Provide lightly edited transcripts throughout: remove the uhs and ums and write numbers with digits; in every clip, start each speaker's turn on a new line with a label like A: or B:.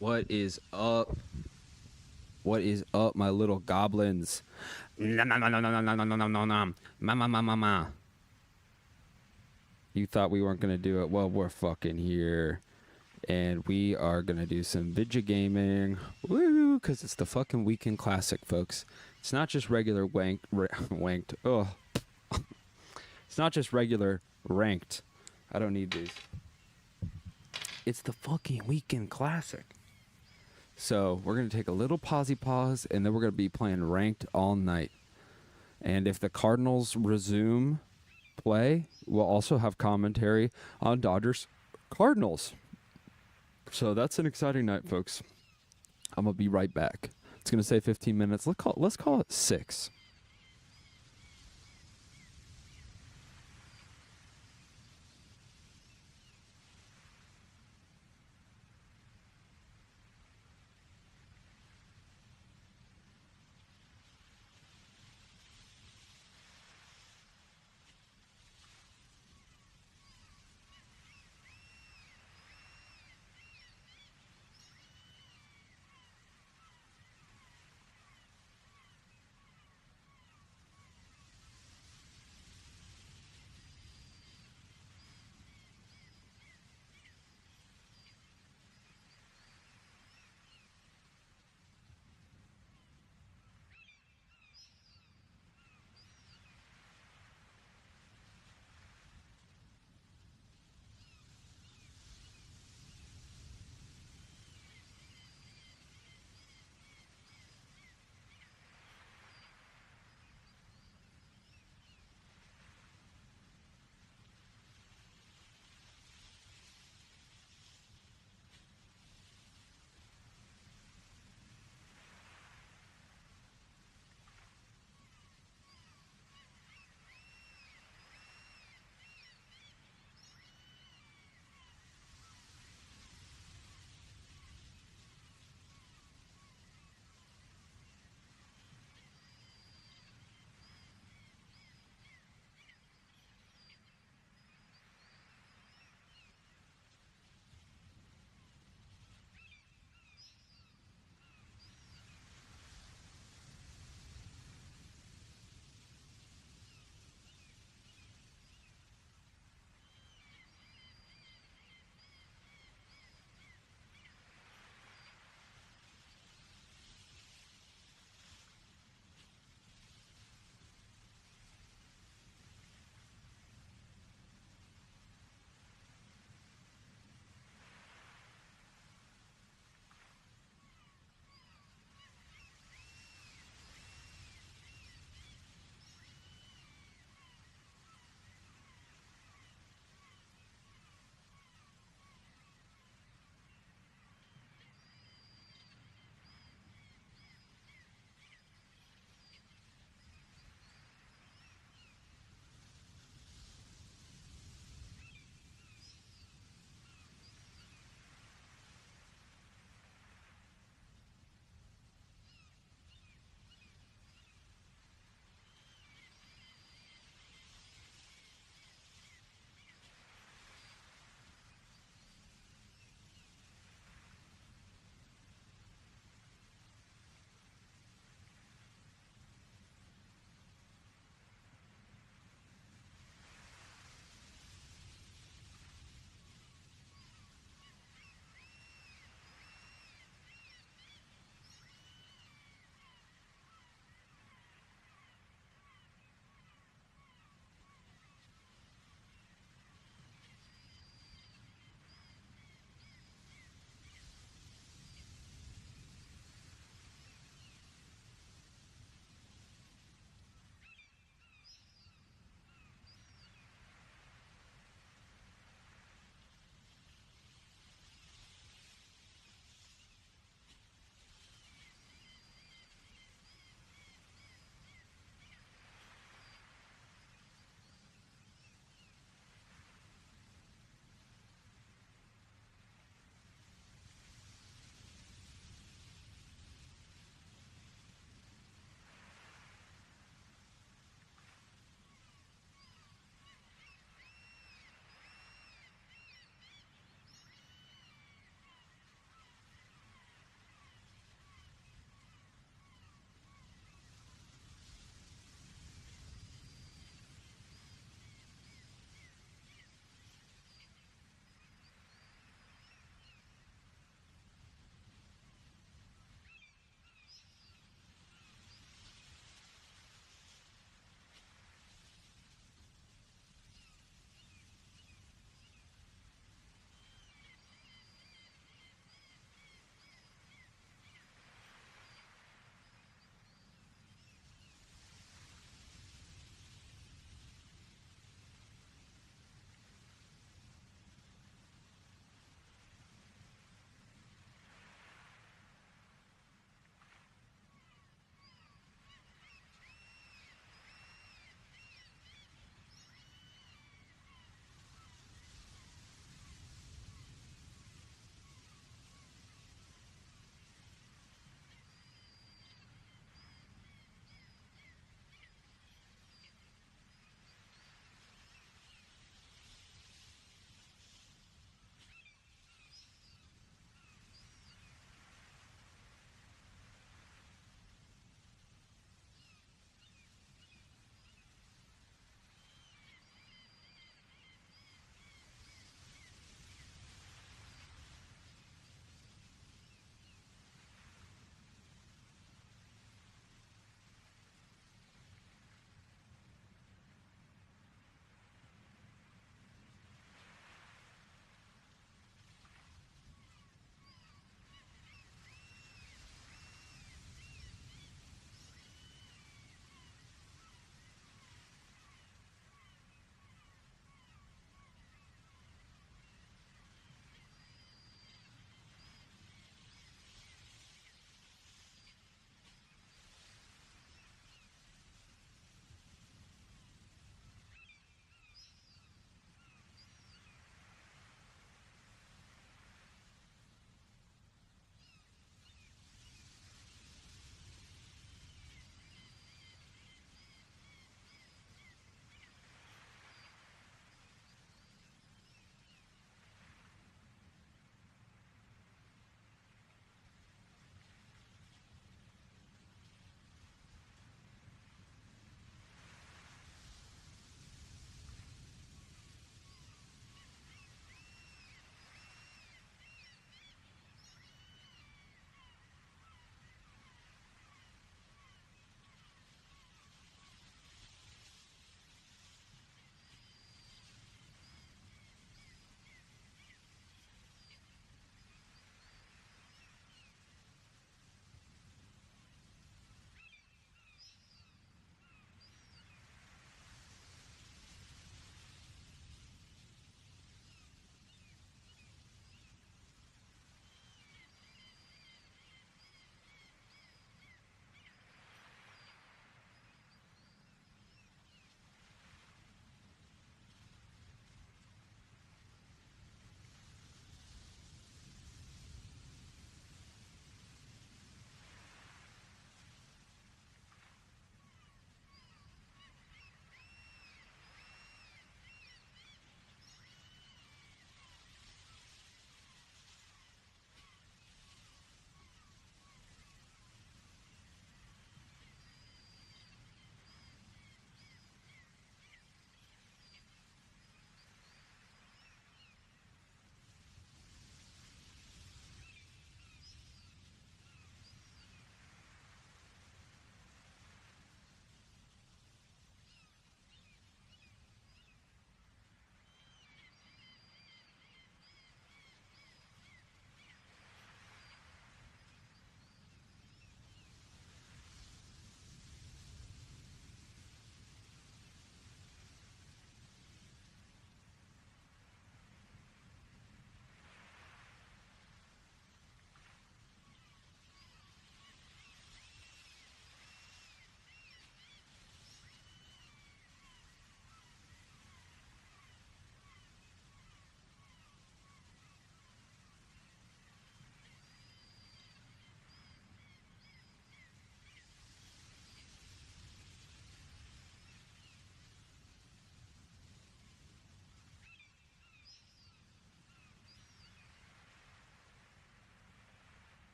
A: What is up? What is up, my little goblins? Nom, nom, nom, nom, nom, nom, nom, nom, nom, nom, nom. Ma, ma, ma, ma, ma. You thought we weren't going to do it? Well, we're fucking here. And we are going to do some video gaming. Woo! Because it's the fucking weekend classic, folks. It's not just regular wanked. Oh. It's not just regular ranked. I don't need these. It's the fucking weekend classic. So we're going to take a little pause, and then we're going to be playing ranked all night. And if the Cardinals resume play, we'll also have commentary on Dodgers Cardinals. So that's an exciting night, folks. I'm going to be right back. It's going to say 15 minutes. Let's call it 6.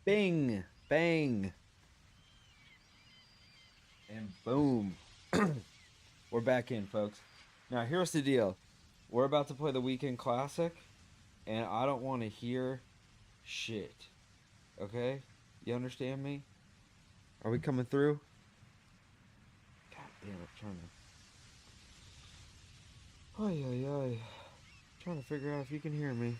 A: Bing, bang, and boom. We're back in, folks. Now, here's the deal. We're about to play the Weekend Classic, and I don't want to hear shit. Okay? You understand me? Are we coming through? God damn it, trying to... Ay, ay, ay. Trying to figure out if you can hear me.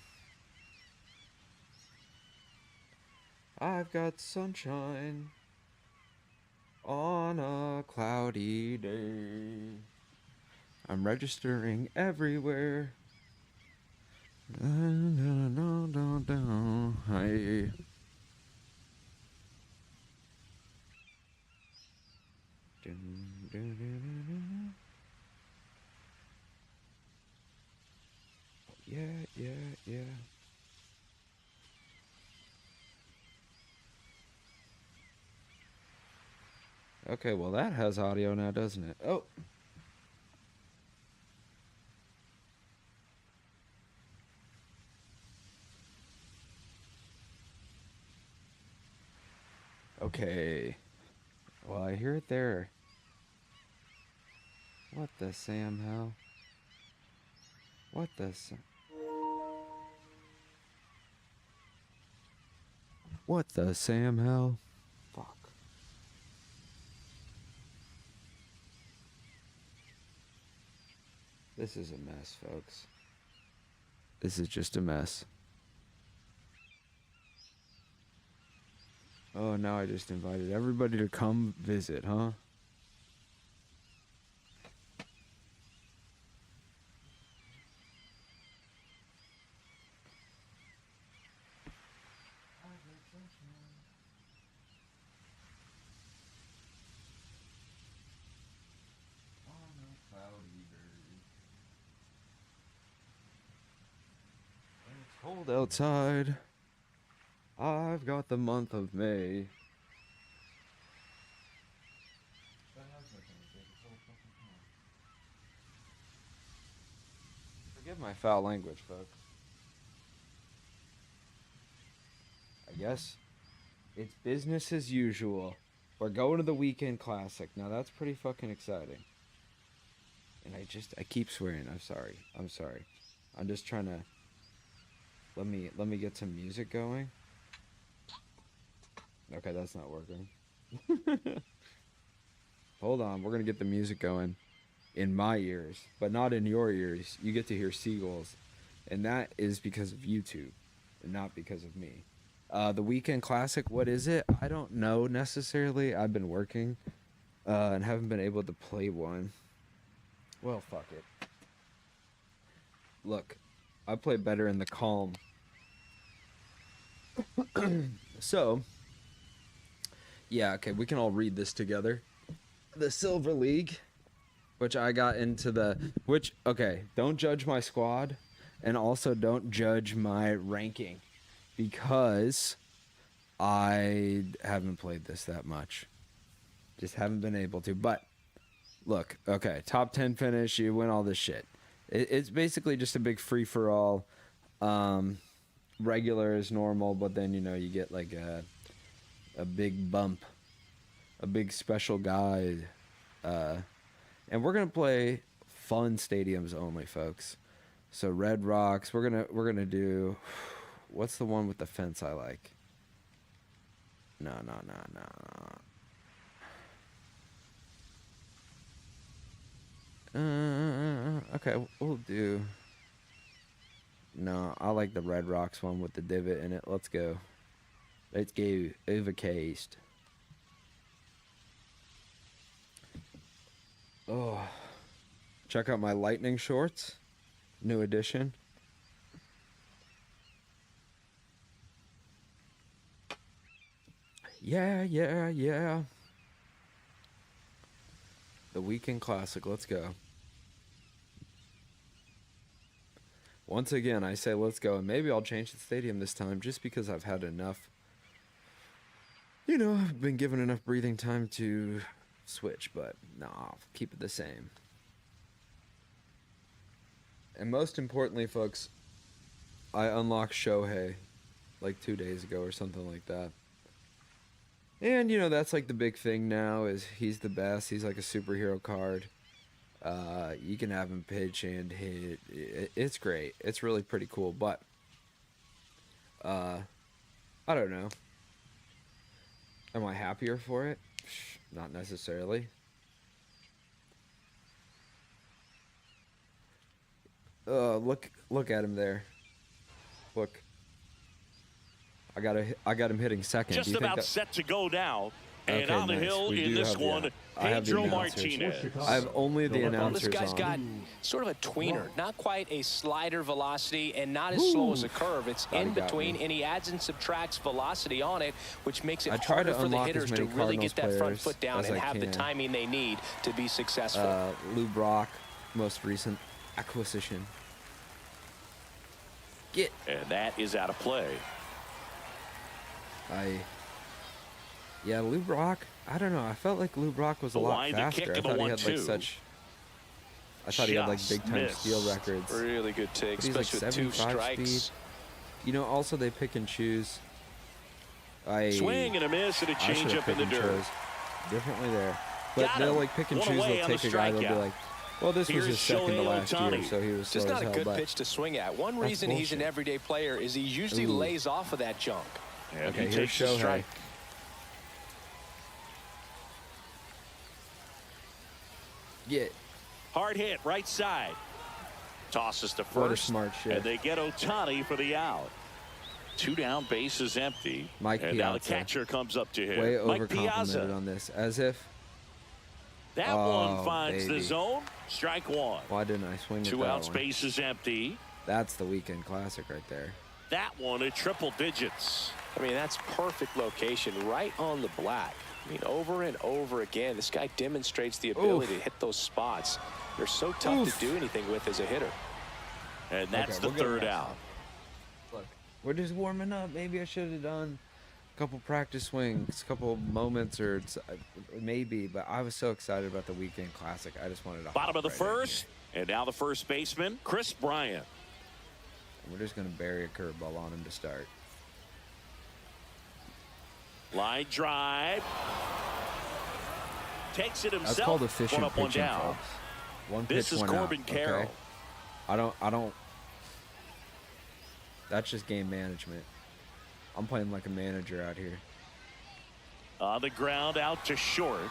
A: I've got sunshine on a cloudy day. I'm registering everywhere. Hi. Yeah. Okay, well that has audio now, doesn't it? Oh. Okay. Well, I hear it there. What the Sam hell? What the What the Sam hell? Fuck. This is a mess, folks. This is just a mess. Oh, now I just invited everybody to come visit, huh? It's cold outside. I've got the month of May. Forgive my foul language, folks. I guess it's business as usual. We're going to the Weekend Classic. Now that's pretty fucking exciting. And I keep swearing. I'm sorry. I'm just trying to let me get some music going. Okay, that's not working. Hold on, we're gonna get the music going in my ears, but not in your ears. You get to hear seagulls, and that is because of YouTube, and not because of me. The Weekend Classic, what is it? I don't know necessarily. I've been working, and haven't been able to play one. Well, fuck it. Look, I play better in the calm. So, yeah, okay, we can all read this together. The Silver League, which I got into okay, don't judge my squad, and also don't judge my ranking, because I haven't played this that much. Just haven't been able to. But look, okay, top 10 finish, you win all this shit. It's basically just a big free for all. Regular is normal, but then you get like a big bump, a big special guide, and we're gonna play fun stadiums only, folks. So Red Rocks, we're gonna do. What's the one with the fence I like? No. Okay, we'll do. No, I like the Red Rocks one with the divot in it. Let's go. Let's go overcased. Oh, check out my lightning shorts, new edition. Yeah. The Weekend Classic, let's go. Once again, I say let's go, and maybe I'll change the stadium this time just because I've had enough. I've been given enough breathing time to switch, but no, I'll keep it the same. And most importantly, folks, I unlocked Shohei like 2 days ago or something like that. And, you know, that's like the big thing now is he's the best. He's like a superhero card. You can have him pitch and hit. It's great. It's really pretty cool. But, I don't know. Am I happier for it? Not necessarily. Look at him there. Look. I got him hitting second.
B: Just about set to go now. And
A: okay,
B: on the
A: nice.
B: hill in this one, Pedro Martinez.
A: I have only the announcers on.
C: This guy's got sort of a tweener, not quite a slider velocity and not as slow as a curve. It's in between, and he adds and subtracts velocity on it, which makes it harder for the hitters to really get that front foot down and have the timing they need to be successful.
A: Lou Brock, most recent acquisition.
B: And that is out of play.
A: Yeah, Lou Brock, I don't know. I felt like Lou Brock was a lot faster. I thought he had like I thought he had like big time steal records.
C: Really good take, especially
A: like
C: with 2 strikes.
A: Speed. You know, also they pick and choose.
B: Swing and a miss and a change up in the dirt.
A: Differently there. But they'll like pick and choose. They'll take a guy, they'll be like, well, this was his second to last year, so he was
C: just not a good pitch to swing at. One reason he's an everyday player is he usually lays off of that junk.
B: And
A: okay,
B: he takes a strike.
A: Yeah.
B: Hard hit, right side. Tosses to first.
A: What a smart shit.
B: And they get Ohtani for the out. 2 down, bases empty.
A: Mike
B: and
A: Piazza.
B: Now the catcher comes up to him.
A: Way
B: Mike Piazza
A: on this, as if.
B: That one finds the zone. Strike 1.
A: Why didn't I swing at that
B: 2 outs, bases empty.
A: That's the weekend classic right there.
B: That one at triple digits.
C: I mean, that's perfect location, right on the black. I mean, over and over again, this guy demonstrates the ability to hit those spots. They're so tough to do anything with as a hitter.
B: And that's the 3rd out.
A: Look, we're just warming up. Maybe I should have done a couple practice swings, a couple moments, or maybe. But I was so excited about the weekend classic. I just wanted to.
B: Bottom of the first, and now the first baseman, Chris Bryant.
A: And we're just going to bury a curveball on him to start.
B: Line drive. Takes it himself.
A: That's called efficient
B: one up, one
A: pitching,
B: down.
A: folks. One
B: this
A: pitch,
B: is
A: one
B: Corbin
A: out,
B: Carroll.
A: Okay? I don't. That's just game management. I'm playing like a manager out here.
B: On the ground, out to short.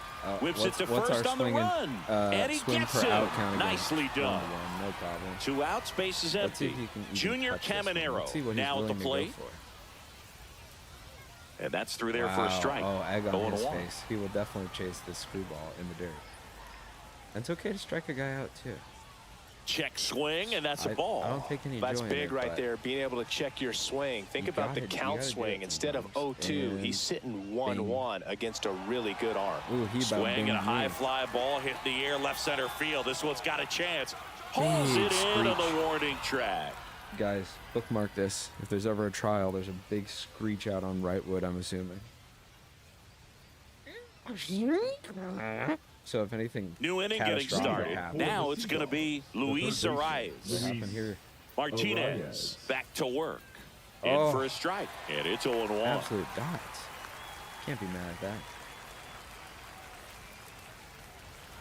B: Whips it to
A: what's
B: first on the run.
A: And
B: he gets it. Nicely done.
A: No problem.
B: 2 outs, bases empty. Junior Caminero now at the plate. And that's through there for a strike.
A: Oh, egg on his face. He will definitely chase this screwball in the dirt. And it's okay to strike a guy out, too.
B: Check swing, and that's a ball.
A: I don't take any
C: That's big right there, being able to check your swing. Think about the count swing. Instead of 0-2, he's sitting 1-1 against a really good arm.
A: Ooh,
B: swing and a high fly ball hit the air, left center field. This one's got a chance. Pulls it in on the warning track.
A: Guys, bookmark this. If there's ever a trial, there's a big screech out on Wrightwood, I'm assuming. So if anything,
B: new inning getting started. Now it's going to be Luis Arias. Martinez back to work. In for a strike. And it's 0-1.
A: Absolute dots. Can't be mad at that.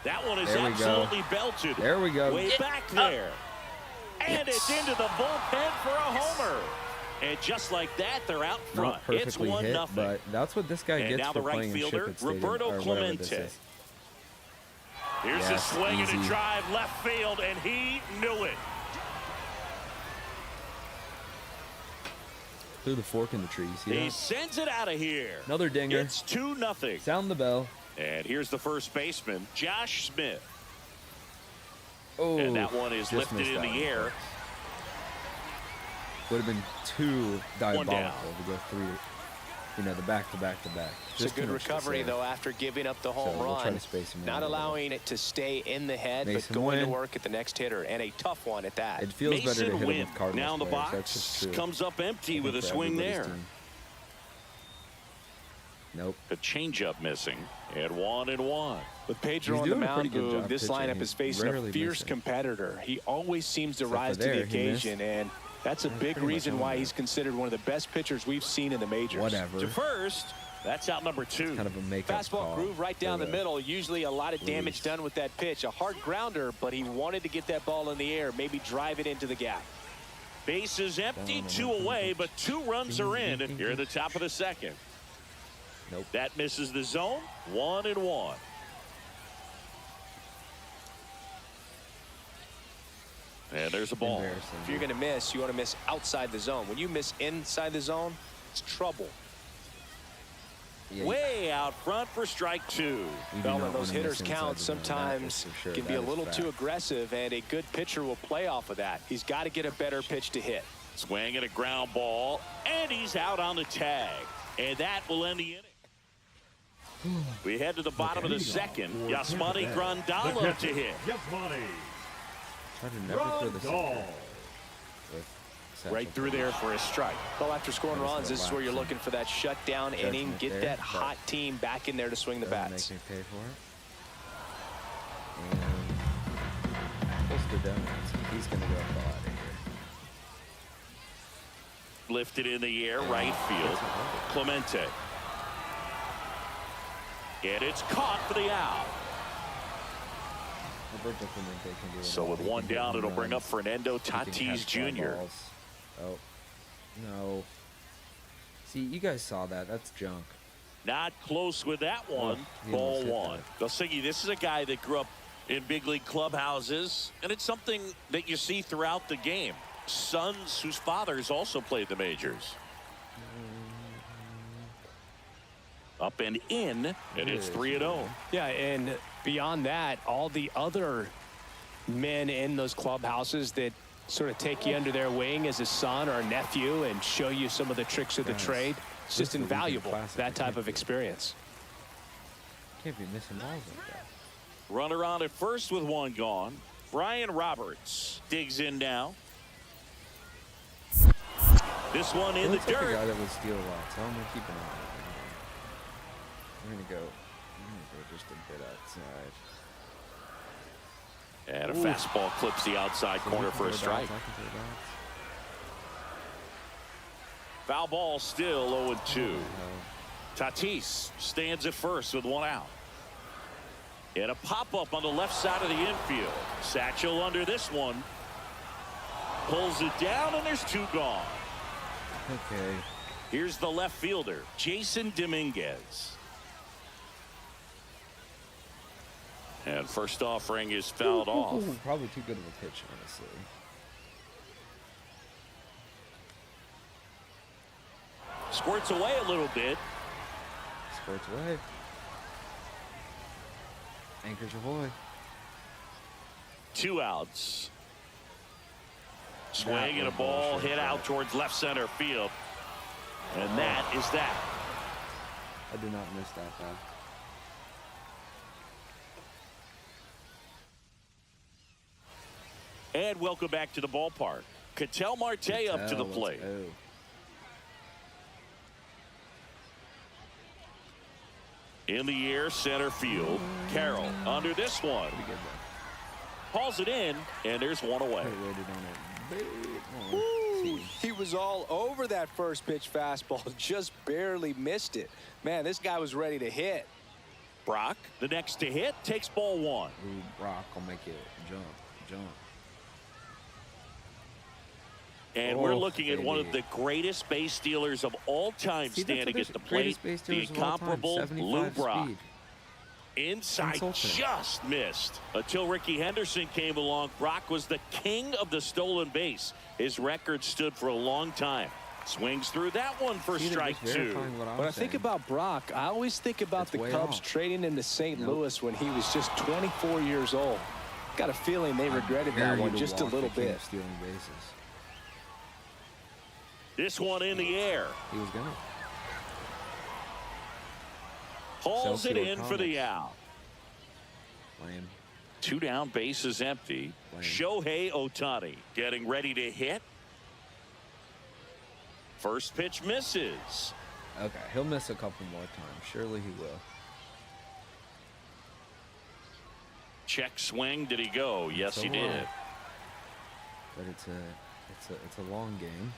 B: That one is absolutely belted.
A: There we go.
B: Way back there. And it's into the bullpen for a homer. And just like that, they're out front. It's 1-0.
A: But that's what this guy gets for playing in Ship
B: Roberto Clemente. Here's a swing and a drive left field, and he knew it.
A: Threw the fork in the trees.
B: He sends it out of here.
A: Another dinger.
B: It's 2-0.
A: Sound the bell.
B: And here's the first baseman, Josh Smith.
A: Oh,
B: and that one is lifted in the air.
A: Would have been too diabolical to go through, you know, the back-to-back.
C: It's a good recovery, though, after giving up the home run. Not allowing it to stay in the head, but going to work at the next hitter, and a tough one at that.
A: It feels better to hit him with Cardinals
B: now in the box, comes up empty with a swing there.
A: Nope.
B: A changeup missing, and 1-1.
C: With Pedro on the mound, this lineup is facing a fierce competitor. He always seems to rise to the occasion, and that's a big reason why he's considered one of the best pitchers we've seen in the majors.
A: Whatever.
B: To first, That's out number 2.
D: Kind of a makeup
C: Fastball
D: call
C: groove right down the middle. Usually a lot of damage done with that pitch. A hard grounder, but he wanted to get that ball in the air, maybe drive it into the gap.
B: Bases empty, 2 away, but 2 runs are in here at the top of the second.
D: Nope.
B: That misses the zone. 1-1. And there's a ball.
C: If you're going to miss, you want to miss outside the zone. When you miss inside the zone, it's trouble.
B: Yeah. Way out front for strike 2.
C: Well, when those hitters count, sometimes can be a little too aggressive, and a good pitcher will play off of that. He's got to get a better pitch to hit.
B: Swing and a ground ball, and he's out on the tag. And that will end the inning. We head to the bottom of the second. Yasmani Grandalo to hit. Right through there for a strike.
C: Well, after scoring runs, this is where you're looking for that shutdown inning. Get that hot team back in there to swing the bats.
D: Make me pay for it. And pulls the donuts. He's going to go fall out of here.
B: Lifted in the air, right field. Clemente. And it's caught for the out. So with 1 down, it'll bring up Fernando Tatis Jr.
D: Oh, no. See, you guys saw that. That's junk.
B: Not close with that one. Ball 1. Gosingi, this is a guy that grew up in big league clubhouses, and it's something that you see throughout the game. Sons whose fathers also played the majors. Up and in, and it's 3-0.
C: Yeah, and beyond that, all the other men in those clubhouses that sort of take you under their wing as a son or a nephew and show you some of the tricks of the trade. It's just invaluable, that type of experience.
D: Can't be missing balls like that.
B: Runner on at first with 1 gone. Brian Roberts digs in now. This one in the dirt.
D: Like a guy that would steal a lot, so I'm going to keep an eye on it. I'm going to go just a bit outside.
B: And a fastball clips the outside corner for a strike. Foul ball still 0-2. Tatis stands at first with 1 out. And a pop-up on the left side of the infield. Satchel under this one. Pulls it down, and there's 2 gone.
D: Okay.
B: Here's the left fielder, Jason Dominguez. And first offering is fouled off.
D: Probably too good of a pitch, honestly.
B: Squirts away a little bit.
D: Squirts away. Anchors ahoy.
B: 2 outs. Swing and a ball hit out towards left center field. And that is that.
D: I did not miss that though.
B: And welcome back to the ballpark. Ketel Marte up to the plate. In the air, center field. Carroll under this one. Hauls it in, and there's 1 away.
C: Ooh, he was all over that first pitch fastball, just barely missed it. Man, this guy was ready to hit.
B: Brock, the next to hit, takes ball 1.
D: Ooh, Brock will make it jump.
B: And we're looking at one of the greatest base stealers of all time standing at the plate, the incomparable Lou Brock. Inside just missed. Until Ricky Henderson came along, Brock was the king of the stolen base. His record stood for a long time. Swings through that one for strike 2.
C: When I think about Brock, I always think about the Cubs trading him to St. Louis when he was just 24 years old. Got a feeling they regretted that one just a little bit.
D: Stealing bases.
B: This one in the air.
D: He was gonna.
B: Hauls it in for the out.
D: Lame.
B: 2 down, bases empty. Shohei Ohtani getting ready to hit. First pitch misses.
D: Okay, he'll miss a couple more times. Surely he will.
B: Check swing. Did he go? Yes, he did.
D: But it's a long game.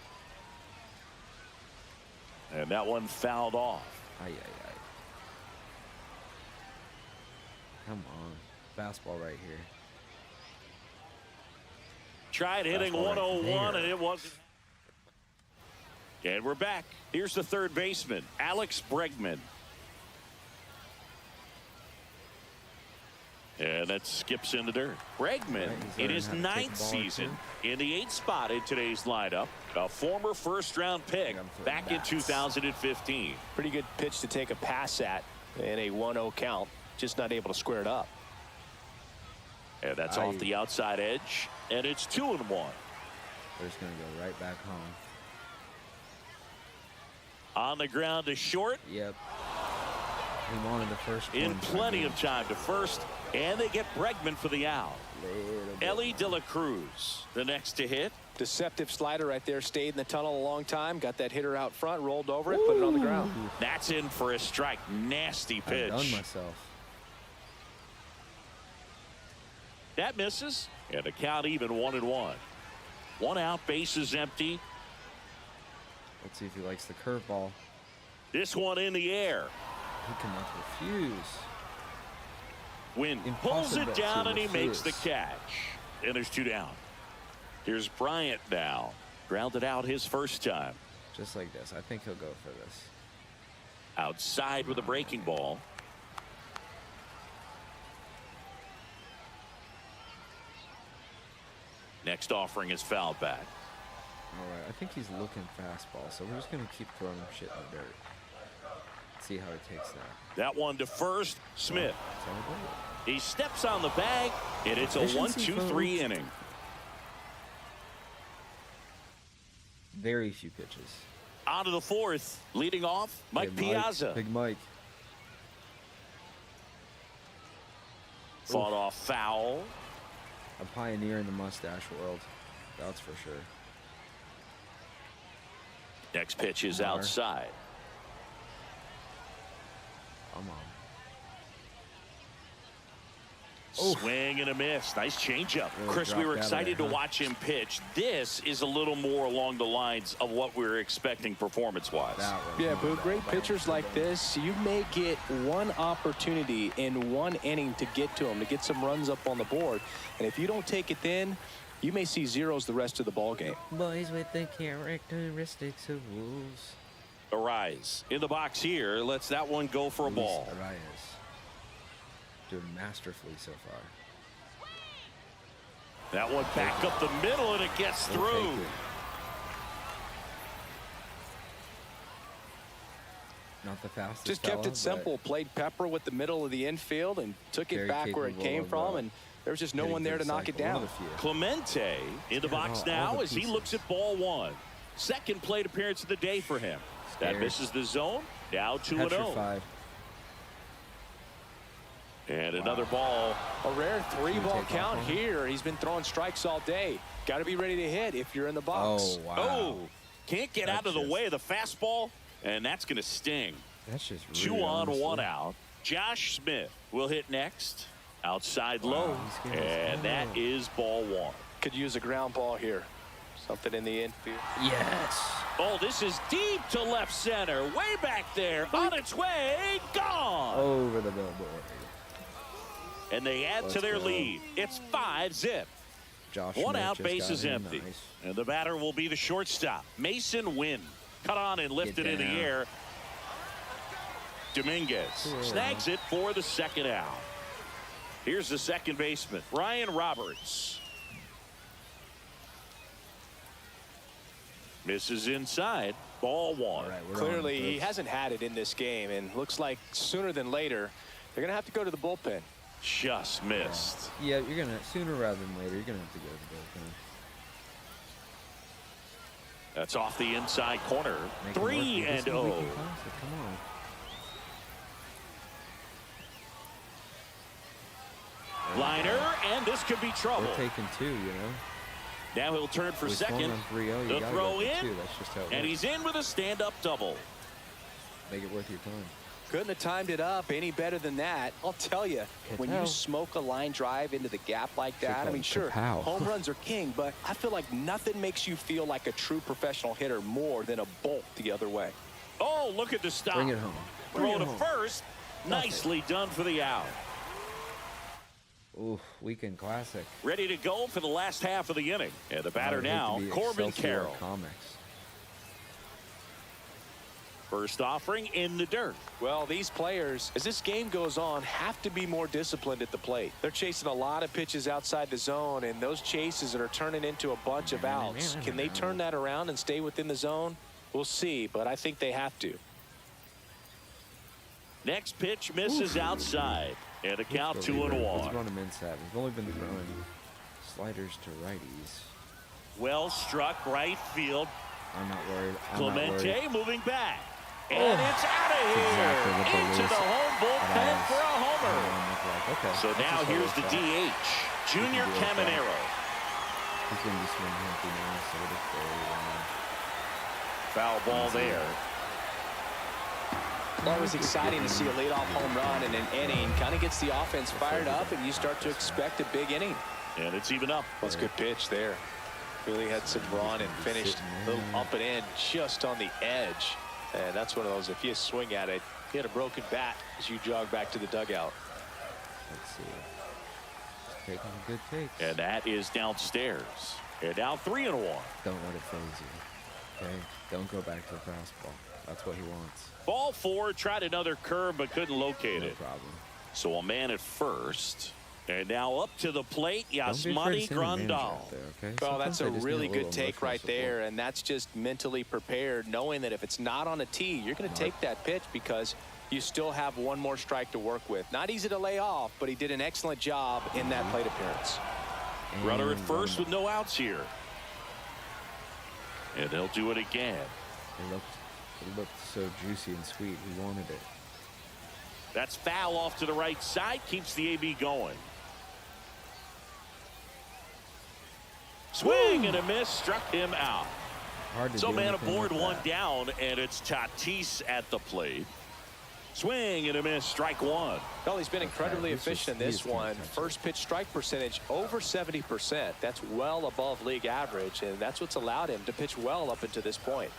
B: And that one fouled off.
D: Ay, ay, ay. Come on. Fastball right here.
B: Tried hitting 101 and it wasn't. And we're back. Here's the third baseman, Alex Bregman. And that skips into dirt. Bregman in his 9th season in the 8th spot in today's lineup. A former first-round pick back in 2015.
C: Pretty good pitch to take a pass at in a 1-0 count. Just not able to square it up.
B: And that's off the outside edge. And it's 2-1.
D: We're just going to go right back home.
B: On the ground to short.
D: Yep. He wanted the first one.
B: In plenty of time to first. And they get Bregman for the out. Ellie De La Cruz, the next to hit.
C: Deceptive slider right there. Stayed in the tunnel a long time. Got that hitter out front. Rolled over it. Put it on the ground.
B: That's in for a strike. Nasty pitch.
D: I've done myself.
B: That misses. And the count even 1-1. 1 out. Bases empty.
D: Let's see if he likes the curveball.
B: This one in the air.
D: He cannot refuse.
B: Wynn pulls it down and he makes the catch. And there's 2 down. Here's Bryant now. Grounded out his first time.
D: Just like this. I think he'll go for this.
B: Outside with a breaking ball. Next offering is fouled back.
D: All right, I think he's looking fastball, so we're just going to keep throwing him shit in the dirt. See how he takes that.
B: That one to first. Smith. He steps on the bag, and it's a 1-2-3 inning.
D: Very few pitches.
B: On to the 4th. Leading off, Mike Piazza.
D: Big Mike.
B: Fought off foul.
D: A pioneer in the mustache world. That's for sure.
B: Next pitch is outside.
D: Come on.
B: Swing and a miss. Nice changeup.
D: Really
B: Chris, we were excited to watch him pitch. This is a little more along the lines of what we were expecting performance-wise.
C: Yeah, Boo, great pitchers like this, you may get one opportunity in one inning to get to them, to get some runs up on the board. And if you don't take it then, you may see zeros the rest of the ball game.
D: Boys with the characteristics of wolves.
B: Arise in the box here. Lets that one go for a ball.
D: Arias. Doing masterfully so far.
B: That one back up the middle and it gets through.
D: Not the fastest.
C: Just kept it simple. Played pepper with the middle of the infield and took it back where it came from, and there was just no one there to knock it down.
B: Clemente in the box now as he looks at ball 1. Second plate appearance of the day for him. That misses the zone. Now 2-0. And another ball.
C: A rare 3-ball count here. He's been throwing strikes all day. Got to be ready to hit if you're in the box.
D: Oh, wow.
B: Oh, can't get out of the way of the fastball, and that's going to sting.
D: That's just rude,
B: 2 on,
D: honestly.
B: 1 out. Josh Smith will hit next. Outside low, and that is ball 1.
C: Could use a ground ball here. Something in the infield.
D: Yes.
B: Oh, this is deep to left center. Way back there. On its way. Gone.
D: Over the billboard.
B: And they add to their lead. It's 5-zip.
D: Josh
B: 1 out, bases empty.
D: Nice.
B: And the batter will be the shortstop, Mason Wynn. Cut on and lifted in the air. Dominguez snags it for the 2nd out. Here's the second baseman, Ryan Roberts. Misses inside. Ball 1.
C: Right, clearly, he hasn't had it in this game, and looks like sooner than later, they're going to have to go to the bullpen.
B: Just missed.
D: Yeah, you're going to, sooner rather than later, you're going to have to go to the bullpen.
B: That's off the inside corner. 3-0.
D: Come on.
B: Liner, and this could be trouble.
D: We're taking 2, you know.
B: Now he'll turn for second. The throw in,
D: That's just how it
B: and
D: works.
B: he's in with a stand-up double.
D: Make it worth your time.
C: Couldn't have timed it up any better than that. I'll tell you, when you smoke a line drive into the gap like that, I mean, sure, home runs are king, but I feel like nothing makes you feel like a true professional hitter more than a bolt the other way.
B: Oh, look at the stop.
D: Bring it home.
B: Throw to first. Nicely done for the out.
D: Ooh, weekend classic.
B: Ready to go for the last half of the inning. And the batter now, Corbin Carroll.
D: Comics.
B: First offering in the dirt.
C: Well, these players, as this game goes on, have to be more disciplined at the plate. They're chasing a lot of pitches outside the zone, and those chases are turning into a bunch of outs. Can they turn that around and stay within the zone? We'll see, but I think they have to.
B: Next pitch misses outside. And a count 2-1.
D: Let's run him inside. We've only been throwing sliders to righties.
B: Well struck right field.
D: I'm not worried.
B: Clemente moving back. And it's out of here. Into the home bullpen for a homer.
D: Okay.
B: So now here's the DH, Junior Caminero.
D: He's going to be swinging healthy now, so it's very
B: Foul ball there.
C: That was exciting to see a leadoff home run in an inning. Kind of gets the offense fired up, and you start to expect a big inning.
B: And it's even up.
C: That's a good pitch there. Really had some run and finished a little up and in just on the edge. And that's one of those, if you swing at it, you hit a broken bat as you jog back to the dugout.
D: Let's see. He's taking a good take.
B: And that is downstairs. And now 3-1.
D: Don't let it phase you. Okay? Don't go back to the fastball. That's what he wants.
B: Ball 4, tried another curve but couldn't locate it.
D: No problem.
B: So a man at first. And now up to the plate, Yasmani Grandal.
D: Okay?
C: Well, that's a really good take right there, and that's just mentally prepared, knowing that if it's not on a tee, you're going to take that pitch because you still have one more strike to work with. Not easy to lay off, but he did an excellent job in that plate appearance.
B: Runner at first with no outs here. And they'll do it again.
D: It looked so juicy and sweet. He wanted it.
B: That's foul off to the right side. Keeps the AB going. Swing and a miss. Struck him out. So man aboard, one down, and it's Tatis at the plate. Swing and a miss. Strike one.
C: Well, he's been incredibly efficient in this one. First pitch strike percentage over 70%. That's well above league average, and that's what's allowed him to pitch well up until this point.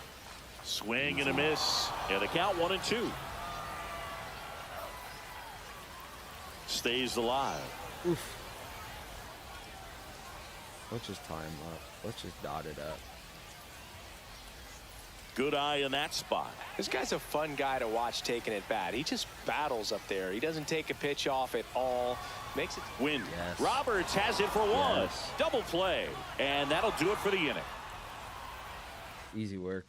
B: Swing and a miss. And the count 1-2. Stays alive.
D: Oof. Let's just tie him up. Let's just dot it up.
B: Good eye in that spot.
C: This guy's a fun guy to watch taking it bat. He just battles up there. He doesn't take a pitch off at all. Makes it
B: win.
D: Yes.
B: Roberts has it for one.
D: Yes.
B: Double play. And that'll do it for the inning.
D: Easy work.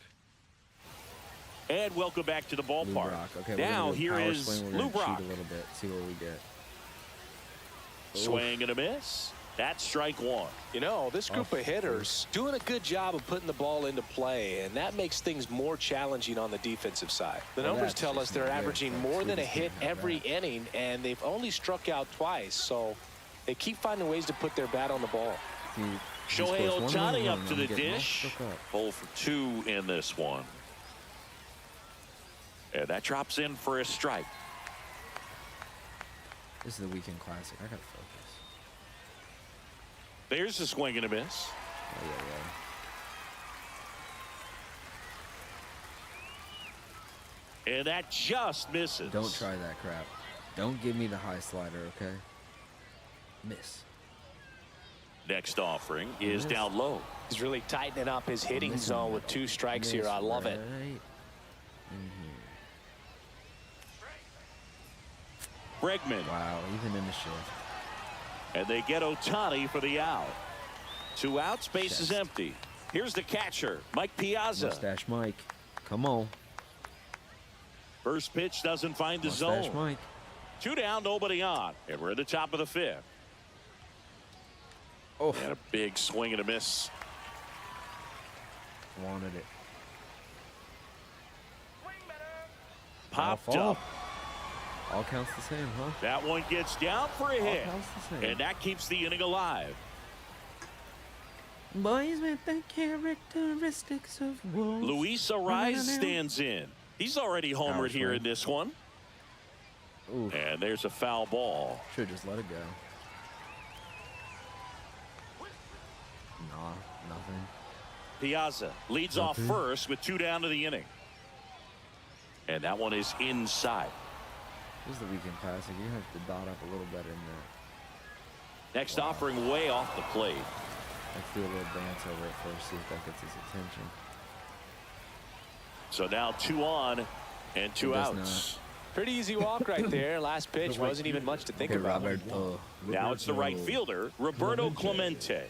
B: And welcome back to the ballpark.
D: Okay,
B: now here is Lou Brock.
D: A little bit. See what we get.
B: Swing and a miss. That's strike one.
C: You know, this group of hitters doing a good job of putting the ball into play, and that makes things more challenging on the defensive side. The numbers tell us they're averaging more than a hit every inning, and they've only struck out twice, so they keep finding ways to put their bat on the ball.
B: Shohei Ohtani up to the dish. 0 for 2 in this one. And that drops in for a strike.
D: This is the weekend classic. I gotta focus.
B: There's a swing and a miss.
D: Oh, yeah.
B: And that just misses.
D: Don't try that crap. Don't give me the high slider, okay? Miss.
B: Next offering is down low.
C: He's really tightening up his hitting zone with 2 strikes here. I love it.
B: Bregman.
D: Wow, even in the shift.
B: And they get Ohtani for the out. 2 outs, base is empty. Here's the catcher, Mike Piazza.
D: Mustache Mike. Come on.
B: First pitch doesn't find the zone.
D: Mustache Mike.
B: 2 down, nobody on. And we're at the top of the 5th.
D: Oh.
B: And a big swing and a miss.
D: Wanted it.
B: Popped up.
D: All counts the same, huh?
B: That one gets down for a hit.
D: All counts the same.
B: And that keeps the inning alive.
D: Boys with the characteristics of wolves.
B: Luis Ariz stands in. He's already homered here in this one.
D: Oof.
B: And there's a foul ball.
D: Should just let it go. Nah, nothing.
B: Piazza leads off first with 2 down to the inning. And that one is inside.
D: This is the weekend classic. You have to dot up a little better than that.
B: Next offering way off the plate.
D: Let's do a little dance over it first, see if that gets his attention.
B: So now 2 on and 2 outs.
C: Pretty easy walk right there. Last pitch wasn't even much to think about.
B: Now it's the right fielder, Roberto Clemente.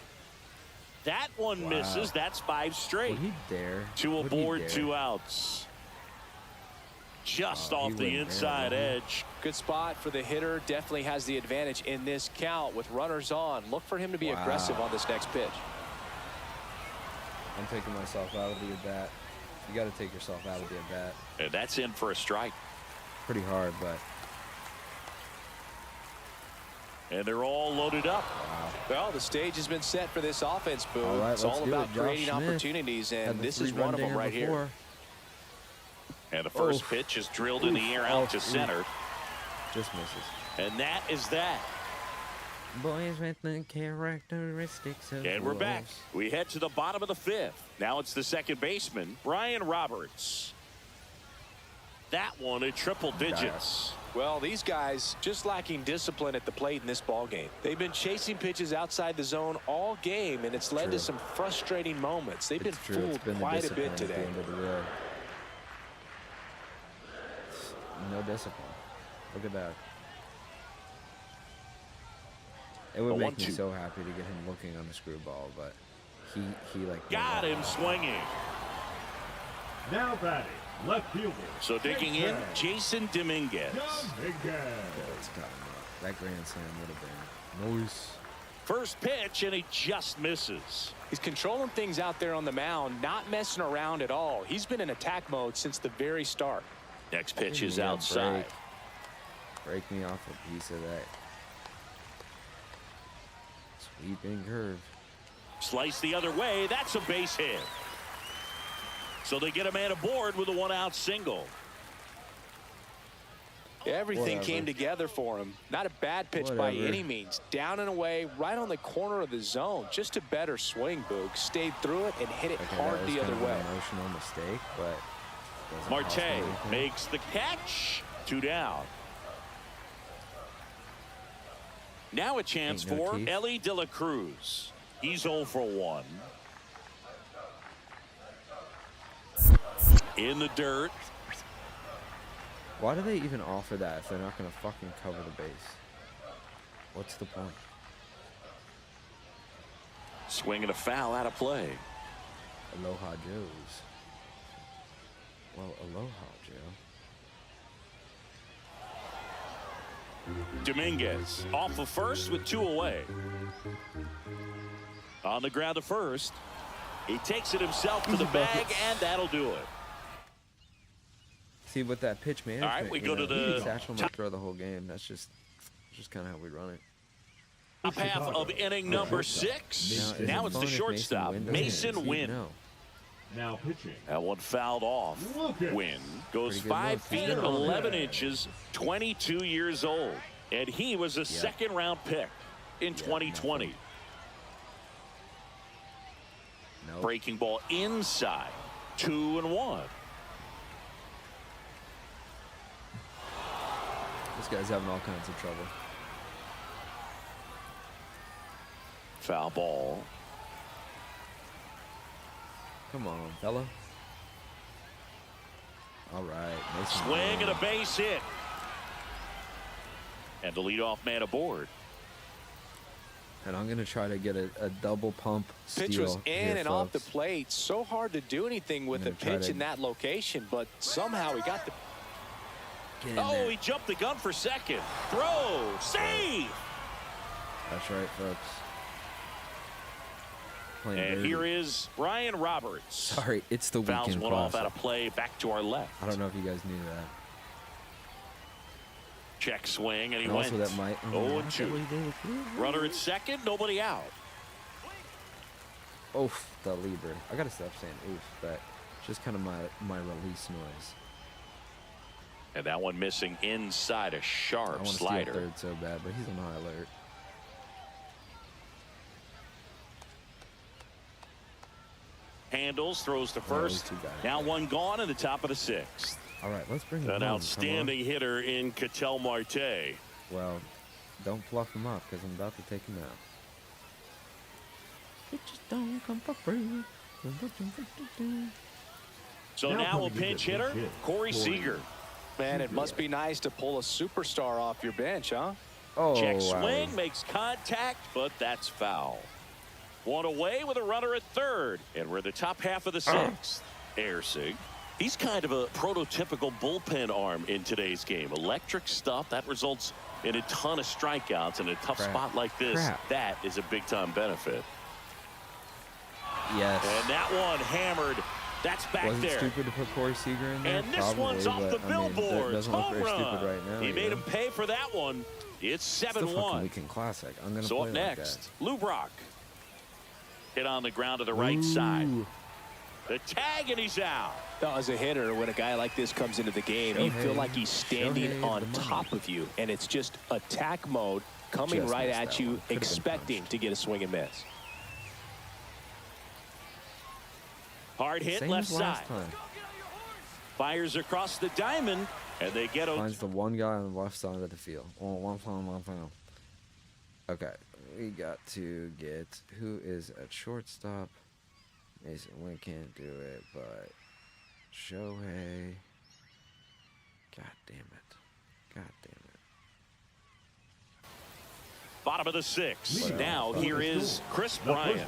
B: That one misses. That's 5 straight.
D: Would he dare?
B: 2 aboard, 2 outs. Just off the inside edge.
C: Good spot for the hitter. Definitely has the advantage in this count with runners on. Look for him to be aggressive on this next pitch.
D: I'm taking myself out of the at-bat. You got to take yourself out of the at-bat.
B: And that's in for a strike.
D: Pretty hard, but.
B: And they're all loaded up.
C: Wow. Well, the stage has been set for this offense, Boo.
D: All right,
C: it's all about creating opportunities, and this is one of them right here.
B: And the first pitch is drilled in the air out to center.
D: Just misses.
B: And that is that.
D: Boys with the characteristics of
B: And we're back. We head to the bottom of the 5th. Now it's the second baseman, Brian Roberts. That one at triple digits.
C: Well, these guys just lacking discipline at the plate in this ball game. They've been chasing pitches outside the zone all game, and it's led to some frustrating moments. They've been fooled quite a bit today.
D: No discipline. Look at that. It would make me so happy to get him looking on the screwball, but he like
B: got him swinging.
E: Now batting, left fielder.
B: So digging in, Jason Dominguez.
D: That grand slam would have been nice.
B: First pitch, and he just misses.
C: He's controlling things out there on the mound, not messing around at all. He's been in attack mode since the very start.
B: Next pitch is outside.
D: Break me off a piece of that sweeping curve.
B: Slice the other way. That's a base hit. So they get a man aboard with a 1-out single.
C: Everything came together for him. Not a bad pitch by any means. Down and away, right on the corner of the zone. Just a better swing, Boog. Stayed through it and hit it hard the other way.
D: Emotional mistake, but
B: Marte makes the catch. 2 down. Now a chance for Ellie De La Cruz. He's 0 for 1. In the dirt.
D: Why do they even offer that if they're not going to fucking cover the base? What's the point?
B: Swinging a foul out of play.
D: Aloha Joe's. Well, aloha, Joe.
B: Dominguez off of first with 2 away. On the ground to first. He takes it himself to the bag, and that'll do it.
D: See, with that pitch management,
B: all right, we go to the
D: Satchel might throw the whole game. That's just kind of how we run it.
B: Top half of inning number 6. Now it's the shortstop, Mason Wynn.
E: Now pitching.
B: That one fouled off. Wynn goes 5 feet 11 inches, 22 years old, and he was a second-round pick in 2020. Breaking ball inside, 2-1.
D: This guy's having all kinds of trouble.
B: Foul ball.
D: Come on, fella. All right.
B: Swing and a base hit. And the leadoff man aboard.
D: And I'm going to try to get a double pump steal.
C: Pitch was in and off the plate. So hard to do anything with a pitch in that location, but somehow he got the...
B: Oh, he jumped the gun for second. Throw. Save.
D: That's right, folks.
B: And here is Brian Roberts.
D: Sorry, it's the weekend.
B: Fouls one off out of play, back to our left.
D: I don't know if you guys knew that.
B: Check swing, and he
D: went.
B: Also,
D: that might
B: 0-2. Runner at second, nobody out.
D: Oof, the Libra. I gotta stop saying oof. That's just kind of my release noise.
B: And that one missing inside a sharp slider.
D: I want to steal third so bad, but he's on high alert.
B: Handles, throws to first. Now one gone in the top of the 6th.
D: All right, let's bring him
B: An outstanding hitter in Ketel Marte.
D: Well, don't fluff him up because I'm about to take him out. It just don't come for free.
B: So now a pinch hitter, Corey Seager.
C: Man, it must be nice to pull a superstar off your bench, huh?
D: Oh,
B: check swing, makes contact, but that's foul. One away with a runner at third, and we're in the top half of the sixth. Ersig. He's kind of a prototypical bullpen arm in today's game. Electric stuff that results in a ton of strikeouts in a tough spot like this. That is a big-time benefit.
D: Yes.
B: And that one hammered. That's back
D: Wasn't
B: there.
D: Stupid to put Corey Seager in there?
B: And this one's off the billboards.
D: Home
B: run.
D: Right now,
B: he made him pay for that one. It's 7-1.
D: Weekend classic. I'm gonna
B: so
D: play
B: up next,
D: like
B: Lubrock. Hit on the ground to the right side. The tag, and he's out.
C: Now, as a hitter, when a guy like this comes into the game, you feel like he's standing on top of you, and it's just attack mode coming right at you, expecting to get a swing and miss.
B: Hard hit left side. Fires across the diamond, and they get over.
D: Finds the one guy on the left side of the field. Oh, one final. Okay, we got to get who is at shortstop. Mason Wynn can't do it, but Shohei. God damn it.
B: Bottom of the sixth. Now here is Chris Bryant.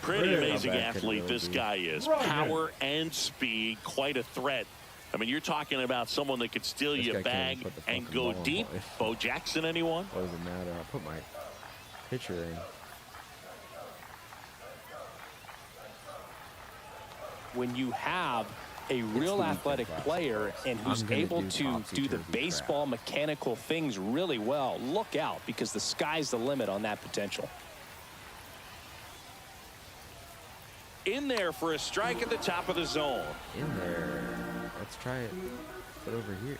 B: Pretty amazing athlete this guy is. Power and speed, quite a threat. I mean, you're talking about someone that could steal you a bag and go deep. Bo Jackson, anyone?
D: What does it matter? I'll put my pitcher in.
C: When you have a real athletic player and who's able to do the baseball mechanical things really well, look out, because the sky's the limit on that potential.
B: In there for a strike at the top of the zone.
D: In there. Let's try it. Put over here.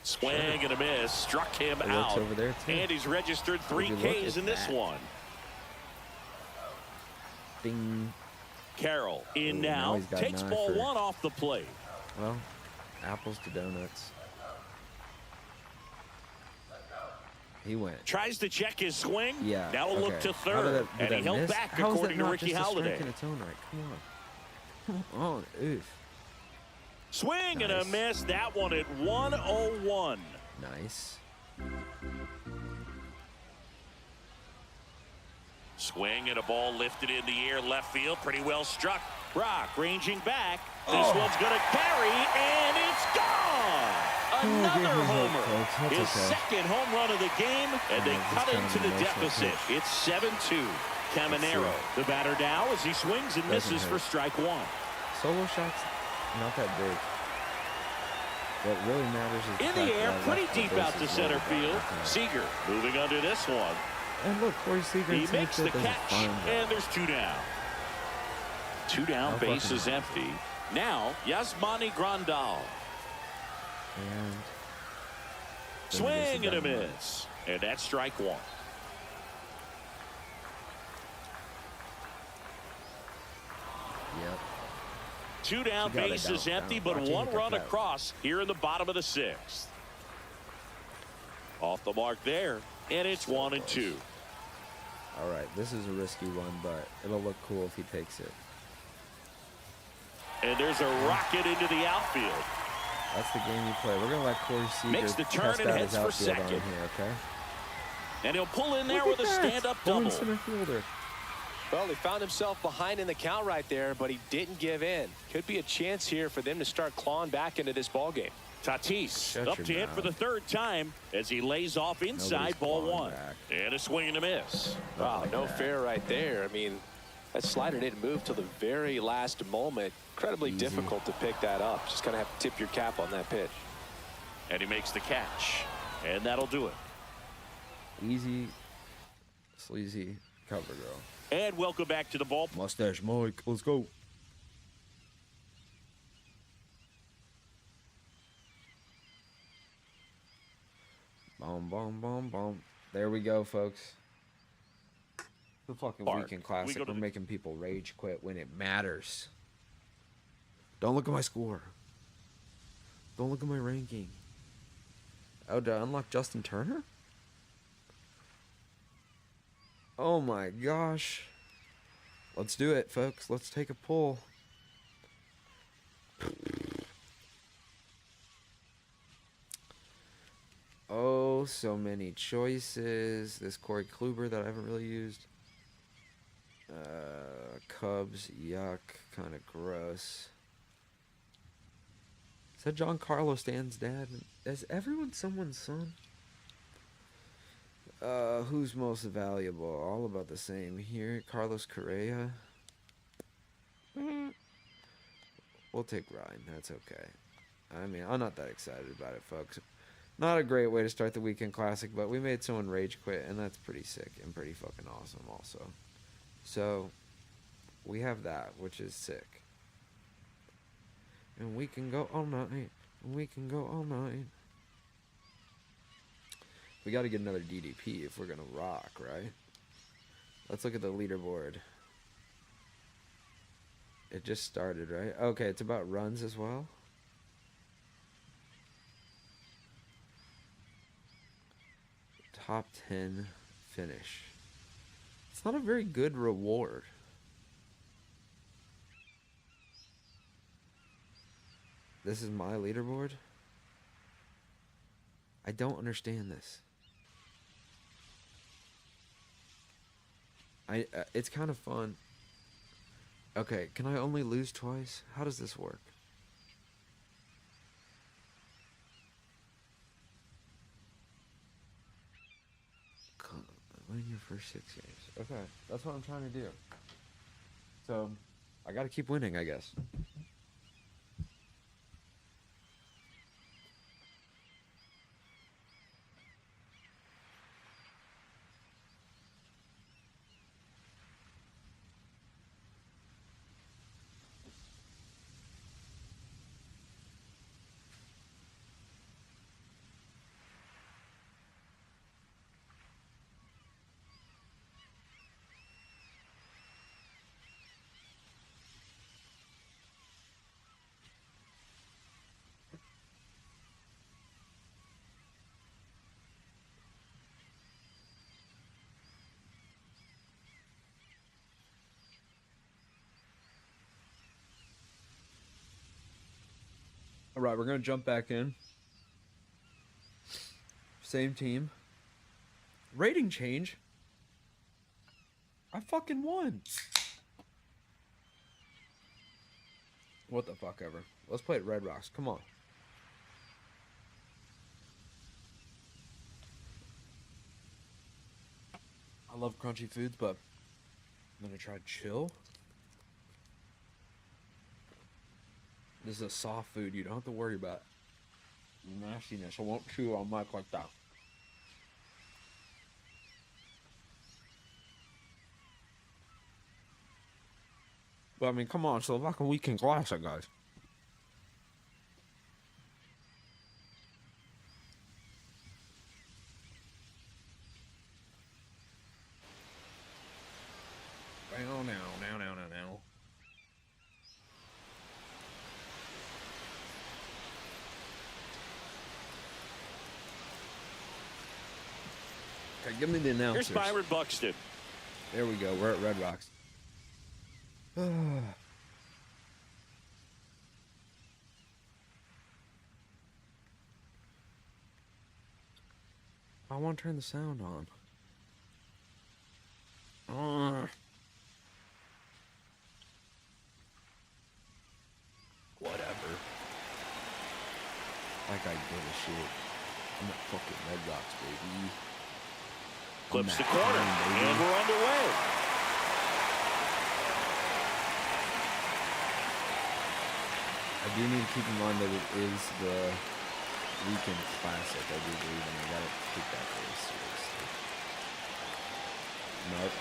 B: Swing and a miss. Struck him out.
D: Over there too.
B: And he's registered 3 Ks in this one.
D: Ding.
B: Carroll in now takes ball 1 off the plate.
D: Well, apples to donuts. He went.
B: Tries to check his swing.
D: Yeah.
B: Now a look to third. And he held back according to Ricky Holiday.
D: In its own right? Come on. Oof.
B: Swing and a miss. That one at 101.
D: Nice.
B: Swing and a ball lifted in the air left field. Pretty well struck. Brock ranging back. This one's going to carry, and it's gone. Another homer. His second home run of the game, and they cut into the deficit. It's 7-2. Caminero, the batter now, as he swings and misses for strike 1.
D: Solo shots, not that big. What really matters is
B: in the air, pretty deep out to center field. Seager moving under this one.
D: And look, Corey Seager.
B: He makes the catch, and there's 2 down. 2 down, base is empty. Now, Yasmani Grandal.
D: And
B: swing and a miss. And that's strike 1.
D: Yep.
B: 2 down, base is empty, but 1 run across here in the bottom of the 6th. Off the mark there, and it's 1-2.
D: All right, this is a risky one, but it'll look cool if he takes it.
B: And there's a rocket into the outfield.
D: That's the game you play. We're going to let Corey Seager
B: makes the turn and heads for second.
D: Here, okay?
B: And he'll pull in there with a stand-up double.
D: Center fielder.
C: Well, he found himself behind in the count right there, but he didn't give in. Could be a chance here for them to start clawing back into this ball game.
B: Tatis up to hit for the 3rd time as he lays off inside. Ball 1. And a swing and a miss.
C: Wow, no fair right there. I mean, that slider didn't move till the very last moment. Incredibly difficult to pick that up. Just kind of have to tip your cap on that pitch.
B: And he makes the catch. And that'll do it.
D: Easy, sleazy cover girl.
B: And welcome back to the ball.
D: Mustache Mike, let's go. Boom, boom, boom, boom. There we go, folks. The fucking weekend classic. We're making people rage quit when it matters. Don't look at my score. Don't look at my ranking. Oh, did I unlock Justin Turner? Oh my gosh. Let's do it, folks. Let's take a pull. Oh, so many choices. This Corey Kluber that I haven't really used. Cubs, yuck, kind of gross. Is that Giancarlo Stanton's dad? Is everyone someone's son? Who's most valuable? All about the same here. Carlos Correa. We'll take Ryan. That's okay. I mean, I'm not that excited about it, folks. Not a great way to start the weekend classic, but we made someone rage quit, and that's pretty sick and pretty fucking awesome also. So, we have that, which is sick. And we can go all night. And we can go all night. We got to get another DDP if we're going to rock, right? Let's look at the leaderboard. It just started, right? Okay, it's about runs as well. Top 10 finish. It's not a very good reward. This is my leaderboard. I don't understand this. It's kind of fun. Okay, can I only lose twice? How does this work? Win your first 6 games. Okay, that's what I'm trying to do. So, I gotta keep winning, I guess. All right, we're going to jump back in. Same team. Rating change. I fucking won. What the fuck ever. Let's play at Red Rocks. Come on. I love crunchy foods, but I'm going to try chill. This is a soft food. You don't have to worry about nastiness. I won't chew on mic like that. But I mean, come on. It's a fucking weekend classic, guys. Now. Okay, give me the announcers.
B: Here's Byron Buxton.
D: There we go. We're at Red Rocks. I want to turn the sound on. Whatever. Like I give a shit. I'm at fucking Red Rocks, baby.
B: Clips the corner, and we're underway.
D: I do need to keep in mind that it is the weekend classic. I do believe, and I gotta take that very seriously. Nope.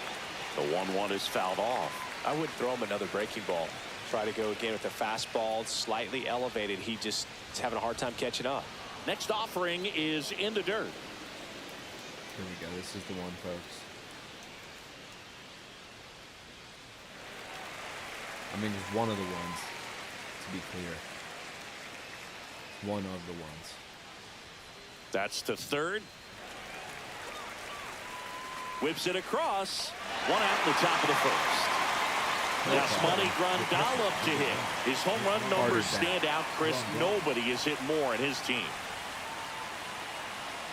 B: The 1-1 is fouled off.
C: I would throw him another breaking ball. Try to go again with the fastball, slightly elevated. He just is having a hard time catching up.
B: Next offering is in the dirt.
D: Here we go. This is the one, folks. I mean, it's one of the ones, to be clear. One of the ones.
B: That's to third. Whips it across. One out in the top of the first. Yasmani Grandal up to hit. His home run numbers stand out, Chris. Nobody has hit more in his team.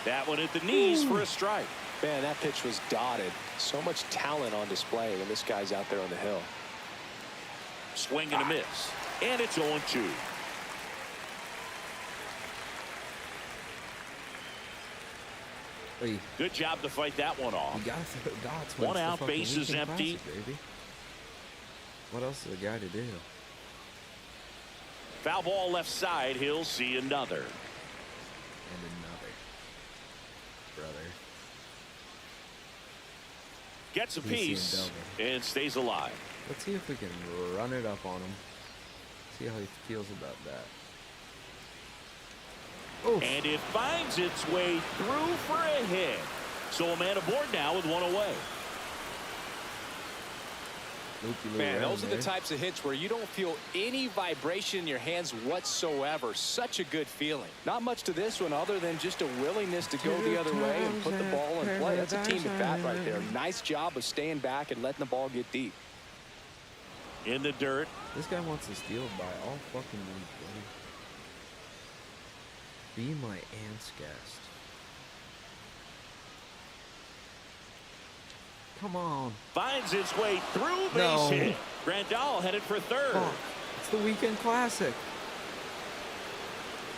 B: That one at the knees for a strike.
C: Man, that pitch was dotted. So much talent on display when this guy's out there on the hill.
B: Swing and a miss. And it's 0-2. Good job to fight that one off.
D: You gotta throw dots.
B: One out, bases empty.
D: Baby. What else is a guy to do?
B: Foul ball left side. He'll see another.
D: And another. Brother.
B: Gets a piece and stays alive.
D: Let's see if we can run it up on him. See how he feels about that. Oof.
B: And it finds its way through for a hit. So a man aboard now with one away.
C: Man, those are the types of hits where you don't feel any vibration in your hands whatsoever. Such a good feeling. Not much to this one other than just a willingness to go the other way and put the ball in play. That's a team at bat right there. Nice job of staying back and letting the ball get deep.
B: In the dirt.
D: This guy wants to steal by all fucking means, buddy. Be my aunt's guest. Come on.
B: Finds its way through base hit. Grandal headed for third.
D: Oh, it's the weekend classic.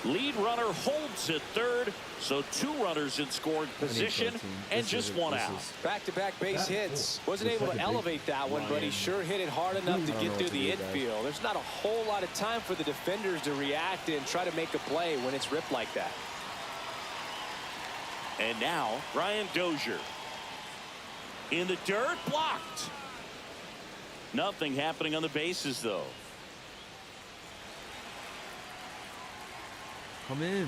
B: Lead runner holds at third. So two runners in scoring position and just one out.
C: Back-to-back base hits. Wasn't able to elevate that one, but he sure hit it hard enough to get through the infield. There's not a whole lot of time for the defenders to react and try to make a play when it's ripped like that.
B: And now Brian Dozier. In the dirt, blocked. Nothing happening on the bases, though.
D: Come in.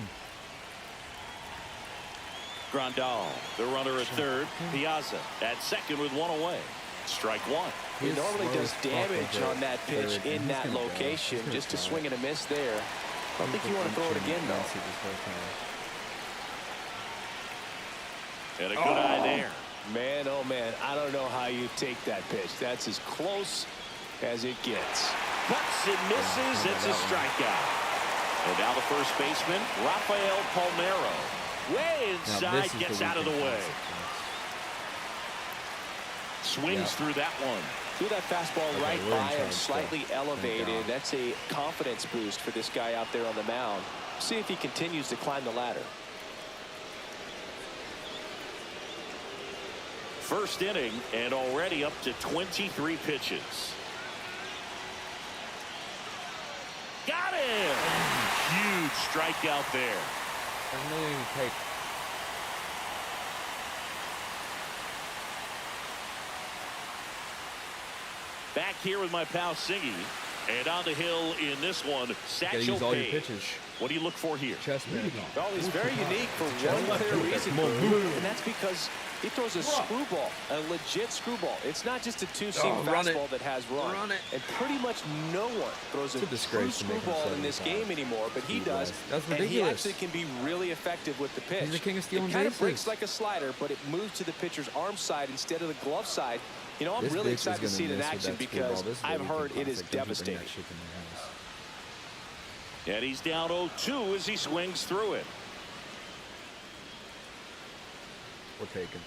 B: Grandal, the runner at third. Piazza at second with one away. Strike one.
C: He normally does damage on that pitch in that location. Just a swing and a miss there. I don't think you want to throw it again, though.
B: And a good eye there.
C: Man, oh man, I don't know how you take that pitch. That's as close as it gets.
B: Cuts and misses. It's a strikeout. And now the first baseman, Rafael Palmeiro. Way inside, gets out of the way. Swings through that one.
C: Threw that fastball right by him, slightly elevated. That's a confidence boost for this guy out there on the mound. See if he continues to climb the ladder.
B: First inning and already up to 23 pitches. Got him! Huge strikeout there.
D: There's nothing to take.
B: Back here with my pal Singy. And on the hill in this one, Satchel Paige. What do you look for here?
D: Chessman.
C: Oh, he's very unique for one clear reason. And that's because he throws a screwball, a legit screwball. It's not just a two-seam fastball that has run. And pretty much no one throws a true screwball in this game anymore, but he does.
D: That's ridiculous.
C: And he actually can be really effective with the pitch.
D: He's the king of stealing
C: bases. It kind of
D: bases.
C: breaks like a slider, but it moves to the pitcher's arm side instead of the glove side. You know, I'm really excited to see it in action because I've heard it is devastating.
B: And he's down 0-2 as he swings through it.
D: We're taking.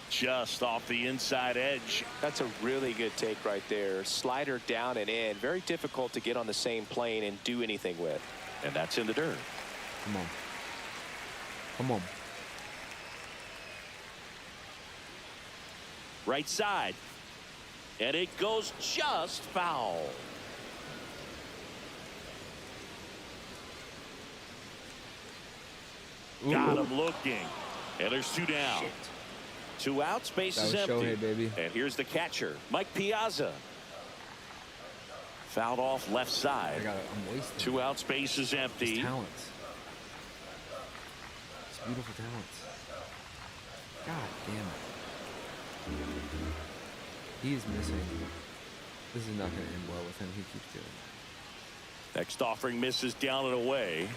B: Just off the inside edge.
C: That's a really good take right there. Slider down and in. Very difficult to get on the same plane and do anything with.
B: And that's in the dirt.
D: Come on. Come on.
B: Right side. And it goes just foul. Got him looking. And there's two down.
D: Shit.
B: Two outs, base is empty.
D: Shohei, baby.
B: And here's the catcher, Mike Piazza. Fouled off left side.
D: I'm wasting.
B: Two outs, base is empty.
D: It's talents. It's beautiful talents. God damn it. He is missing. This is not going to end well with him. He keeps doing that.
B: Next offering misses down and away.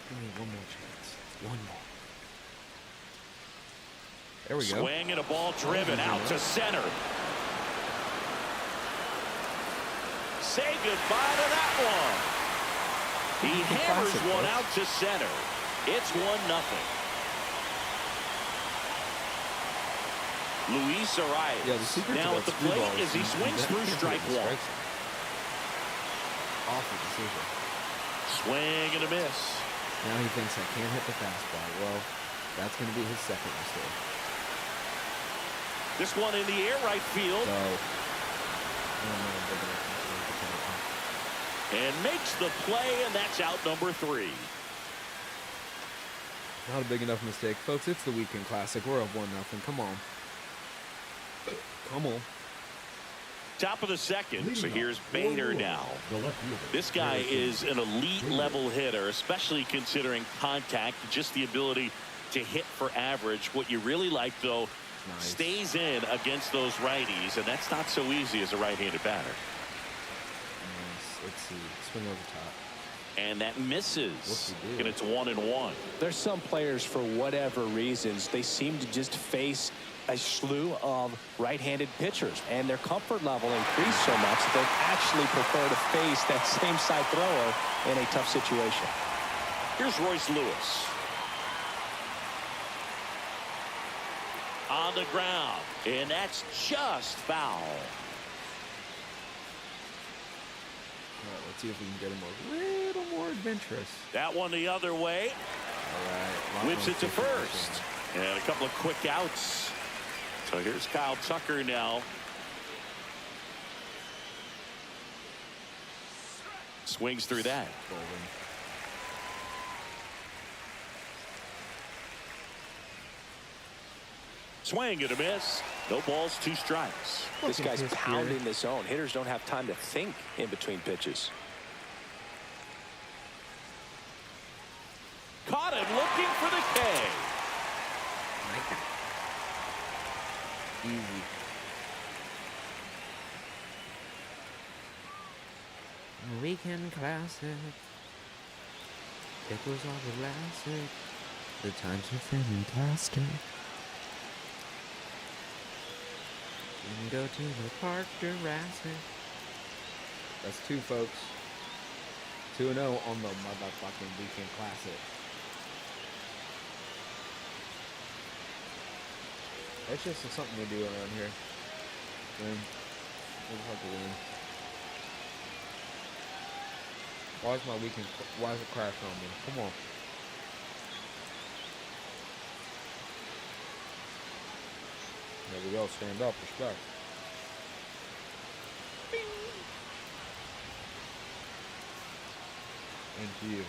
D: Give me one more chance. One more. There we go.
B: Swing and a ball driven out to center. Say goodbye to that one. He hammers one out to center. It's 1-0. Luis Arias now at the plate as he swings through strike one.
D: Awful decision.
B: Swing and a miss.
D: Now he thinks I can't hit the fastball. Well, that's going to be his second mistake.
B: This one in the air right field. And makes the play, and that's out number 3.
D: Not a big enough mistake. Folks, it's the Weekend Classic. We're up 1-0. Come on. Come on.
B: Top of the second, so here's Bader now. This guy is an elite level hitter, especially considering contact, just the ability to hit for average. What you really like, though, stays in against those righties, and that's not so easy as a right-handed batter.
D: Let's see. Swing over top.
B: And that misses. And it's 1-1.
C: There's some players, for whatever reasons, they seem to just face a slew of right-handed pitchers, and their comfort level increased so much that they actually prefer to face that same side thrower in a tough situation.
B: Here's Royce Lewis. On the ground, and that's just foul.
D: All right, let's see if we can get him a little more adventurous.
B: That one the other way.
D: All right.
B: Whips it to first. And a couple of quick outs. So here's Kyle Tucker now. Swings through that. Swing and a miss. No balls, 2 strikes.
C: This guy's pounding the zone. Hitters don't have time to think in between pitches.
B: Caught him looking for the K.
D: Easy. Weekend Classic. It was all classic. The times are fantastic. We can go to the park, Jurassic. That's 2, folks. 2-0 on the motherfucking Weekend Classic. It's just something we do around here. Win. We'll have to win. Why is my weekend? Why is it crashing on me? Come on. There we go. Stand up. Respect. Bing. Thank you.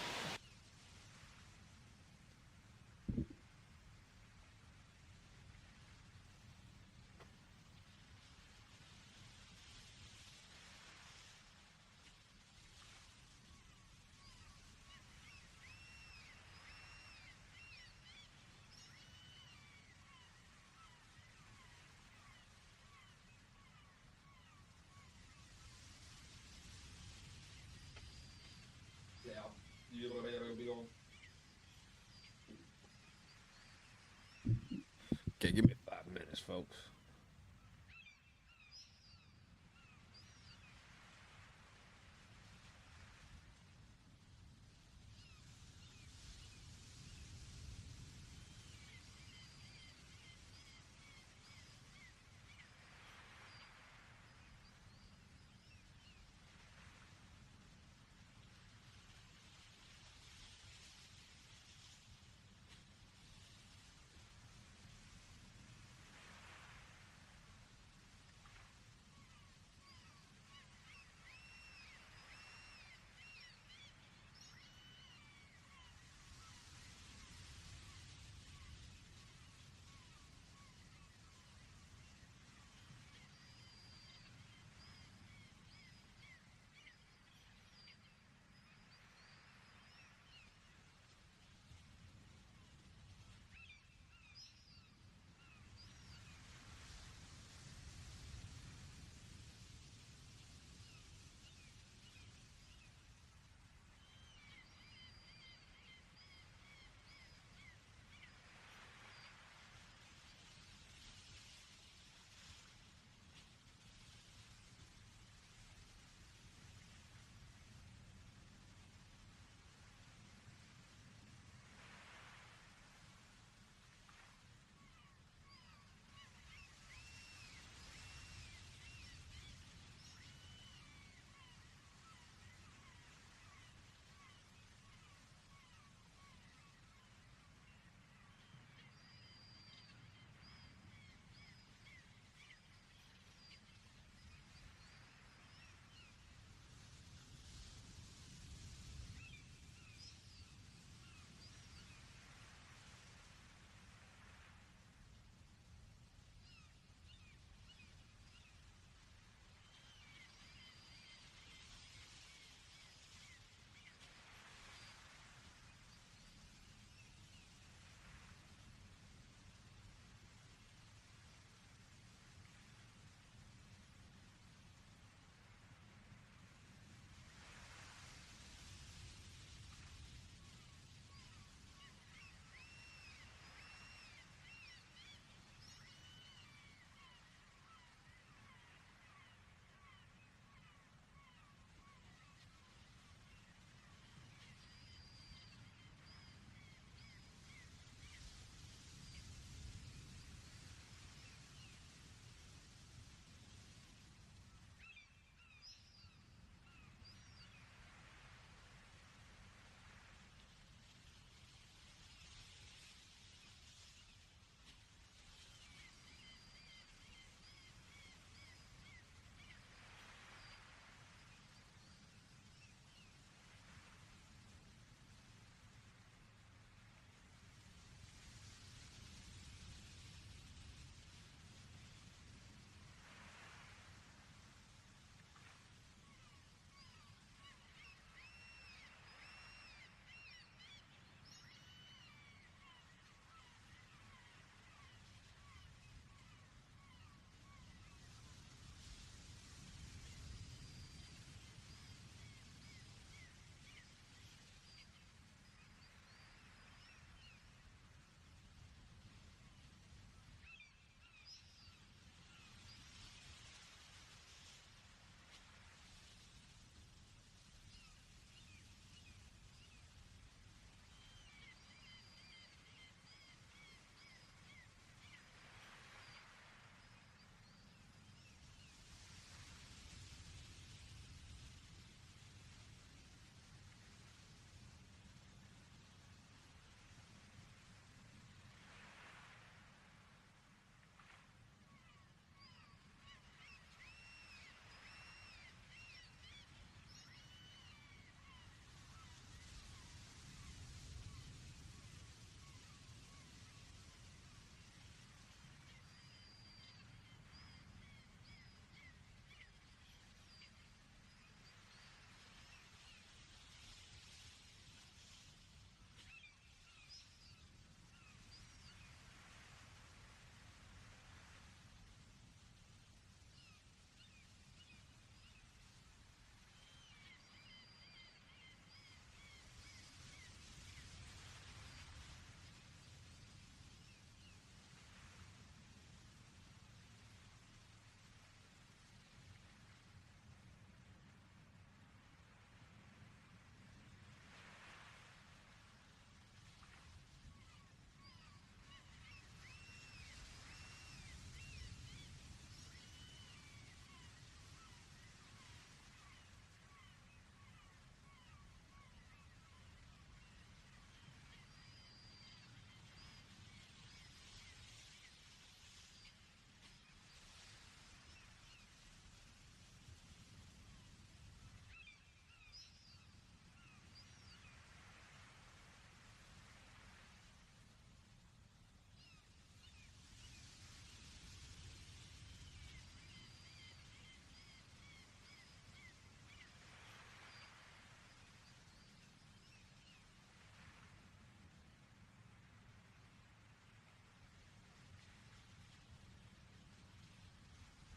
D: Okay, give me 5 minutes, folks.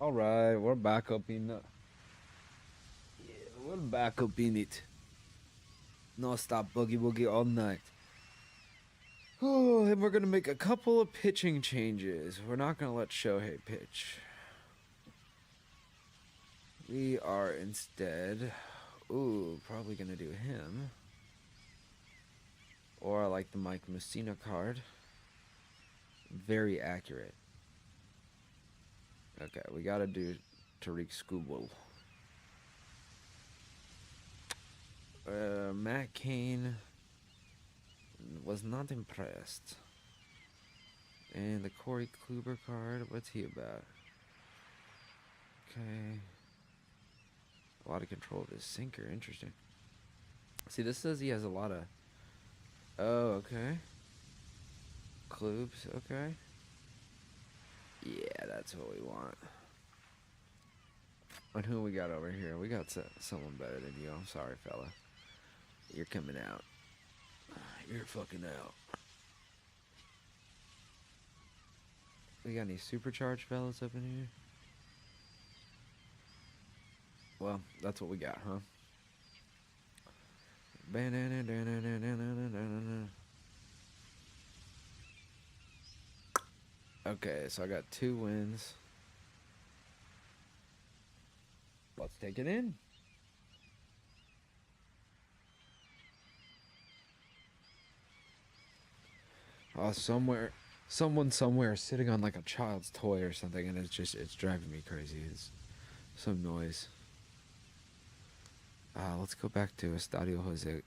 D: All right, we're back up in it. Yeah, we're back up in it. No stop boogie woogie all night. Oh, and we're gonna make a couple of pitching changes. We're not gonna let Shohei pitch. We are instead, probably gonna do him. Or I like the Mike Messina card. Very accurate. Okay, we gotta do Tariq Skubal. Matt Cain was not impressed. And the Corey Kluber card, what's he about? Okay. A lot of control of his sinker, interesting. See, this says he has a lot of... Oh, okay. Klubs, okay. Yeah, that's what we want. And who we got over here? We got someone better than you. I'm sorry, fella. You're coming out. You're fucking out. We got any supercharged fellas up in here? Well, that's what we got, huh? Okay, so I got 2 wins. Let's take it in. Oh, someone somewhere is sitting on like a child's toy or something, and it's driving me crazy. It's some noise. Let's go back to Estadio Jose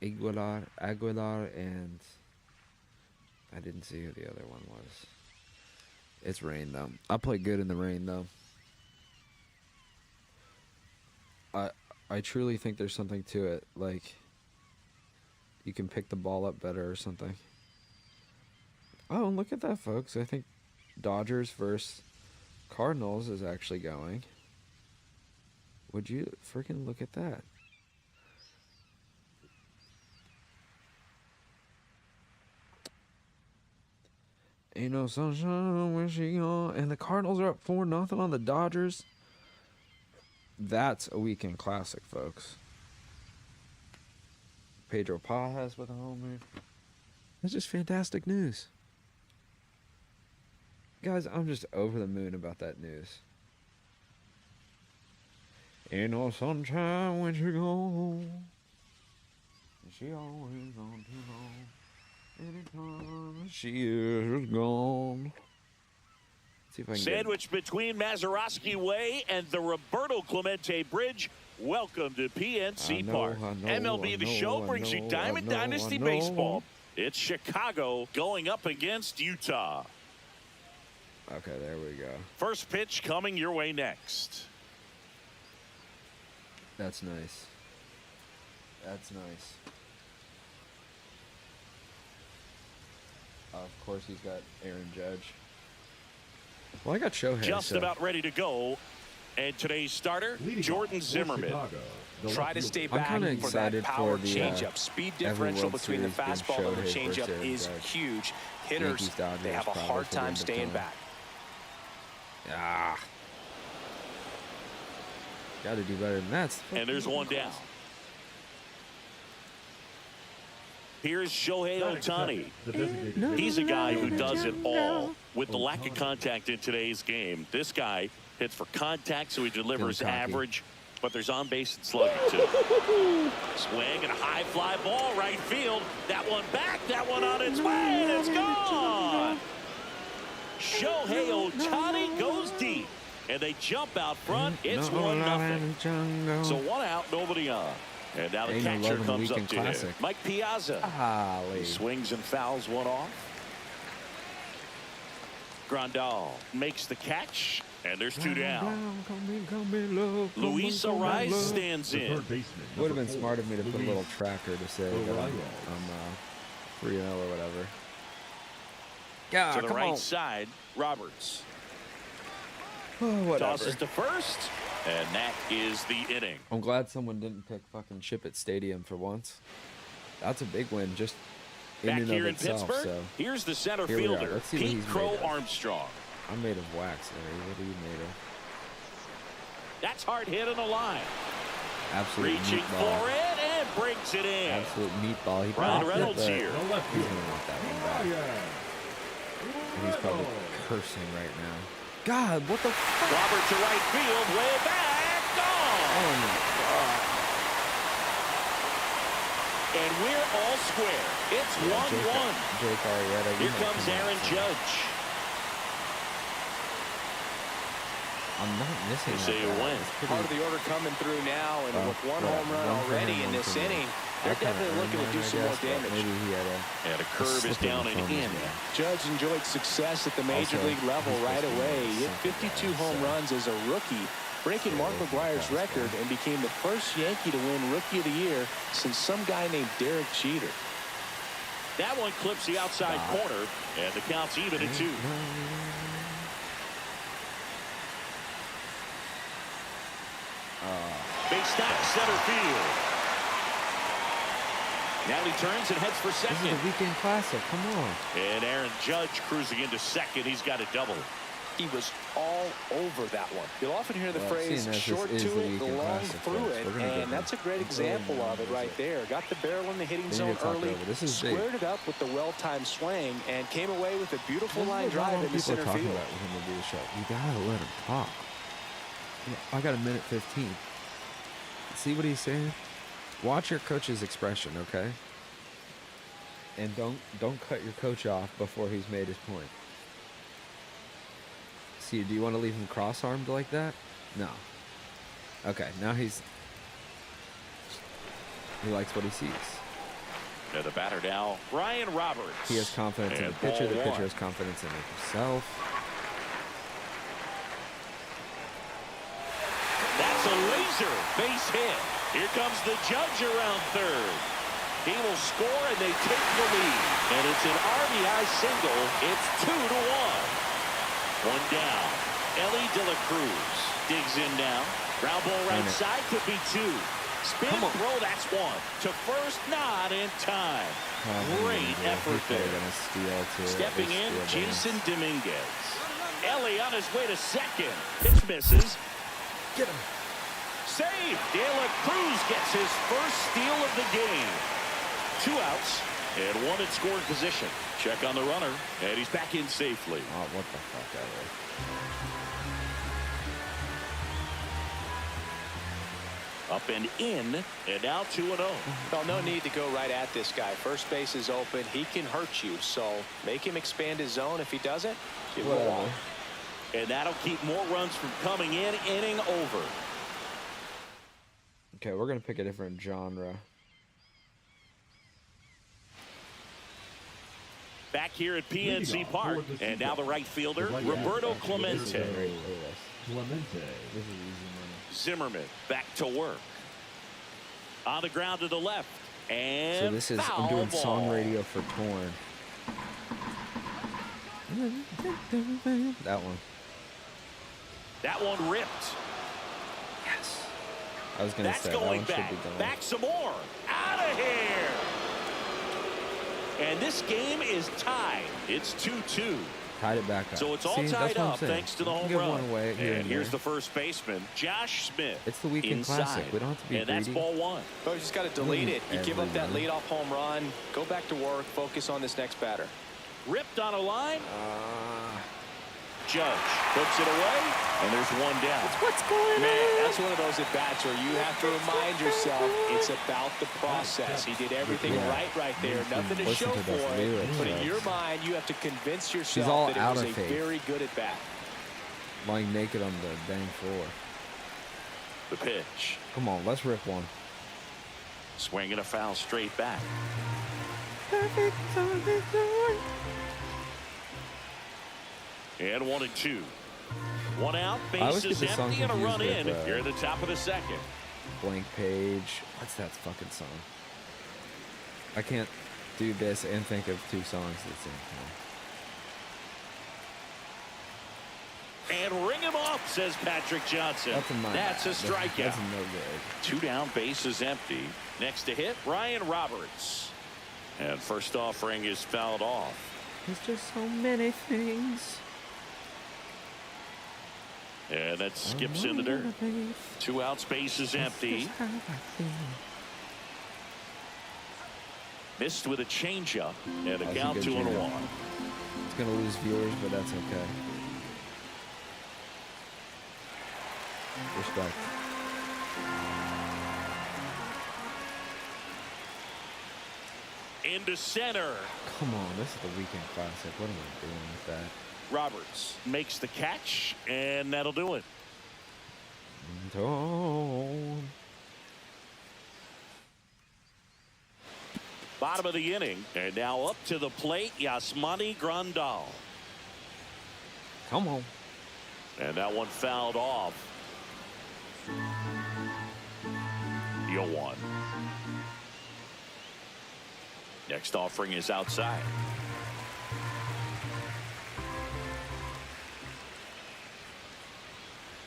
D: Aguilar, and I didn't see who the other one was. It's rain though. I play good in the rain though. I truly think there's something to it. Like, you can pick the ball up better or something. Oh, look at that, folks. I think Dodgers versus Cardinals is actually going. Would you freaking look at that? Ain't no sunshine when she gone. And the Cardinals are up 4-0 on the Dodgers. That's a weekend classic, folks. Pedro Pajas with a homer. That's just fantastic news. Guys, I'm just over the moon about that news. Ain't no sunshine when she gone. She always gone too long. Anytime she is gone. See if I can
B: Sandwiched between Mazeroski Way and the Roberto Clemente Bridge. Welcome to PNC Park. MLB The Show brings you Diamond Dynasty Baseball. It's Chicago going up against Utah.
D: Okay, there we go.
B: First pitch coming your way next.
D: That's nice. That's nice. Of course, he's got Aaron Judge. Well, I got Shohei.
B: Just about ready to go. And today's starter, Jordan Zimmerman.
C: Try to stay back for that power changeup. Speed differential between the fastball and the changeup is huge. Hitters, they have a hard time staying back.
D: Got to do better than that.
B: And there's one down. Here's Shohei Ohtani. He's a guy who does it all. With the lack of contact in today's game, this guy hits for contact, so he delivers average, but there's on base and slugging too. Swing and a high fly ball right field. That one back, that one on its way, and it's gone. Shohei Ohtani goes deep, and they jump out front. It's 1-0. So 1 out, nobody on. And now the catcher comes up to him. Mike Piazza. He swings and fouls one off. Grandal makes the catch, and there's 2 down. Luis Ariz stands in.
D: Would have been smart of me to put a little tracker to say that I'm 3-0 or whatever.
B: Yeah, to the right side, Roberts. Tosses to first, and that is the inning.
D: I'm glad someone didn't pick fucking Chip at Stadium for once. That's a big win, just
B: back here in Pittsburgh. So here's the center fielder, Pete Crow Armstrong.
D: I'm made of wax, Larry. What are you made of?
B: That's hard hit on the line.
D: Absolute
B: reaching
D: meatball.
B: for it and brings it in.
D: Absolute meatball. He
B: Ryan
D: blocked
B: Reynolds
D: it, but
B: here.
D: he's gonna want that one back. And he's probably cursing right now. God, what the fuck?
B: Robert to right field, way back, gone.
D: Oh my God.
B: And we're all square. It's 1-1.
D: Jake Arrieta.
B: Here comes Aaron Judge.
D: I'm not missing
B: They say
D: that.
B: you win.
C: Part of the order coming through now, and with one home run already in this inning, they're definitely looking to do some more damage.
D: Maybe he had
B: And a curve is down and in.
C: Judge enjoyed success at the major league level right away. He hit 52 home runs as a rookie, breaking Mark McGwire's record, and became the first Yankee to win Rookie of the Year since some guy named Derek Jeter.
B: That one clips the outside corner, and the count's even at 2. Big stop, center field. Now he turns and heads for second.
D: This is a weekend classic. Come on.
B: And Aaron Judge cruising into second. He's got a double.
C: He was all over that one. You'll often hear the phrase short to it, long through it, and that's a great example of it right there. Got the barrel in the hitting zone early, squared it up with the well-timed swing, and came away with a beautiful line drive into center field.
D: You gotta let him talk. I got a minute 15. See what he's saying? Watch your coach's expression, okay? And don't cut your coach off before he's made his point. See, do you want to leave him cross-armed like that? No. Okay, now he likes what he sees.
B: The batter now, Ryan Roberts.
D: He has confidence in the pitcher. The pitcher has confidence in himself.
B: That's a laser base hit. Here comes the Judge around third. He will score, and they take the lead. And it's an RBI single. It's 2-1. One down. Ellie De La Cruz digs in now. Ground ball right side, could be 2. Spin throw, that's 1. To first, not in time. Great effort there. Stepping in, Jason Dominguez. Ellie on his way to second. Pitch misses.
D: Get him.
B: Save. De La Cruz gets his first steal of the game. 2 outs and 1 in scoring position. Check on the runner, and he's back in safely.
D: Oh, what the fuck, Ellie?
B: Up and in, and now 2-0.
C: Well, no need to go right at this guy. First base is open. He can hurt you, so make him expand his zone. If he doesn't, give him a walk.
B: And that'll keep more runs from coming in. Inning over.
D: Okay, we're going to pick a different genre.
B: Back here at PNC Park, and now the right fielder, Roberto Clemente. Zimmerman back to work. On the ground to the left, and
D: so this is, I'm doing song radio for Torn. That one.
B: That one ripped.
D: Yes. I was going to say,
B: that one
D: should be going.
B: Back some more. Out of here. And this game is tied. It's 2-2.
D: Tied it back up.
B: So it's all tied up thanks to the home run. And here's the first baseman, Josh Smith.
D: It's the weekend classic. We don't have to be greedy.
B: And that's ball 1.
C: But you just got to delete it. You give up that leadoff home run. Go back to work. Focus on this next batter.
B: Ripped on a line. Judge puts it away, and there's 1 down.
C: What's going on? That's one of those at-bats where you have to remind yourself it's about the process. He did everything right there. Nothing to show for it. But in your mind, you have to convince yourself that it was a very good at-bat.
D: Lying naked on the dang floor.
B: The pitch.
D: Come on, let's rip one.
B: Swinging a foul straight back. And 1-2. 1 out, base is empty, and a run in. You're at the top of the second.
D: Blank page. What's that fucking song? I can't do this and think of 2 songs at the same
B: time. And ring him off, says Patrick Johnson. That's a strikeout.
D: That's no good.
B: 2 down, base is empty. Next to hit, Ryan Roberts. And first offering is fouled off.
D: There's just so many things.
B: And that skips in the dirt. 2 out, space is empty. Missed with a changeup and a count 2-1.
D: It's gonna lose viewers, but that's okay. Respect.
B: Into center.
D: Come on, this is the weekend classic. What am I doing with that?
B: Roberts makes the catch, and that'll do it. Bottom of the inning, and now up to the plate, Yasmani Grandal.
D: Come on.
B: And that one fouled off. 0-1. Next offering is outside.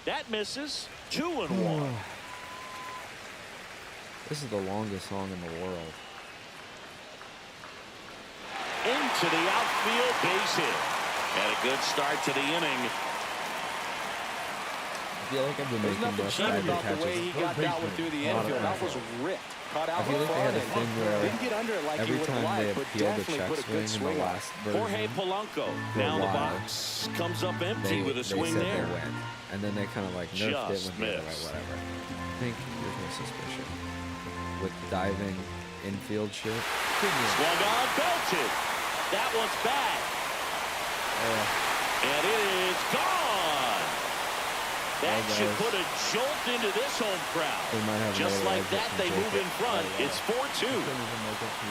B: That misses. 2-1.
D: This is the longest song in the world.
B: Into the outfield, base hit. And a good start to the inning.
D: I feel like I've been
C: There's
D: making
C: nothing cheap about the way he got that one through the infield. That was ripped. Caught out
D: I feel like they had a thing where
C: didn't get under it like
D: every
C: he would
D: time
C: have
D: they
C: liked, but
D: appealed the
C: definitely
D: check
C: put a good
D: swing in
C: swing
D: the
C: on.
D: last version,
B: Jorge Polanco
D: for a
B: down the
D: while,
B: box. Comes up empty
D: they
B: with a swing
D: said
B: there.
D: they went, and then they kind of like nerfed
B: Just
D: it when they were
B: missed.
D: whatever. I think there's no suspicion with diving infield shit.
B: Swung on, belted. That one's back. And it is gone. That should put a jolt into this home crowd. Just like that, they move in front. It's 4-2.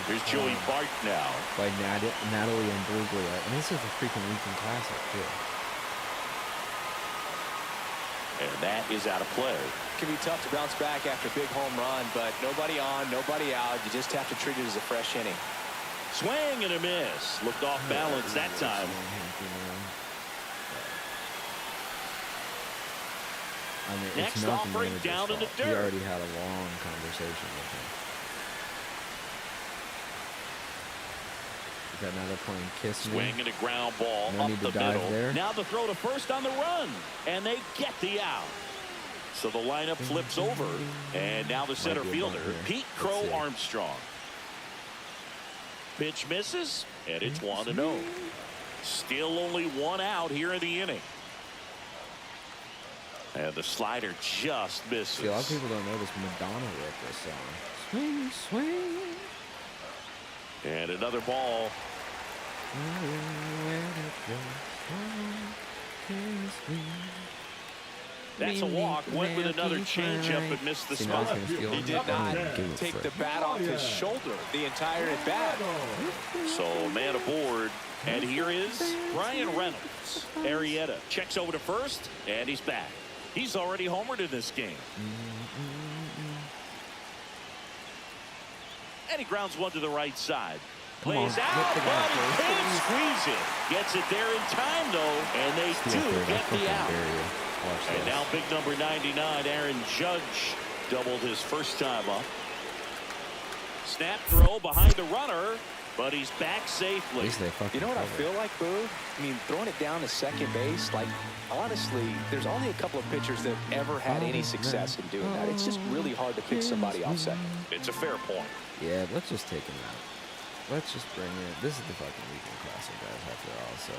B: Here's Joey Bart now.
D: By Natalie and Bruglia. And this is a freaking weekend classic, too.
B: And that is out of play.
C: It can be tough to bounce back after a big home run, but nobody on, nobody out. You just have to treat it as a fresh inning.
B: Swing and a miss. Looked off balance that time.
D: I mean,
B: Next
D: it's not the
B: offering
D: manager's
B: down in the
D: fault. He
B: dirt.
D: already had a long conversation with him. Okay, now they're playing Kiss Me.
B: Swing and a ground ball
D: No
B: up
D: need to
B: the
D: dive
B: middle.
D: there.
B: Now the throw to first on the run. And they get the out. So the lineup flips over. And now the center
D: be a
B: fielder,
D: bunt here.
B: Pete
D: Let's
B: Crow
D: see.
B: Armstrong. Pitch misses, and it's 1-0. Still only 1 out here in the inning. And the slider just misses.
D: See, a lot of people don't know this. Madonna wrote this song. Swing, swing.
B: And another ball. That's a walk. Went with another changeup but missed the spot.
C: He did not take the bat off his shoulder the entire at bat.
B: So man aboard. And here is Brian Reynolds. Arrieta checks over to first, and he's back. He's already homered in this game. And he grounds one to the right side. Plays out, but he can't squeeze it. Gets it there in time, though, and they do get the out. And now big number 99, Aaron Judge, doubled his first time up. Snap throw behind the runner, but he's back safely.
C: You know what I feel like, Boo? I mean, throwing it down to second base, like, honestly, there's only a couple of pitchers that have ever had any success in doing that. It's just really hard to pick somebody off second.
B: It's a fair point.
D: Yeah, let's just take him out. Let's just bring in. This is the fucking weekend classic, guys, after all, so.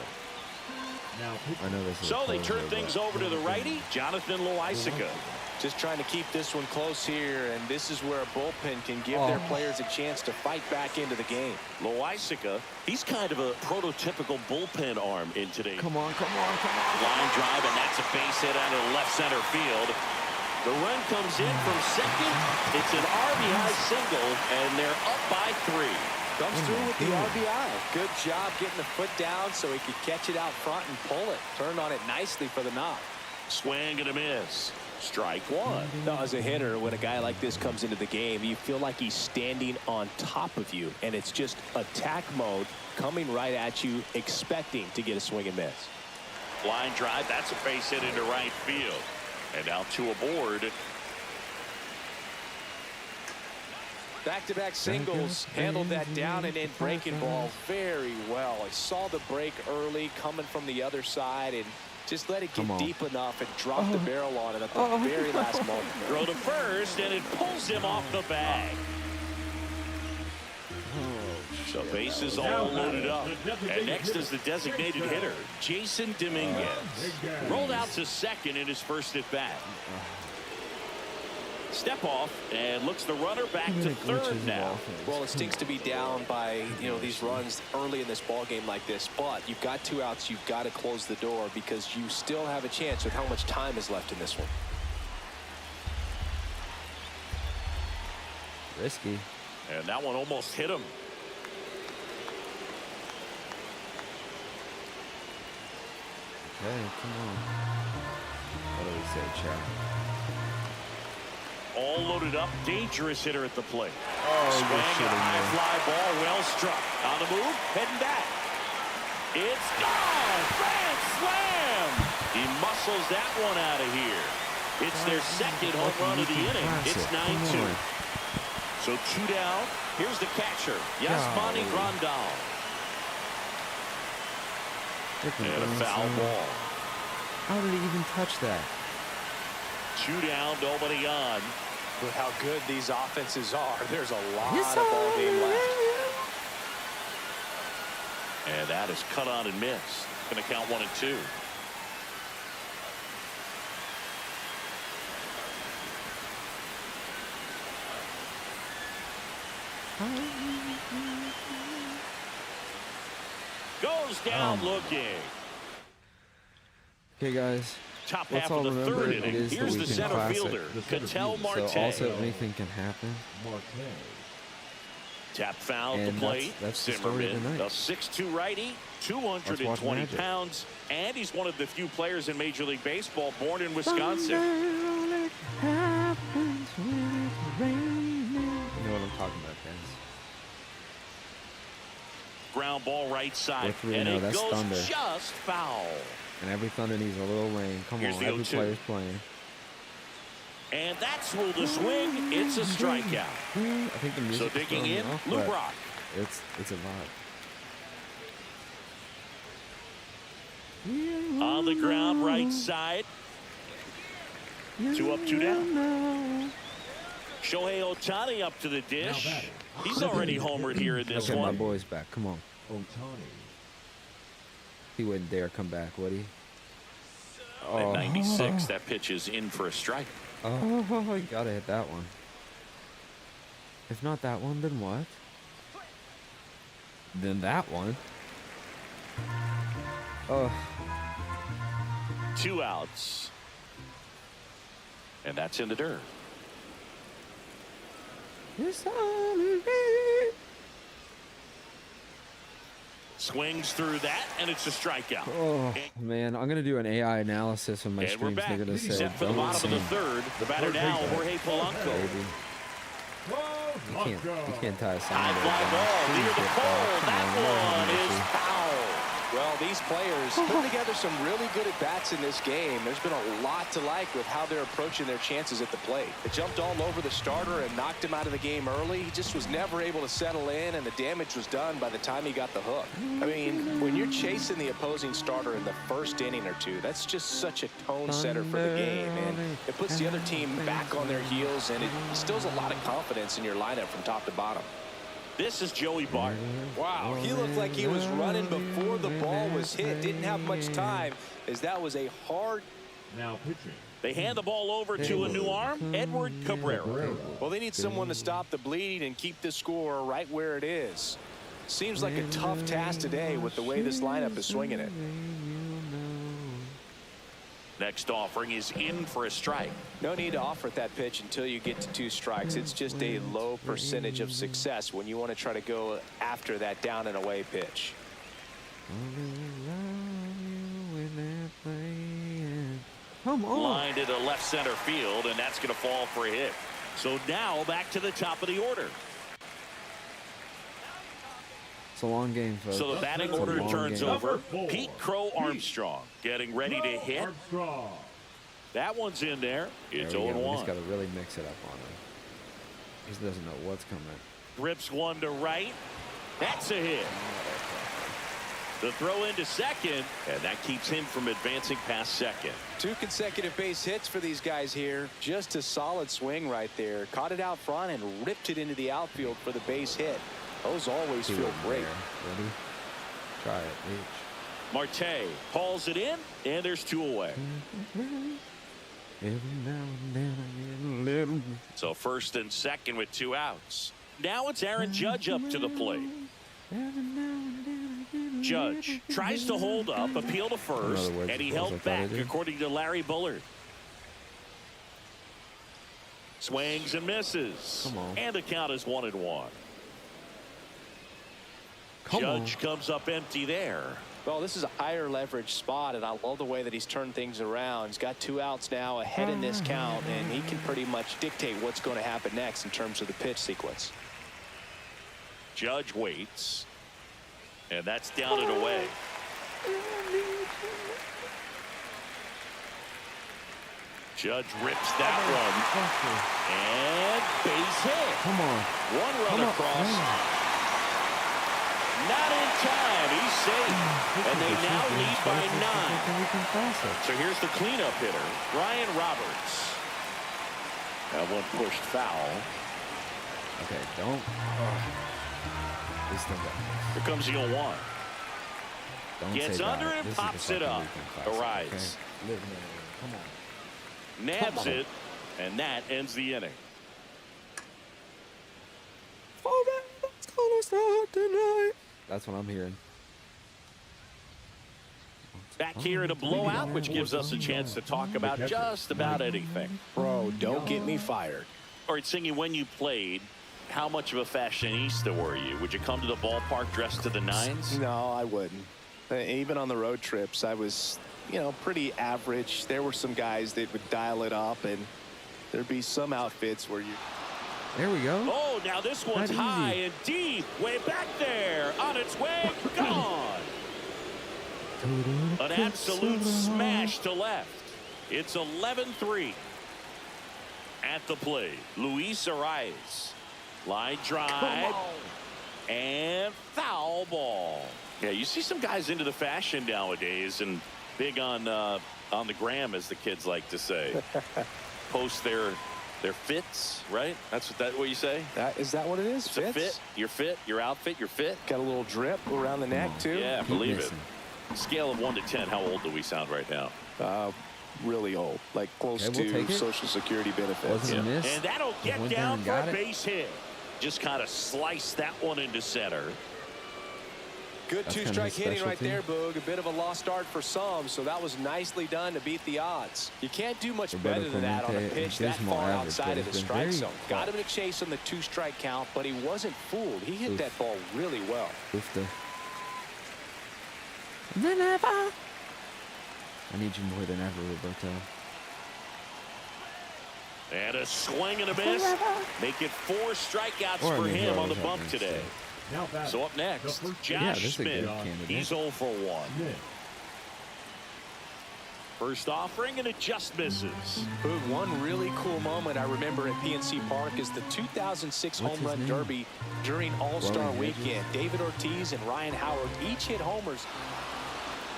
D: I know this is
B: So they turn things over to the righty, Jonathan Loaisiga.
C: Just trying to keep this one close here, and this is where a bullpen can give their players a chance to fight back into the game.
B: Loaisiga, he's kind of a prototypical bullpen arm in today.
D: Come on, come on, come on.
B: Line drive, and that's a base hit out of left center field. The run comes in from second. It's an RBI single, and they're up by 3.
C: Comes through with the RBI. Good job getting the foot down so he could catch it out front and pull it. Turned on it nicely for the knock.
B: Swing and a miss. Strike 1.
C: Now, as a hitter, when a guy like this comes into the game, you feel like he's standing on top of you, and it's just attack mode coming right at you, expecting to get a swing and miss.
B: Line drive, that's a base hit into right field. And now 2 aboard.
C: Back-to-back singles, handled that down and in breaking ball very well. I saw the break early coming from the other side, and Just let it get deep enough and drop the barrel on it at the very last moment.
B: Throw to first, and it pulls him off the bag. So bases all loaded up. And next is the designated hitter, Jason Dominguez. Rolled out to second in his first at bat. Step off and looks the runner back to third now.
C: Well, it stinks to be down by, these runs early in this ball game like this, but you've got 2 outs. You've got to close the door because you still have a chance with how much time is left in this one.
D: Risky.
B: And that one almost hit him.
D: Okay, come on. What do we say, Chad?
B: All loaded up, dangerous hitter at the plate.
D: Oh,
B: swing, a high fly ball, well struck. On the move, heading back. It's gone! Grand slam! He muscles that one out of here. It's their second home run of the inning. It's 9-2. So 2 down. Here's the catcher, Yasmani Grandal. And a foul ball.
D: How did he even touch that?
B: 2 down, nobody on.
C: With how good these offenses are, there's a lot of ball game left.
B: And that is cut on and missed. Going to count 1 and 2. Goes down looking.
D: Okay, guys.
B: Top half of the third inning. Here's the center fielder, Ketel Marte.
D: So also anything can happen.
B: Tap foul at the plate.
D: That's the story of the night.
B: The 6'2" righty, 220 pounds, and he's one of the few players in Major League Baseball born in Wisconsin.
D: You know what I'm talking about, guys.
B: Ground ball right side,
D: and it goes thunder.
B: Just foul.
D: And every thunder needs a little rain. Come on, every player's playing.
B: And that's ruled a swing. It's a strikeout.
D: I think the music
B: so digging in, Lou Brock.
D: It's a vibe.
B: On the ground, right side. 2 up, 2 down. Shohei Ohtani up to the dish. He's already homered here in this one.
D: My boy's back. Come on. He wouldn't dare come back, would he?
B: At 96, that pitch is in for a strike.
D: Oh, you gotta hit that one. If not that one, then what? Then that one. Oh.
B: 2 outs. And that's in the dirt. Swings through that, and it's a strikeout.
D: Oh, man. I'm going to do an AI analysis of my streams. They're going to say,
B: set for the bottom of the third. The batter now, Jorge Polanco.
D: You can't tie a sign.
B: High fly ball near the pole. That one is foul.
C: Well, these players put together some really good at-bats in this game. There's been a lot to like with how they're approaching their chances at the plate. They jumped all over the starter and knocked him out of the game early. He just was never able to settle in, and the damage was done by the time he got the hook. I mean, when you're chasing the opposing starter in the first inning or two, that's just such a tone setter for the game, and it puts the other team back on their heels, and it instills a lot of confidence in your lineup from top to bottom.
B: This is Joey Barton.
C: Wow, he looked like he was running before the ball was hit. Didn't have much time, as that was a hard...
E: Now pitching.
B: They hand the ball over to a new arm, Edward Cabrera.
C: Well, they need someone to stop the bleeding and keep the score right where it is. Seems like a tough task today with the way this lineup is swinging it.
B: Next offering is in for a strike.
C: No need to offer that pitch until you get to 2 strikes. It's just a low percentage of success when you want to try to go after that down and away pitch.
D: Come on.
B: Lined into left center field, and that's going to fall for a hit. So now back to the top of the order.
D: It's a long game, folks.
B: So the batting order turns over. Pete Crow Armstrong getting ready to hit. That one's in there. It's 0-1.
D: He's got to really mix it up on him. He doesn't know what's coming.
B: Rips one to right. That's a hit. The throw into second, and that keeps him from advancing past second.
C: 2 consecutive base hits for these guys here. Just a solid swing right there. Caught it out front and ripped it into the outfield for the base hit. Those always feel great.
D: Ready? Try it, H.
B: Marte hauls it in, and there's 2 away.
D: Every now and then I get a little...
B: So first and second with 2 outs. Now it's Aaron Judge up to the plate. Judge tries to hold up, appeal to first, and he held back, according to Larry Bullard. Swings and misses. And the count is 1-1. Judge comes up empty there.
C: Well, this is a higher leverage spot, and I love the way that he's turned things around. He's got 2 outs now ahead in this count, and he can pretty much dictate what's going to happen next in terms of the pitch sequence.
B: Judge waits, and that's down and away. Judge rips that one, and base hit.
D: Come on.
B: 1 run across. Not in time. He's safe. And they now lead by 9. So here's the cleanup hitter, Ryan Roberts. That one pushed foul.
D: Okay, don't.
B: Here comes the 0-1.
D: Don't
B: Gets under it and pops it up. Arise.
D: Okay. Come on.
B: Nabs it, and that ends the inning.
D: It's gonna start tonight. That's what I'm hearing.
B: Back here in a blowout, which gives us a chance to talk about just about anything.
C: Bro, don't get me fired.
B: All right, Singy, when you played, how much of a fashionista were you? Would you come to the ballpark dressed to the nines?
C: No, I wouldn't. Even on the road trips, I was, pretty average. There were some guys that would dial it up, and there'd be some outfits where you...
D: There we go.
B: Oh, now this one's high and deep. Way back there. On its way. Gone. An absolute smash to left. It's 11-3. At the plate, Luis Arias. Line drive. And foul ball. Yeah, you see some guys into the fashion nowadays and big on the gram, as the kids like to say. Post their fits, right? That's what you say?
C: Is that what it is?
B: It's a fit. Your fit, your outfit, your fit.
C: Got a little drip around the neck, too?
B: Yeah, believe it. Scale of 1 to 10, how old do we sound right now?
C: Really old. Like close to Social Security benefits.
B: Yeah. And that'll get down for a base hit. Just kind of slice that one into center.
C: Good 2-strike hitting right there, Boog. A bit of a lost start for some, so that was nicely done to beat the odds. You can't do much better than that on a pitch that far outside of the strike zone. Got him to chase on the 2-strike count, but he wasn't fooled. He hit that ball really well.
D: I need you more than ever, Roberto.
B: And a swing and a miss. Make it 4 strikeouts for him on the bump today. So up next, Josh Smith. He's 0 for 1. First offering, and it just misses.
C: One really cool moment I remember at PNC Park is the 2006 Home Run Derby during All-Star Weekend. David Ortiz and Ryan Howard each hit homers.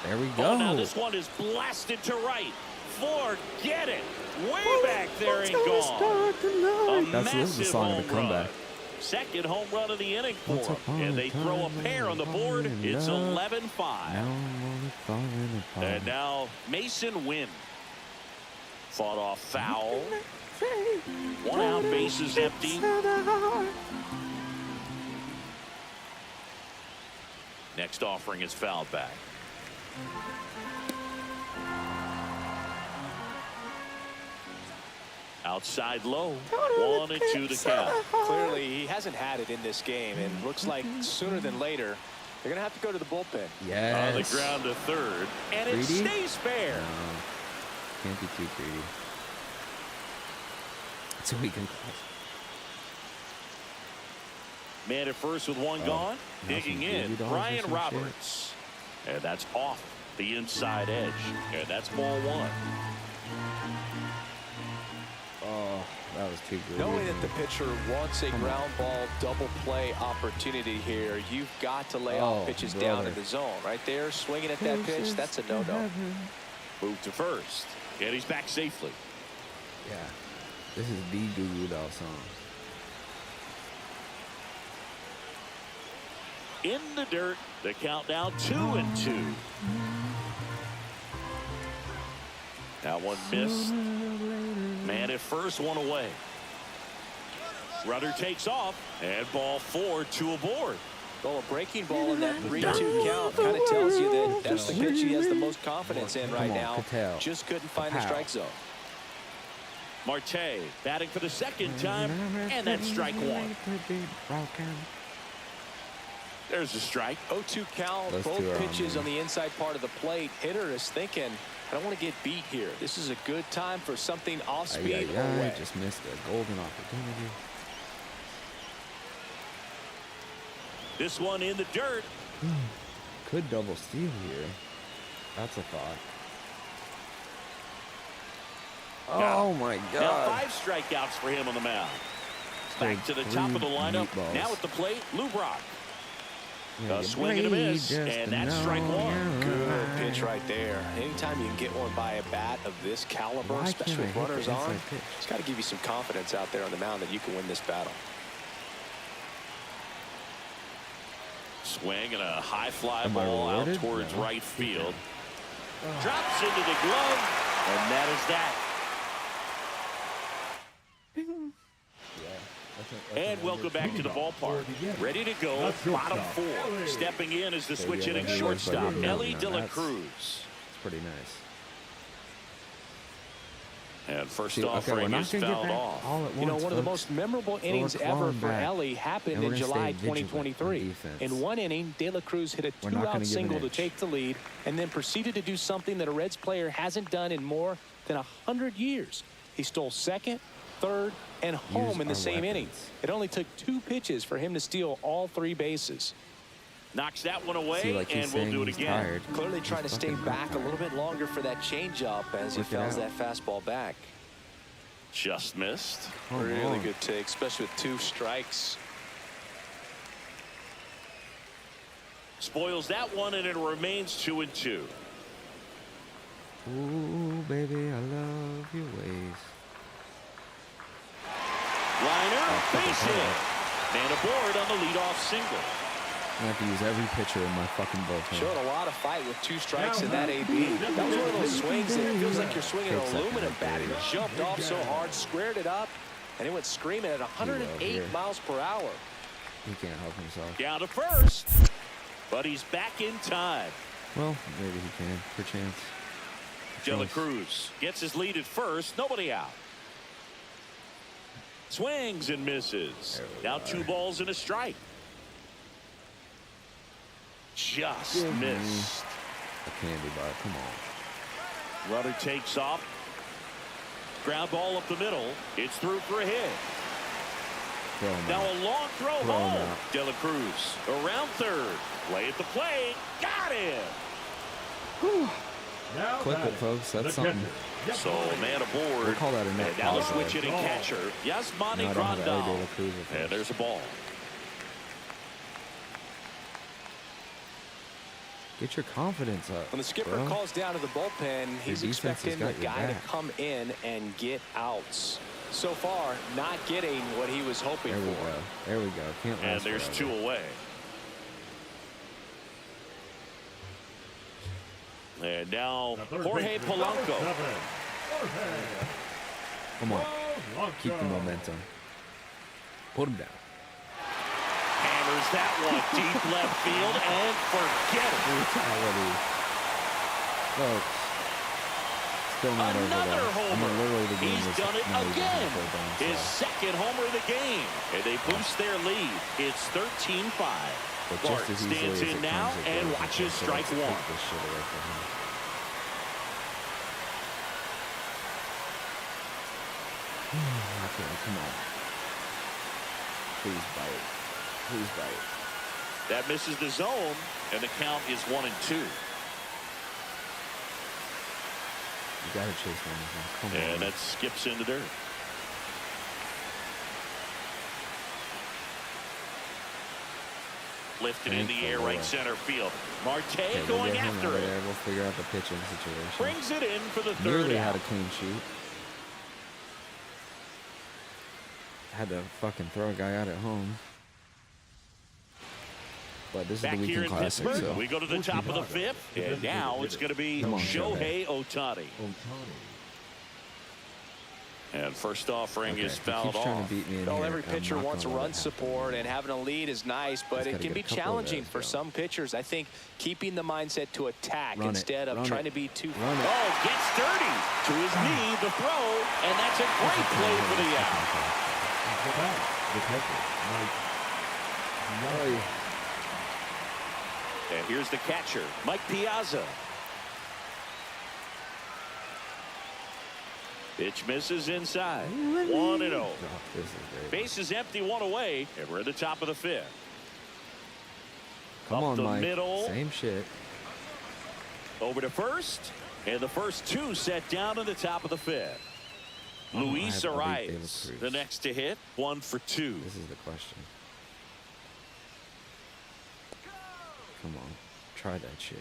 D: There we go.
B: Oh, now this one is blasted to right. Forget it. Way back there and gone.
D: This is the song of the comeback.
B: Second home run of the inning for him. And they throw a pair on the board. It's 11-5. And now Mason Wynn. Fought off foul. 1 out, bases empty. Next offering is fouled back. Outside low. 1-2 the count.
C: Clearly, he hasn't had it in this game, and looks like sooner than later, they're going to have to go to the bullpen.
D: Yes.
B: On the ground to third, and it stays fair.
D: No. Can't be too greedy. It's a weekend class.
B: Man at first with 1 gone. Digging in, Ryan Roberts. And that's off the inside edge. And that's ball 1.
D: Oh, That was too good.
C: Knowing that the pitcher wants a ground ball double play opportunity here, you've got to lay off pitches down in the zone. Right there, swinging at that pitch, that's a no-no.
B: Move to first, and he's back safely.
D: Yeah, this is the Goo Goo Doll song.
B: In the dirt, the count now 2-2. That one missed. Man at first, one away. Runner takes off, and ball 4, 2 aboard.
C: Well, a breaking ball in that 3-2 count kind of tells you that that's the pitch he has the most confidence in right now. Just couldn't find the strike zone.
B: Marte batting for the second time, and that's strike 1. There's a strike.
C: 0-2 count, both pitches on the inside part of the plate. Hitter is thinking, I don't want to get beat here. This is a good time for something off speed or away.
D: Just missed a golden opportunity.
B: This one in the dirt.
D: Could double steal here. That's a thought. Oh my God.
B: Now 5 strikeouts for him on the mound. Back to the top of the lineup. Now at the plate, Lou Brock. A swing and a miss, and that's strike 1.
C: Good pitch right there. Anytime you can get one by a bat of this caliber, especially with runners on, it's got to give you some confidence out there on the mound that you can win this battle.
B: Swing and a high fly ball out towards right field. Drops into the glove, and that is that. And welcome back to the ballpark. Ready to go, bottom 4. Stepping in is the switch hitting shortstop, Ellie De La Cruz.
D: It's pretty nice.
B: And first offering is fouled off.
C: You know, one of the most memorable innings ever for Ellie happened in July 2023. In one inning, De La Cruz hit a 2-out single to take the lead and then proceeded to do something that a Reds player hasn't done in more than 100 years. He stole second, third, and home in the same inning. It only took 2 pitches for him to steal all 3 bases.
B: Knocks that one away, and we'll do it again.
C: Tired. Clearly trying to stay back a little bit longer for that changeup as he fouls that fastball back.
B: Just missed.
C: Really good take, especially with 2 strikes.
B: Spoils that one, and it remains 2-2.
D: Ooh, baby, I love your ways.
B: Liner, base hit. Man aboard on the leadoff single.
D: I have to use every pitcher in my fucking bullpen.
C: Showed a lot of fight with 2 strikes in that AB. That was one of those swings that feels like you're swinging an aluminum bat. He jumped off so hard, squared it up, and it went screaming at 108 miles per hour.
D: He can't help himself.
B: Down to first, but he's back in time.
D: Well, maybe he can, perchance.
B: De La Cruz gets his lead at first, nobody out. Swings and misses. Now 2 balls and a strike. Just missed.
D: A candy bar, come on.
B: Runner takes off. Ground ball up the middle. It's through for a hit. Now a long throw home. De La Cruz around third. Play at the plate. Got him.
D: Whew. Click it, folks. That's something.
B: So man aboard.
D: We'll call that a net.
B: And now the switch hitting catcher, Yasmani Grandal. And there's a ball.
D: Get your confidence up.
C: When the skipper calls down to the bullpen, he's expecting the guy to come in and get outs. So far, not getting what he was hoping for.
D: There we go. Can't
B: and there's
D: forever.
B: 2 away. And now Jorge Polanco.
D: Come on. Keep the momentum. Put him down.
B: Hammers that one deep left field and forget it.
D: Brutality. Folks. Still not
B: another
D: over
B: homer.
D: The game
B: He's done it again. His second homer of the game. And they boost their lead. It's 13-5. Bart stands in now and watches strike 1.
D: Okay, come on. Please bite. Please bite.
B: That misses the zone, and the count is 1-2.
D: You gotta chase one. Come on.
B: And that skips in the dirt. lifted in the air right center field. Marte going after it.
D: We'll figure out the pitching situation.
B: Brings it in for the third
D: Nearly
B: out.
D: had a clean sheet. Had to fucking throw a guy out at home. But this
B: Back
D: is the
B: here
D: weekend
B: in
D: classic,
B: Pittsburgh,
D: so
B: we go to the top of the fifth, and now it's going to be Shohei Ohtani. And first offering is fouled off.
C: Well, every pitcher wants run support, and having a lead is nice, but it can be challenging for some pitchers. I think keeping the mindset to attack instead of trying to be too...
B: Oh, gets dirty to his knee, the throw, and that's a great play for the out. And here's the catcher, Mike Piazza. Pitch misses inside. 1-0. Base is empty, one away, and we're at the top of the fifth.
D: Come on, Mike.
B: Middle.
D: Same shit.
B: Over to first, and the first two set down in the top of the fifth. Luis Arias, the next to hit, 1 for 2.
D: This is the question. Come on, try that shit.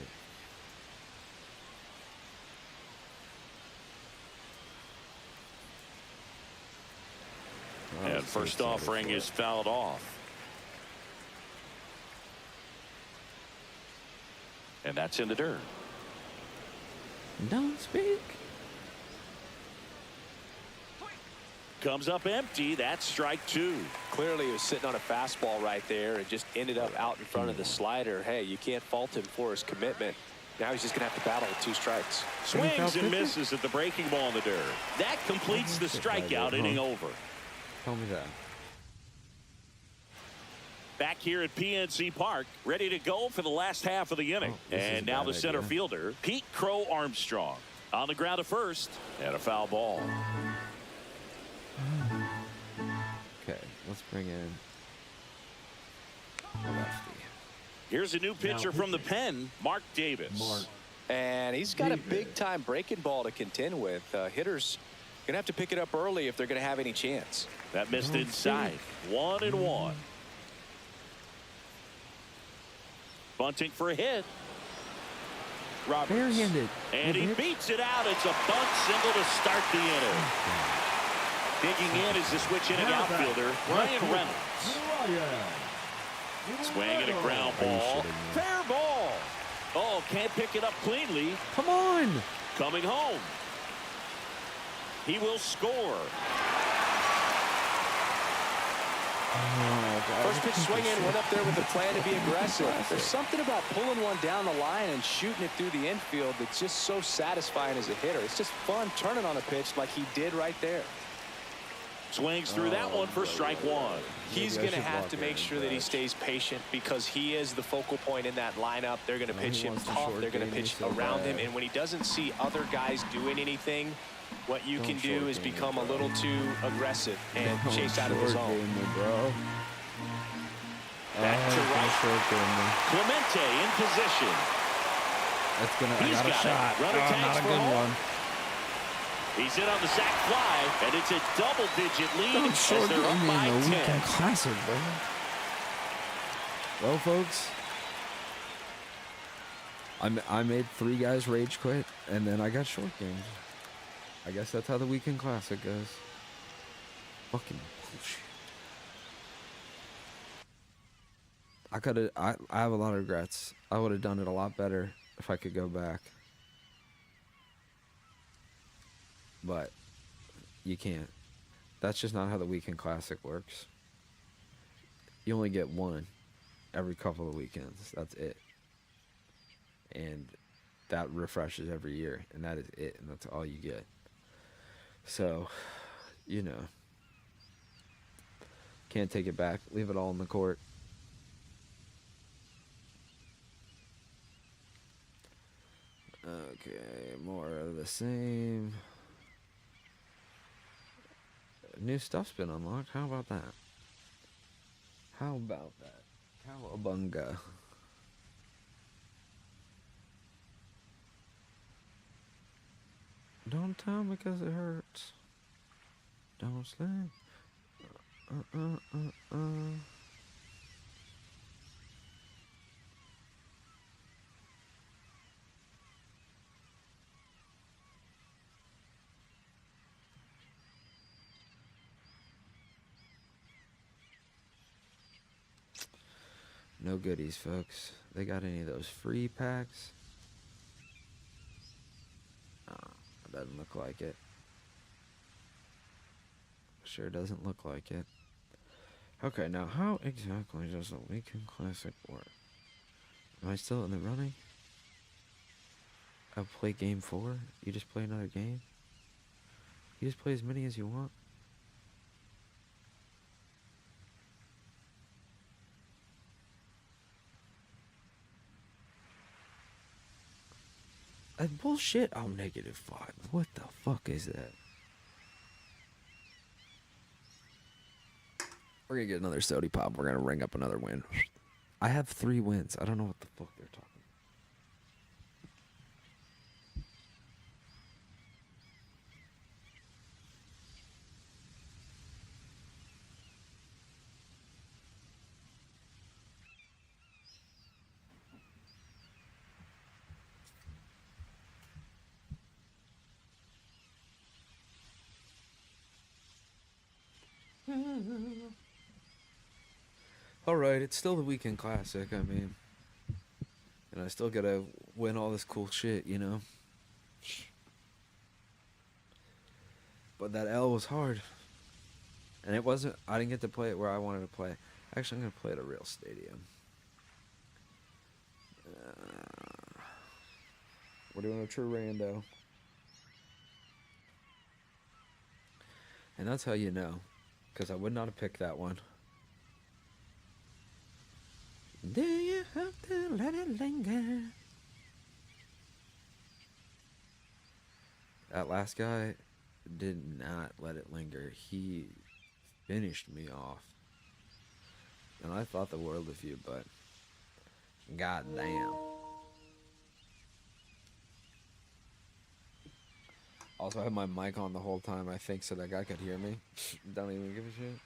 B: And first offering is fouled off. And that's in the dirt.
D: Don't speak.
B: Comes up empty. That's strike 2.
C: Clearly he was sitting on a fastball right there and just ended up out in front of the slider. Hey, you can't fault him for his commitment. Now he's just going to have to battle with 2 strikes.
B: Swings and misses at the breaking ball in the dirt. That completes the strikeout inning over.
D: Tell me that.
B: Back here at PNC Park, ready to go for the last half of the inning. And now the center fielder, Pete Crow Armstrong. On the ground at first, and a foul ball.
D: Okay, let's bring in lefty.
B: Here's a new pitcher from the pen, Mark Davis.
C: And he's got a big-time breaking ball to contend with. Hitters going to have to pick it up early if they're going to have any chance.
B: That missed inside. 1-1. Bunting for a hit. Roberts.
D: Barehanded.
B: And he beats it out. It's a bunt single to start the inning. Digging in is the switch inning outfielder, Ryan Reynolds. Swing and a ground ball. Fair ball. Oh, can't pick it up cleanly.
D: Come on.
B: Coming home. He will score.
C: First pitch swing in, went up there with a plan to be aggressive. There's something about pulling one down the line and shooting it through the infield that's just so satisfying as a hitter. It's just fun turning on a pitch like he did right there.
B: Swings through that one for strike 1.
C: He's going to have to make sure that he stays patient because he is the focal point in that lineup. They're going to pitch him tough. They're going to pitch around him. And when he doesn't see other guys doing anything, what you can do is become a little too aggressive and chase out of his zone.
B: Back to right. Clemente in position.
D: I got a shot.
B: Runner
D: not
B: tags
D: a
B: for
D: good
B: home.
D: one.
B: He's in on the sac fly, and it's a double-digit lead as they're up by 10.
D: Classic, bro. Well, folks, I made 3 guys rage quit, and then I got short games. I guess that's how the weekend classic goes. Fucking bullshit. I have a lot of regrets. I would have done it a lot better if I could go back. But you can't. That's just not how the weekend classic works. You only get one every couple of weekends. That's it. And that refreshes every year. And that is it. And that's all you get. So, you know. Can't take it back. Leave it all in the court. Okay, more of the same. New stuff's been unlocked. How about that? How about that? Cowabunga. Don't tell me 'cause it hurts. Don't sleep. No goodies, folks. They got any of those free packs? It doesn't look like it. Sure doesn't look like it. Okay, now how exactly does a Weekend Classic work? Am I still in the running? I'll play game 4? You just play another game? You just play as many as you want? Bullshit. Oh, -5. What the fuck is that? We're gonna get another sody pop. We're gonna ring up another win. I have 3 wins. I don't know what the fuck they're talking. Alright, it's still the Weekend Classic, I mean. And I still gotta win all this cool shit, you know? But that L was hard. And it wasn't, I didn't get to play it where I wanted to play. Actually, I'm gonna play at a real stadium. We're doing a true rando. And that's how you know. Because I would not have picked that one. Do you have to let it linger? That last guy did not let it linger. He finished me off. And I thought the world of you, but goddamn. Also, I had my mic on the whole time, I think, so that guy could hear me. Don't even give a shit.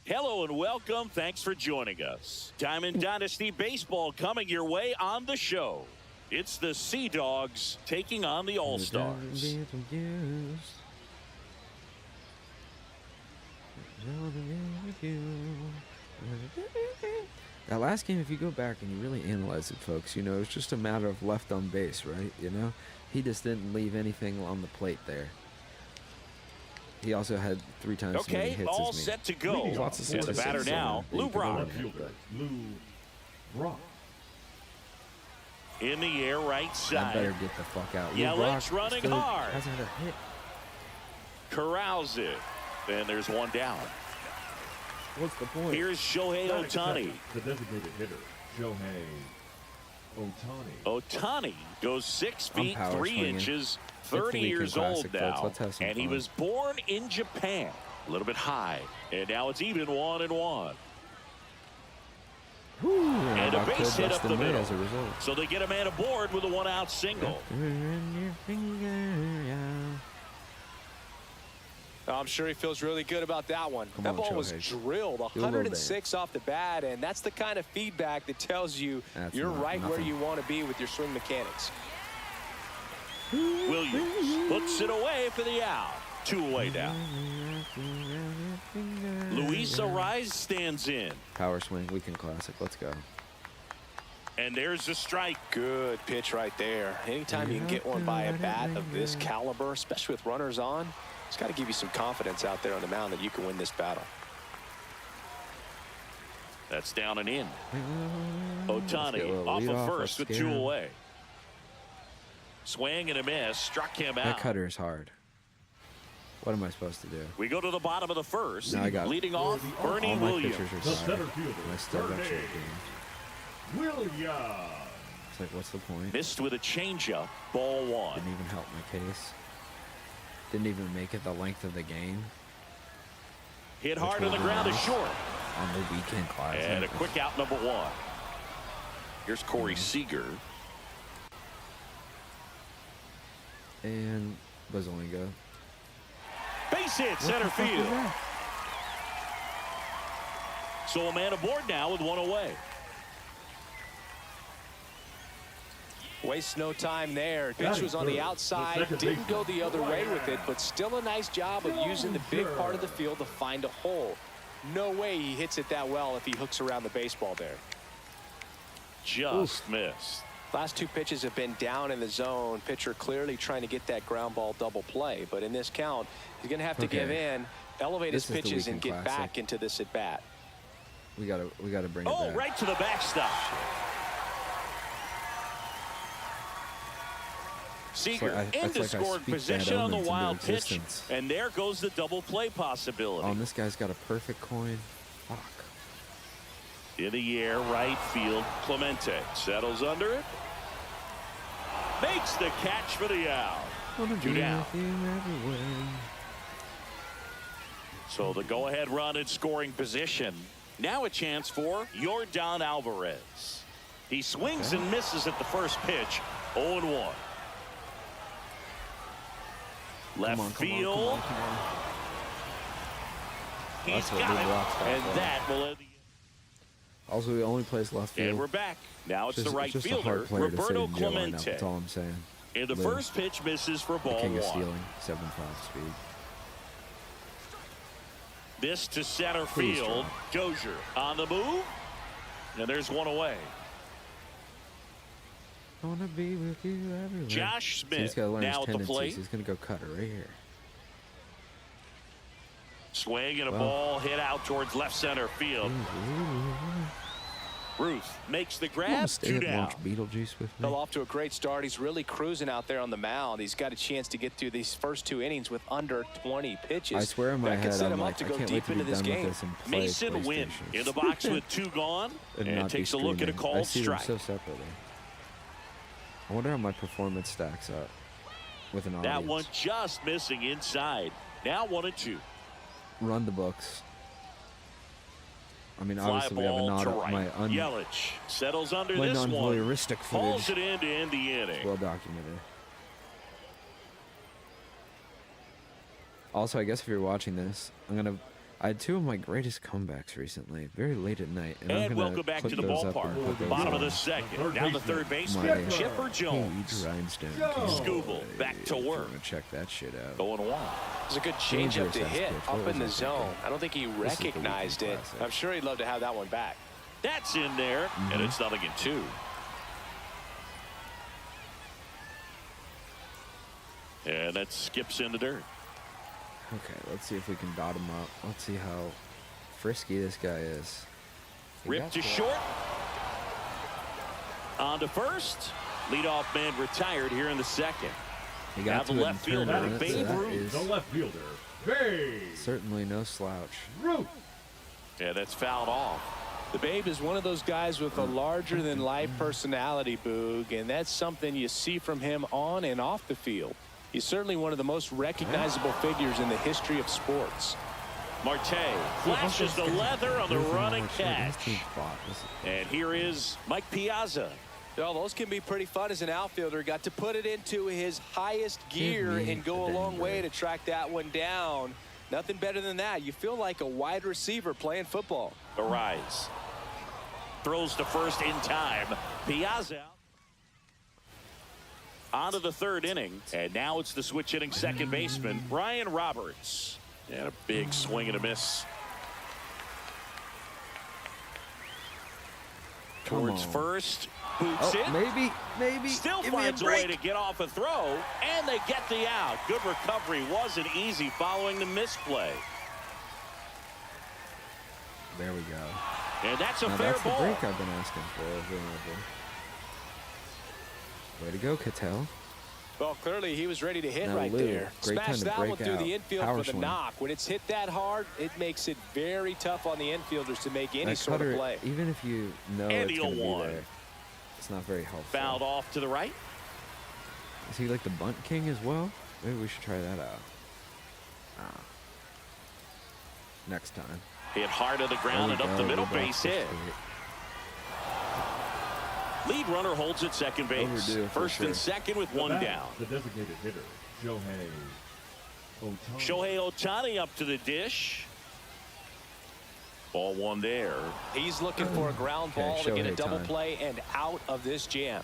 B: Hello and welcome. Thanks for joining us. Diamond Dynasty Baseball coming your way on the show. It's the Sea Dogs taking on the All-Stars.
D: That last game, if you go back and you really analyze it, folks, you know, it's just a matter of left on base, right? You know? He just didn't leave anything on the plate there. He also had 3 times as many hits
B: all
D: as me.
B: set to go.
D: Lots of
B: The batter now, Lou Brock. In the air, right side.
D: I better get the fuck out.
B: Yelich running hard.
D: Hasn't had a hit.
B: Corrals it. And there's one down.
D: What's the point?
B: Here's Shohei Ohtani.
E: The designated hitter, Shohei Ohtani.
B: Ohtani goes 6 feet 3 inches, 30 years old now, and he was born in Japan. A little bit high, and now it's even 1-1. And a base hit up the middle.
D: As a result.
B: So they get a man aboard with a 1-out single.
C: I'm sure he feels really good about that one. That ball was drilled 106 off the bat, and that's the kind of feedback that tells you you're right where you want to be with your swing mechanics.
B: Williams hooks it away for the out. 2 away now. Luis Ariz stands in.
D: Power swing, Weekend Classic. Let's go.
B: And there's a strike.
C: Good pitch right there. Anytime you can get one by a bat of this caliber, especially with runners on, it's got to give you some confidence out there on the mound that you can win this battle.
B: That's down and in. Ohtani off of first with 2 away. Swing and a miss. Struck him out.
D: That cutter is hard. What am I supposed to do?
B: We go to the bottom of the first.
D: No, I got
B: leading off, Bernie Williams.
E: The center fielder, Williams.
D: It's like, what's the point?
B: Missed with a changeup. Ball 1.
D: Didn't even help my case. Didn't even make it the length of the game.
B: Hit hard on the ground to short.
D: On the Weekend Classic.
B: And a quick out, number 1. Here's Corey Seager.
D: And Bazoinga.
B: Base hit, center field. So a man aboard now with 1 away.
C: Waste no time there. Pitch was on the outside, didn't go the other way with it, but still a nice job of using the big part of the field to find a hole. No way he hits it that well if he hooks around the baseball there.
B: Just missed.
C: Last two pitches have been down in the zone. Pitcher clearly trying to get that ground ball double play. But in this count, he's going to have to give in, elevate his pitches, and get back into this at bat.
D: We gotta bring it back.
B: Oh, right to the backstop. Seager into scoring position on the wild pitch, and there goes the double play possibility.
D: Oh, and this guy's got a perfect coin. Fuck.
B: In the air, right field. Clemente settles under it. Makes the catch for the out. 2 down. So the go-ahead run in scoring position. Now a chance for Yordan Alvarez. He swings and misses at the first pitch. 0-1. Left field. He's got it. And that will end the.
D: Also, he only plays left field.
B: And we're back. Now it's the right fielder, Roberto Clemente.
D: That's all I'm saying.
B: And the first pitch misses for ball
D: king
B: one.
D: of stealing, 7.5 speed.
B: This to center field. Dozier on the move. And there's one away.
D: I wanna be with you everywhere.
B: Josh Smith
D: he's gotta learn
B: now
D: his
B: at the plate.
D: He's gonna go cut it right here.
B: Swing and a ball hit out towards left center field. Ruth makes the grab. 2 down.
D: Watch Beetlejuice with me.
C: Well, off to a great start. He's really cruising out there on the mound. He's got a chance to get through these first 2 innings with under 20 pitches.
D: I swear in my
C: that
D: head,
C: can set
D: I'm
C: him
D: like,
C: up to
D: I
C: go
D: can't
C: deep
D: wait to
C: into
D: be
C: this
D: done
C: game.
D: with this and play
B: Mason Wynn in the box with 2 gone and takes a look at a
D: I
B: called
D: see
B: strike.
D: them so separately. I wonder how my performance stacks up with an audience.
B: That one just missing inside. Now 1-2.
D: Run the books. I mean,
B: Fly
D: obviously we have a
B: ball
D: nod
B: to
D: at
B: right.
D: my
B: Yelich settles under
D: my
B: this one.
D: non-voyeuristic
B: Hauls
D: footage.
B: it in to end the inning.
D: It's well documented. Also, I guess if you're watching this, I had 2 of my greatest comebacks recently, very late at night. And I'm
B: welcome back to the ballpark. Bottom of the second. Down the third baseman, Chipper Jones. Scooble back to work.
D: Check that shit out.
B: 0-1.
C: It was a good changeup to hit up in the zone. I don't think he recognized it. I'm sure he'd love to have that one back.
B: That's in there, and it's 0-2. And that skips in the dirt.
D: Okay, let's see if we can dot him up. Let's see how frisky this guy is.
B: Ripped to short. On to first. Leadoff man retired here in the second.
D: He got
B: now the left fielder, Babe Ruth.
E: The left fielder, Babe.
D: Certainly no slouch.
E: Ruth.
B: Yeah, that's fouled off.
C: The Babe is one of those guys with a larger-than-life personality, Boog, and that's something you see from him on and off the field. He's certainly one of the most recognizable figures in the history of sports.
B: Marte flashes the leather on the running catch. And here is Mike Piazza.
C: Well, those can be pretty fun as an outfielder. Got to put it into his highest gear and go a long way to track that one down. Nothing better than that. You feel like a wide receiver playing football.
B: The rise. Throws to first in time. Piazza on to the third inning. And now it's the switch hitting second baseman, Brian Roberts. And a big swing and a miss. Towards first. Boots it.
D: Maybe.
B: Still finds a way to get off a throw. And they get the out. Good recovery. Wasn't easy following the misplay.
D: There we go.
B: And that's a
D: now
B: fair
D: that's
B: ball.
D: The break I've been asking for. Way to go, Cattell.
C: Well, clearly he was ready to hit
D: now
C: right
D: Lou,
C: there.
D: Great
C: Smash that one through
D: out.
C: the infield
D: Power
C: for the
D: swing.
C: knock. When it's hit that hard, it makes it very tough on the infielders to make any sort of play.
D: Even if you know
B: and
D: it's going to be there, it's not very helpful.
B: Fouled off to the right.
D: Is he like the bunt king as well? Maybe we should try that out. Next time.
B: Hit hard to the ground and up the middle, base hit. Lead runner holds at second base. First and second with one down.
E: The designated hitter, Shohei Ohtani.
B: Shohei Ohtani up to the dish. Ball one there.
C: He's looking for a ground ball to get a double play and out of this jam.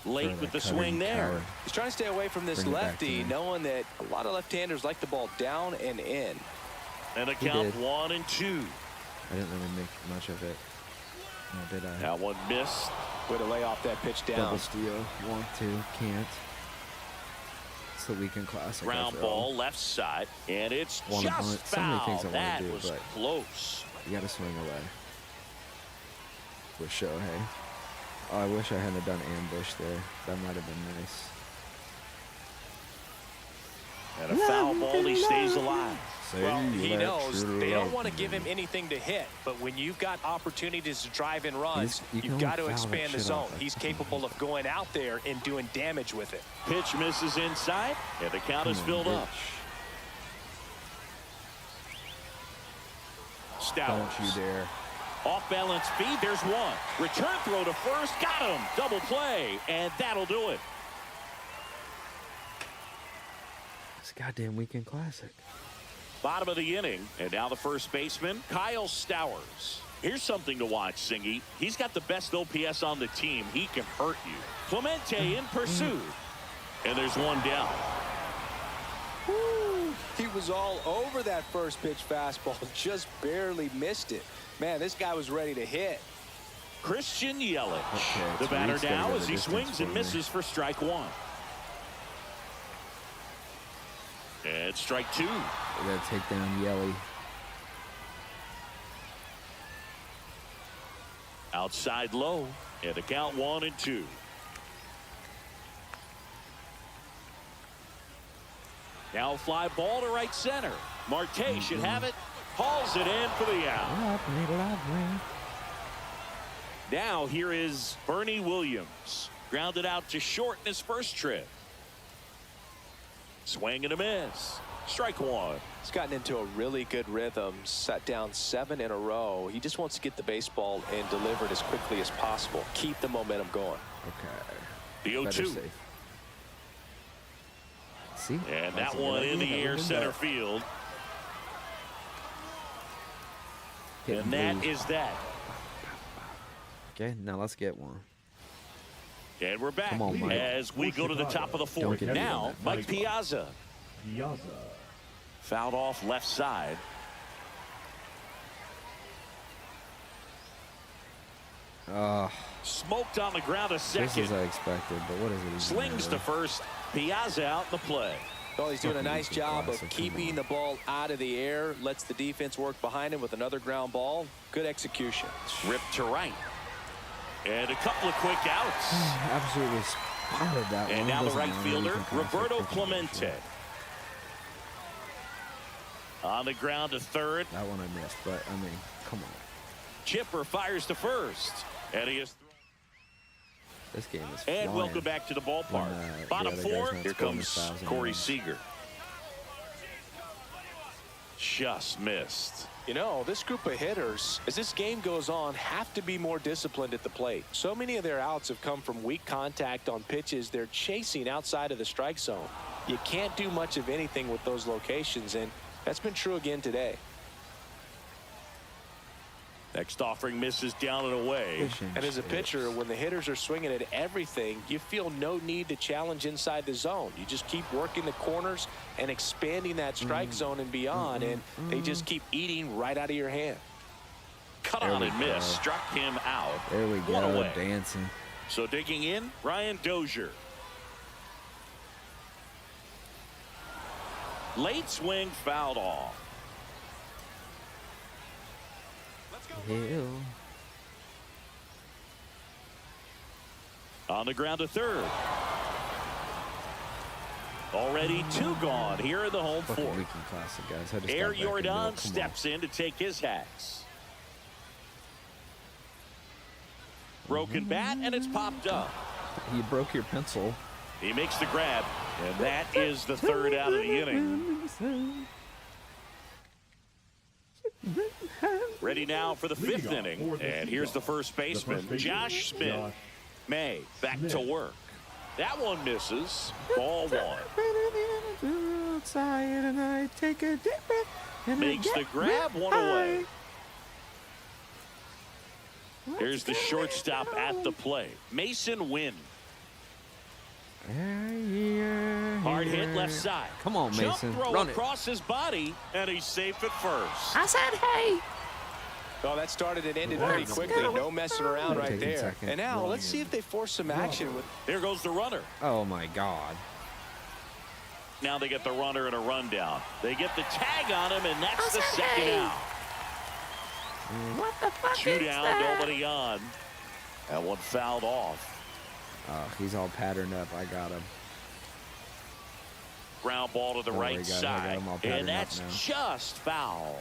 B: Late with the swing there.
C: He's trying to stay away from this lefty, knowing that a lot of left-handers like the ball down and in.
B: And a count 1-2.
D: I didn't really make much of it. No, did I?
B: That one missed.
C: Way to lay off that pitch down.
D: Double steal. 1-2. Can't. It's the weekend classic.
B: Ground ball left side. And it's just foul. That was close.
D: You got to swing away. With Shohei. Oh, I wish I hadn't done ambush there. That might have been nice.
B: And a foul ball, he stays alive.
C: Well, he knows they don't want to give him anything to hit, but when you've got opportunities to drive in runs, you've got to expand the zone. He's capable of going out there and doing damage with it.
B: Pitch misses inside, and the count is filled up. Stout.
D: Don't you dare.
B: Off balance speed, there's one. Return throw to first, got him. Double play, and that'll do it.
D: It's a goddamn weekend classic.
B: Bottom of the inning, and now the first baseman, Kyle Stowers. Here's something to watch, Singy. He's got the best OPS on the team. He can hurt you. Clemente in pursuit, and there's one down.
C: Woo. He was all over that first pitch fastball, just barely missed it. Man, this guy was ready to hit.
B: Christian Yelich, the batter now as he swings and misses for strike one. And strike two.
D: We gotta take down Yelly.
B: Outside low, and the count 1-2. Now a fly ball to right center. Marte should have it. Hauls it in for the out. Now here is Bernie Williams. Grounded out to short in his first trip. Swing and a miss. Strike one.
C: He's gotten into a really good rhythm. Sat down 7 in a row. He just wants to get the baseball and deliver it as quickly as possible. Keep the momentum going.
D: Okay.
B: The 0-2.
D: See?
B: And that one in the air center field. And that is that.
D: Okay, now let's get one.
B: And we're back
D: on, Mike.
B: as we go to the top of the fourth. Now, Mike Piazza. Fouled off left side. Smoked on the ground a second.
D: This is I expected, but what is it?
B: Slings to first. Piazza out in the play.
C: Well, he's doing a nice job of keeping the ball out of the air. Lets the defense work behind him with another ground ball. Good execution.
B: Ripped to right. And a couple of quick outs.
D: Absolutely spotted that one.
B: And now the right fielder, Roberto Clemente. On the ground to third.
D: That one I missed, but I mean, come on.
B: Chipper fires to first. And he is.
D: This game is
B: and
D: flying.
B: welcome back to the ballpark. Bottom four. Here comes Corey Seager. Just missed.
C: You know, this group of hitters, as this game goes on, have to be more disciplined at the plate. So many of their outs have come from weak contact on pitches they're chasing outside of the strike zone. You can't do much of anything with those locations, and that's been true again today.
B: Next offering misses down and away.
C: And as a pitcher, when the hitters are swinging at everything, you feel no need to challenge inside the zone. You just keep working the corners and expanding that strike zone and beyond, and they just keep eating right out of your hand.
B: Cut on and miss. Struck him out.
D: There we
B: One
D: go,
B: away.
D: dancing.
B: So digging in, Ryan Dozier. Late swing fouled off.
D: Hill.
B: On the ground to third. Already 2 gone here in the home fourth.
D: Weekend classic, guys. I just
B: Air
D: got back
B: Jordan
D: into it.
B: steps in to take his hacks. Broken bat, and it's popped up.
D: You broke your pencil.
B: He makes the grab, and that is the third out of the inning. Ready now for the 5th inning, and here's the first baseman, Josh Smith. May back to work. That one misses. Ball 1. Makes the grab, 1 away. Here's the shortstop at the plate, Mason Wynn. Hard hit left side.
D: Come on, Mason.
B: Jump throw
D: Run
B: across his body, and he's safe at first.
F: I said, hey.
C: Oh, that started and ended pretty quickly. No messing around right there. And now, let's see if they force some action.
B: Here goes the runner.
D: Oh, my God.
B: Now they get the runner and a rundown. They get the tag on him, and that's the second out.
F: What the fuck
B: 2
F: is
B: down,
F: that?
B: nobody on. That one fouled off.
D: Oh, he's all patterned up. I got him.
B: Ground ball to the right side, and that's just foul.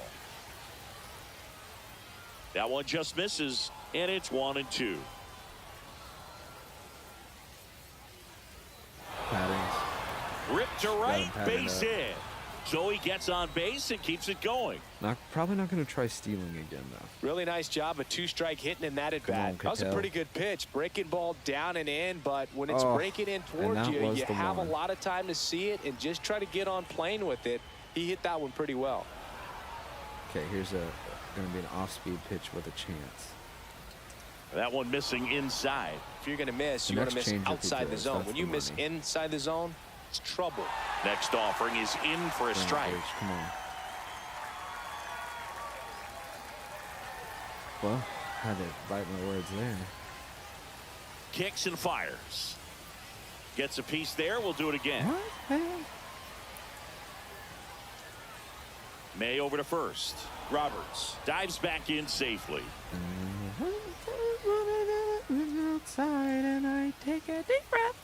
B: That one just misses, and it's 1-2.
D: Patterns.
B: Ripped to right, base hit. So he gets on base and keeps it going.
D: Probably not going to try stealing again, though.
C: Really nice job of 2-strike hitting in that at bat. That was a pretty good pitch. Breaking ball down and in, but when it's breaking in towards you, you have a lot of time to see it and just try to get on plane with it. He hit that one pretty well.
D: Okay, here's going to be an off-speed pitch with a chance.
B: That one missing inside.
C: If you're going to miss, you want to miss outside the zone. When you miss inside the zone, it's trouble.
B: Next offering is in for a strike.
D: Come on. Well, had to bite my words there.
B: Kicks and fires. Gets a piece there. We'll do it again. May over to first. Roberts dives back in safely.
F: Outside and I take a deep breath.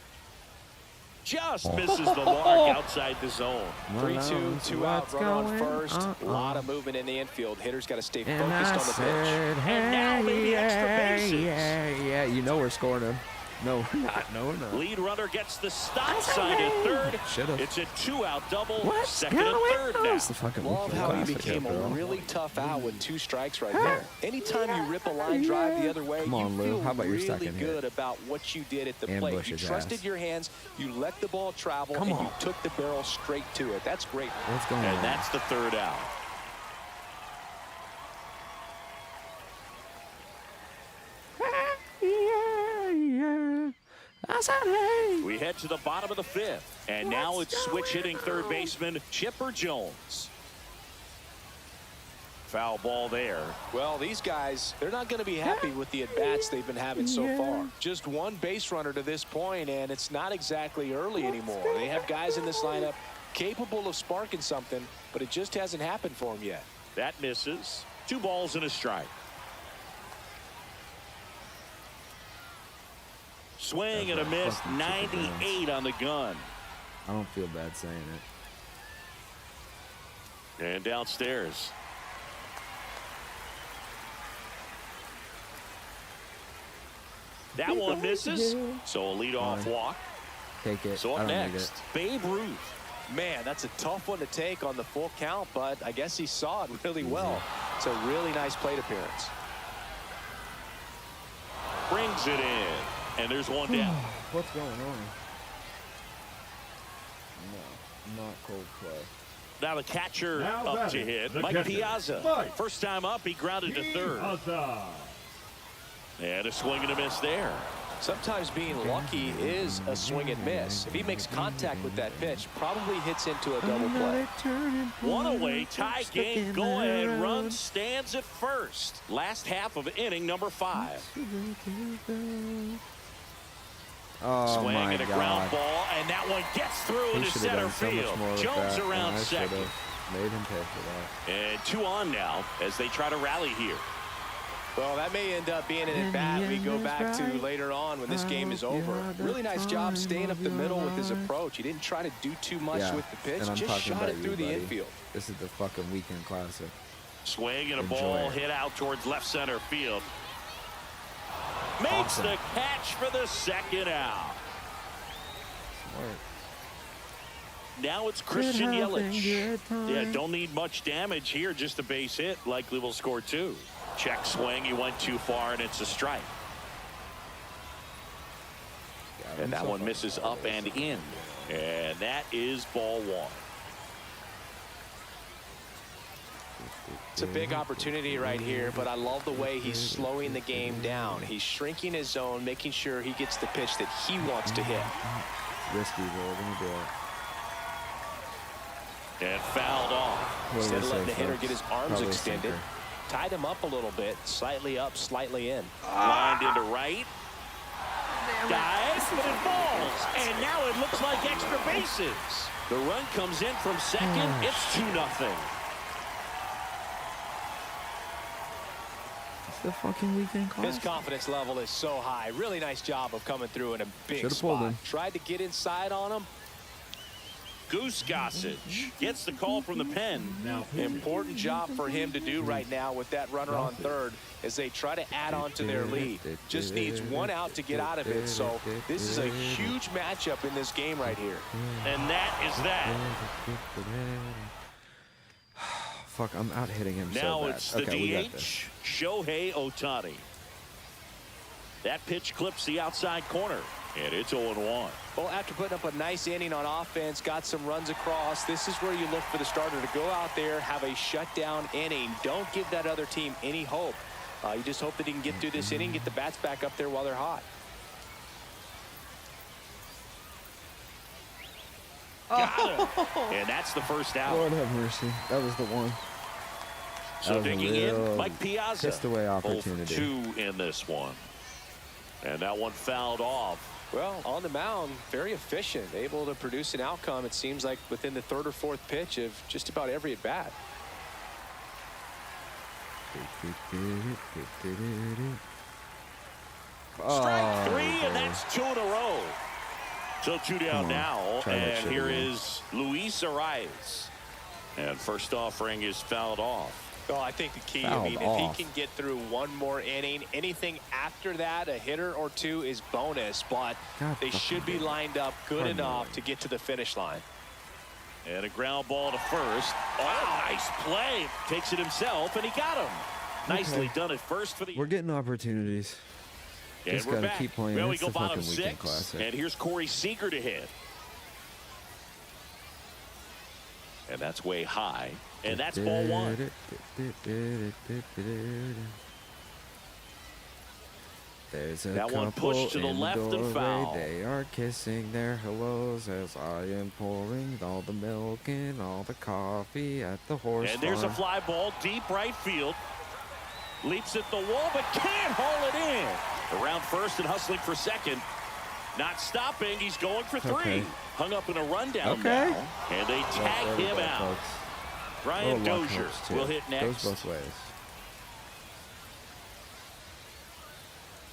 B: Just misses the mark outside the zone.
C: 3-2, 2 out, runner on first. A lot of movement in the infield. Hitters got to stay focused on the pitch.
B: And now maybe extra bases.
D: Yeah, you know we're scoring him. No, we're not. No, we're not.
B: Lead runner gets the stop sign at third. It's a 2-out double. Second and third now.
C: Love how he became a really tough out with 2 strikes right there. Anytime you rip a line drive the other way, you feel really good about what you did at the plate. You trusted your hands, you let the ball travel, and you took the barrel straight to it. That's great.
D: What's going on?
B: And that's the 3rd out. We head to the bottom of the 5th, and now it's switch hitting third baseman Chipper Jones. Foul ball there.
C: Well, these guys, they're not going to be happy with the at-bats they've been having so far. Just one base runner to this point, and it's not exactly early anymore. They have guys in this lineup capable of sparking something, but it just hasn't happened for them yet.
B: That misses. 2 balls and a strike. Swing and a miss, 98 on the gun.
D: I don't feel bad saying it.
B: And downstairs. That one misses, so a leadoff walk.
D: Take it.
B: So up next, Babe Ruth.
C: Man, that's a tough one to take on the full count, but I guess he saw it really well. It's a really nice plate appearance.
B: Brings it in. And there's one down.
D: What's going on? No, not Coldplay.
B: Now the catcher up to hit. Mike Piazza. First time up, he grounded to third. And a swing and a miss there.
C: Sometimes being lucky is a swing and miss. If he makes contact with that pitch, probably hits into a double play.
B: One away, tie game, go ahead, run stands at first. Last half of inning number 5.
D: Oh,
B: swing
D: my
B: and a
D: God.
B: Ground ball, and that one gets through into center field. Jones around second.
D: Made him pay for that.
B: And 2 on now as they try to rally here.
C: Well, that may end up being an at-bat we go back to later on when this game is over. Really nice job staying up the middle with his approach. He didn't try to do too much with the pitch, just shot it through the infield.
D: This is the fucking weekend classic.
B: Swing and a ball hit out towards left center field. Makes the catch for the second out.
D: Smart.
B: Now it's Christian Yelich. Yeah, don't need much damage here, just a base hit. Likely will score 2. Check swing, he went too far, and it's a strike. And that one misses up and in. And that is ball 1.
C: It's a big opportunity right here, but I love the way he's slowing the game down. He's shrinking his zone, making sure he gets the pitch that he wants to hit.
D: risky, but we're gonna do it.
B: And fouled off.
C: Instead of letting the hitter
D: folks?
C: get his arms
D: Probably
C: extended,
D: sinker.
C: tied him up a little bit, slightly up, slightly in.
B: Lined into right. Dives, but it falls. And now it looks like extra bases. The run comes in from second. It's 2-0.
D: It's the fucking weekend class.
C: His confidence level is so high. Really nice job of coming through in a big
D: Should've pulled
C: spot.
D: him.
C: Tried to get inside on him.
B: Goose Gossage gets the call from the pen.
E: Now,
C: Important job for him to do right now with that runner on third as they try to add on to their lead. Just needs one out to get out of it. So this is a huge matchup in this game right here.
B: And that is that.
D: Fuck, I'm out hitting him so
B: Now
D: bad.
B: it's the
D: Okay, we got this.
B: DH, Shohei Ohtani. That pitch clips the outside corner, and it's 0-1.
C: Well, after putting up a nice inning on offense, got some runs across, this is where you look for the starter to go out there, have a shutdown inning. Don't give that other team any hope. You just hope that he can get through this inning, get the bats back up there while they're hot.
B: Got him. And that's the first out.
D: Lord have mercy. That was the one.
B: So
D: was a
B: digging in,
D: real
B: Mike Piazza.
D: pissed away opportunity.
B: 0-2 in this one. And that one fouled off.
C: Well, on the mound, very efficient, able to produce an outcome, it seems like, within the third or fourth pitch of just about every at-bat.
B: Strike three, and that's 2 in a row. So 2 down now,
D: Try that
B: and
D: shit
B: here
D: again.
B: is Luis Arias. And first offering is fouled off.
C: Well, I think the key,
D: Fouled
C: I mean,
D: off.
C: if he can get through one more inning, anything after that, a hitter or two is bonus, but
D: God
C: they should be
D: fucking
C: lined up good
D: Pardon
C: enough
D: me.
C: to get to the finish line.
B: And a ground ball to first. Oh, nice play. Takes it himself, and he got him. Nicely done at first for the...
D: We're getting opportunities.
B: And
D: Just
B: we're
D: gotta
B: back.
D: keep playing.
B: Well, we
D: It's
B: go
D: the
B: bottom
D: fucking weekend
B: 6,
D: classic.
B: and here's Corey Seager to hit. And that's way high, and that's ball 1.
D: There's a
B: That one
D: couple
B: pushed to the
D: in
B: left and
D: doorway.
B: foul.
D: They are kissing their hellos as I am pouring all the milk and all the coffee at the horse
B: And there's a
D: farm.
B: fly ball deep right field. Leaps at the wall, but can't haul it in. Around first and hustling for second. Not stopping. He's going for 3.
D: Okay.
B: Hung up in a rundown
D: Okay.
B: now. And they tag him out. Brian
D: Little luck
B: Dozier
D: helps, too.
B: will hit next.
D: Goes both ways.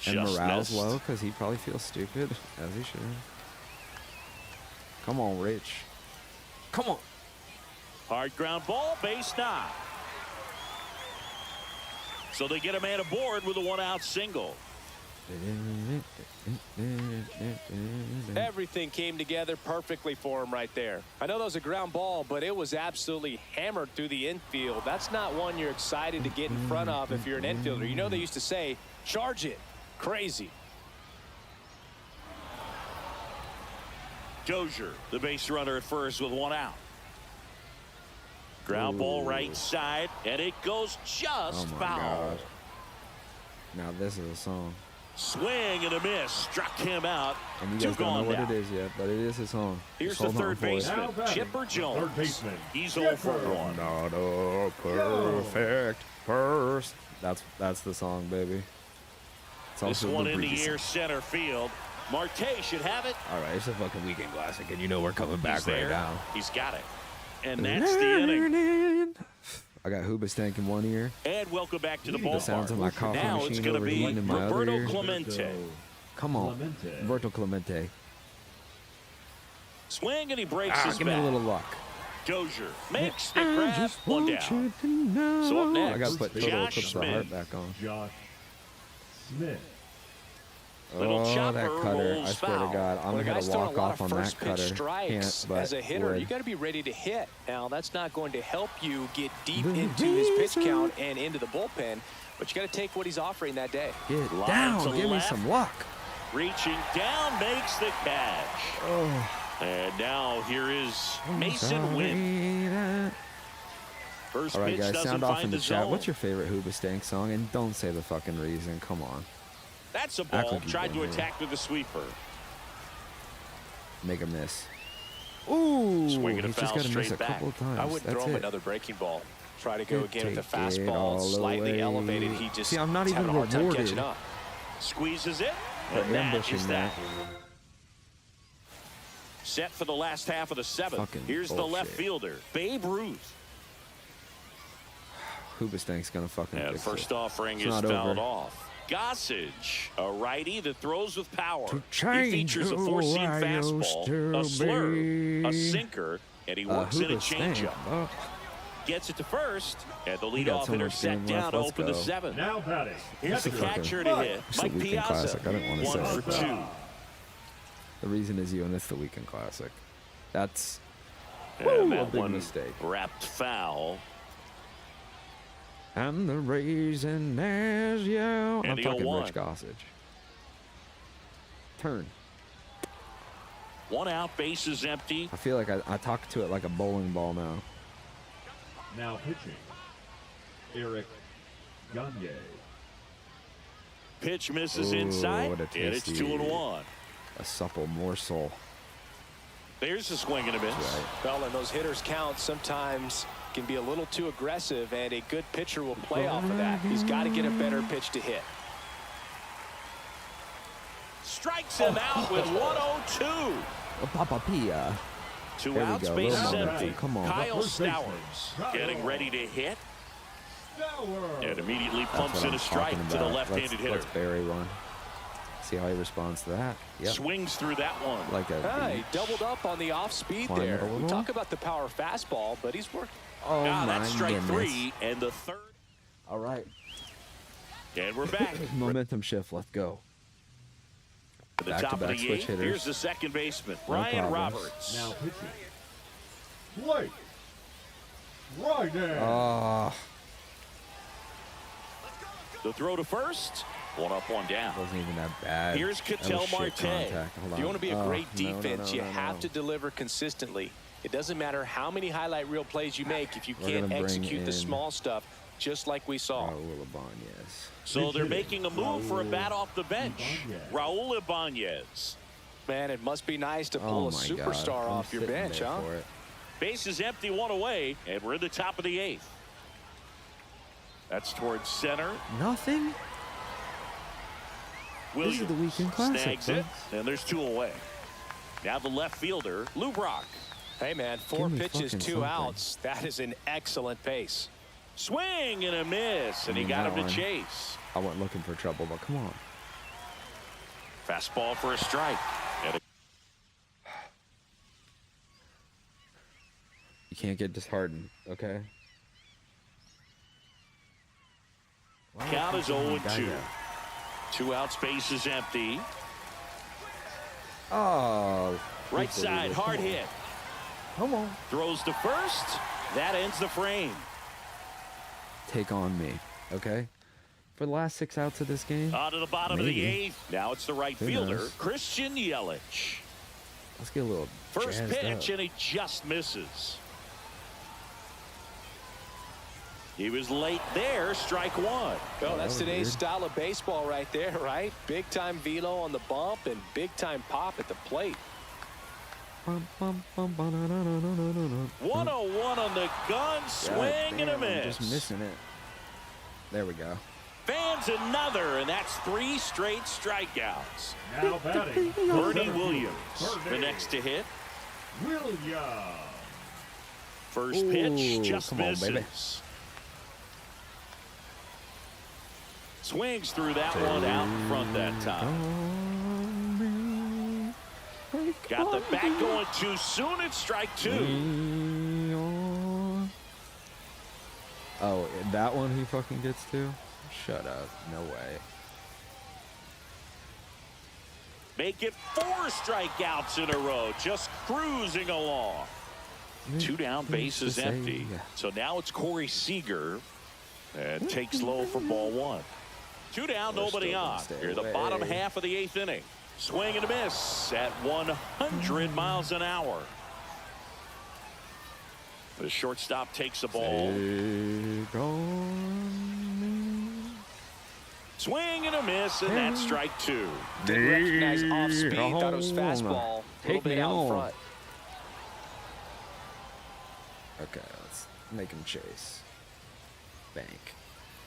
D: And
B: Just
D: morale's
B: missed.
D: low because he probably feels stupid, as he should. Come on, Rich. Come on.
B: Hard ground ball, base knock. So they get a man aboard with a 1-out single.
C: Everything came together perfectly for him right there. I know that was a ground ball, but it was absolutely hammered through the infield. That's not one you're excited to get in front of if you're an infielder. You know they used to say, charge it. Crazy.
B: Dozier, the base runner at first with 1 out. Ground ball right side, and it goes just
D: Oh my
B: foul.
D: God. Now this is a song.
B: Swing and a miss, struck him out.
D: And you
B: 2
D: guys don't know
B: gone
D: what
B: now.
D: it is yet, but it is his song.
B: Here's
D: Just
B: the
D: hold on
B: third
D: for it.
B: baseman,
E: Now batting,
B: Chipper Jones.
E: third baseman,
B: He's 0 for
E: Chipper.
B: 1.
D: Not a perfect first. That's the song, baby. It's
B: This
D: also
B: one
D: the
B: in the
D: Breezy
B: air
D: song.
B: center field. Marte should have it.
D: All right, it's a fucking weekend classic, and you know we're coming back
B: He's
D: right
B: there.
D: now.
B: He's got it. And that's the inning.
D: I got Hoobastank in one ear.
B: And welcome back to the
D: The sounds of
B: ballpark.
D: my coffee
B: Now it's
D: machine
B: going to be
D: overheating in my other
B: Roberto
D: ear.
B: Clemente.
D: Come on,
E: Clemente.
D: Roberto Clemente.
B: Swing and he breaks his
D: Give me a
B: bat.
D: little luck.
B: Dozier makes the grab, 1 down. So up
D: I got
B: next,
D: to put Total
B: Josh
D: Eclipse of the Heart
B: Smith.
D: back on.
E: Josh Smith.
B: Little
D: Oh,
B: chopper
D: that cutter. I
B: rolls
D: swear to
B: foul.
D: God, I'm
C: Well,
D: going
C: guys
D: to
C: throwing
D: walk
C: a lot
D: off
C: of
D: on that
C: first pitch
D: cutter.
C: strikes.
D: Can't,
C: As a
D: but
C: hitter,
D: would.
C: you got to be ready to hit. Now, that's not going to help you get deep into his pitch count and into the bullpen, but you got to take what he's offering that day.
D: Get
B: Line
D: down.
B: to
D: Give me
B: left.
D: some luck.
B: Reaching down, makes the catch.
D: Oh,
B: And now here is Mason Wynn. First
D: All right,
B: pitch
D: guys,
B: doesn't
D: sound off
B: find
D: in the
B: the
D: chat.
B: zone.
D: What's your favorite Hoobastank song? And don't say the fucking reason. Come on.
B: That's a
D: Act
B: ball.
D: like you
B: Tried to
D: don't know.
B: attack with a sweeper.
D: make a miss. Ooh,
B: Swinging a
D: he's just
B: foul
D: got to miss
B: straight
D: a
B: back.
D: couple of times.
C: I would
D: That's
C: throw him
D: it.
C: another breaking ball. Try to go again with the
D: Take it
C: fastball,
D: all
C: slightly
D: away.
C: elevated. He just
D: See, I'm not
C: having
D: even
C: a hard time
D: rewarded
C: catching up.
B: Squeezes it.
D: for
B: And that
D: ambushing
B: is
D: that.
B: Set for the last half of the seventh.
D: Fucking
B: Here's the left
D: bullshit.
B: fielder, Babe Ruth.
D: Hoobastank's gonna fucking
B: And
D: fix
B: first
D: it.
B: offering
D: It's
B: is
D: not
B: fouled
D: over.
B: off. Gossage, a righty that throws with power.
D: To
B: He
D: change
B: features a
D: who
B: four-seam
D: I
B: fastball,
D: used
B: a
D: to
B: slurve, a
D: be.
B: sinker, and he works in a
D: Hoobastank.
B: changeup.
D: Oh,
B: Gets it to first, and the
D: We got
B: leadoff
D: so
B: hitter
D: much
B: set
D: game
B: down
D: left.
B: to
D: Let's
B: open the
D: go.
B: seventh.
E: Now batting.
B: Here's the
D: It's a fucking-
B: catcher to hit,
E: It's
D: a
B: Mike
D: weekend
B: Piazza.
D: classic. I didn't wanna
B: 1
D: say
B: for
D: it.
B: 2.
D: the reason is you, and it's the weekend classic. That's
B: And
D: a
B: that
D: big
B: one
D: mistake.
B: wrapped foul.
D: I'm the reason as you. I'm
B: And
D: talking
B: 0-1.
D: Rich Gossage. Turn.
B: 1 out, bases empty.
D: I feel like I talk to it like a bowling ball now.
E: Now pitching. Eric Gagne.
B: Pitch misses
D: Ooh,
B: inside,
D: what a
B: and it's
D: tasty-
B: 2-1.
D: A supple morsel.
B: There's a swing and a miss.
D: That's right.
C: Well, and those hitters count sometimes can be a little too aggressive, and a good pitcher will play off of that. He's got to get a better pitch to hit.
B: Strikes him out with 102.
D: Papa Pia.
B: 2
D: There we
B: outs,
D: go.
B: bases
E: Little
B: empty.
E: momentum.
D: Come on.
B: Kyle
E: First baseman,
B: Stowers
E: Kyle.
B: getting ready to hit,
E: Stowers.
B: and immediately
D: That's
B: pumps
D: what
B: in
D: I'm
B: a strike
D: talking
B: to the
D: about.
B: left-handed hitter.
D: Let's bury one. See how he responds to that. Yep.
B: Swings through that one.
D: Like a
C: He
D: beach.
C: doubled up on the off speed
D: Climb it
C: there.
D: a
C: We
D: little.
C: talk about the power fastball, but he's worked.
D: Oh my
B: That's strike
D: goodness.
B: 3, and the third.
D: All right.
B: And we're back.
D: Momentum shift. Let's go.
B: At the top of
D: Back-to-back
B: the
D: switch
B: 8th,
D: hitters.
B: here's the second baseman,
D: No
B: Ryan
D: problems.
B: Roberts.
E: Now pitching. Blake. Friday.
B: The throw to first. 1 up, 1 down.
D: Wasn't even that bad.
B: Here's
D: That was
B: Ketel
D: shit
B: Marte.
D: contact. Hold
C: If you
D: on.
C: want to be a
D: Oh,
C: great
D: no, no,
C: defense,
D: no,
C: you
D: no,
C: have
D: no.
C: to deliver consistently. It doesn't matter how many highlight reel plays you make if you
D: We're
C: can't
D: gonna bring
C: execute the
D: in
C: small stuff, just like we saw.
D: Raul Ibanez.
B: So they're
E: Hitting.
B: making a move for a bat off the bench.
E: Ibanez.
B: Raul Ibanez.
C: Man, it must be nice to pull
D: Oh
C: a
D: my
C: superstar
D: God. I'm
C: off your
D: sitting
C: bench,
D: there
C: huh?
D: for it.
B: Base is empty, 1 away, and we're in the top of the 8th. That's towards center.
D: Nothing?
B: Williams
D: is the weekend classic,
B: snags it,
D: folks.
B: and there's 2 away. Now the left fielder, Lou Brock.
C: Hey, man, 4
D: Give me
C: pitches,
D: fucking
C: 2
D: something.
C: outs. That is an excellent pace.
B: Swing and a miss, and he
D: mean,
B: got
D: that
B: him to
D: one.
B: chase.
D: I went looking for trouble, but come on.
B: Fastball for a strike. And a
D: You can't get disheartened, okay?
B: count is 0-2. 2 outs, base is empty.
D: Oh.
B: Right side, hard hit.
D: Come on.
B: Throws to first. That ends the frame.
D: Take on me, okay? For the last 6 outs of this game,
B: On to the bottom of the
D: Maybe.
B: 8th. Now it's the right
D: Who
B: fielder,
D: knows?
B: Christian Yelich.
D: let's get a little
B: First
D: jazzed
B: pitch,
D: up.
B: and he just misses. He was late there, strike 1.
C: Well,
D: that
C: that's
D: was
C: today's
D: weird.
C: style of baseball right there, right? Big-time velo on the bump and big-time pop at the plate.
D: Bum, bum, bum, ba-na-na-na-na-na-na.
B: 101 on the gun,
D: God
B: swing and a
D: damn, I'm
B: miss.
D: just missing it. There we go.
B: Fans another, and that's 3 straight strikeouts.
E: Now batting.
B: Bernie
E: Center
B: Williams,
E: field,
B: the
E: Bernie
B: next to hit.
E: Williams.
B: First
D: Ooh,
B: pitch just
D: come on,
B: misses.
D: baby.
B: Swings through that one out in front that time. Got the bat going too soon. It's strike 2.
D: Oh, that one he fucking gets to? Shut up. No way.
B: Make it 4 strikeouts in a row. Just cruising along. 2 down, bases
D: to say,
B: empty.
D: yeah.
B: So now it's Corey Seager. And takes low for ball 1. 2 down,
D: We're
B: nobody
D: still gonna
B: on.
D: stay
B: Here the
D: away.
B: bottom half of the 8th inning. Swing and a miss at 100 miles an hour. The shortstop takes the ball.
D: Take on me.
B: Swing and a miss, and that's strike 2.
C: Didn't recognize off speed, thought it was
D: Hold on.
C: fastball.
A: Take me
C: out
A: on.
C: front.
D: Okay, let's make him chase. Bank.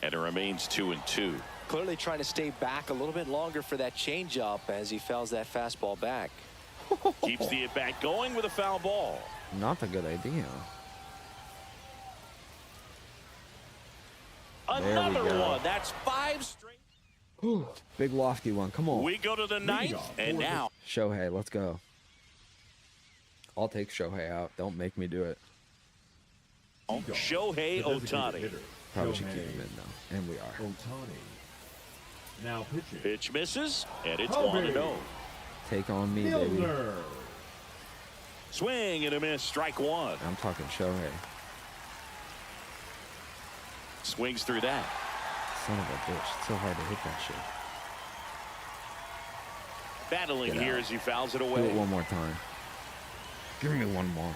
B: And it remains 2-2.
C: Clearly trying to stay back a little bit longer for that changeup as he fouls that fastball back.
B: Keeps the at-bat going with a foul ball.
D: Not a good idea.
B: Another one. That's 5 straight.
D: Big lofty one. Come on.
B: We go to the 9th, and now
D: Shohei, let's go. I'll take Shohei out. Don't make me do it.
B: Shohei Ohtani.
D: Probably should keep him in though. And we are.
E: Ohtani. Now pitching.
B: Pitch misses, and it's
E: Kobe.
B: 1-0.
D: Take on me, baby.
E: Milner.
B: Swing and a miss, strike one.
D: I'm talking Shohei.
B: Swings through that.
D: Son of a bitch. It's so hard to hit that shit.
B: Battling
D: Get
B: here
D: out.
B: as he fouls it
D: Do
B: away.
D: it one more time. Give me one more.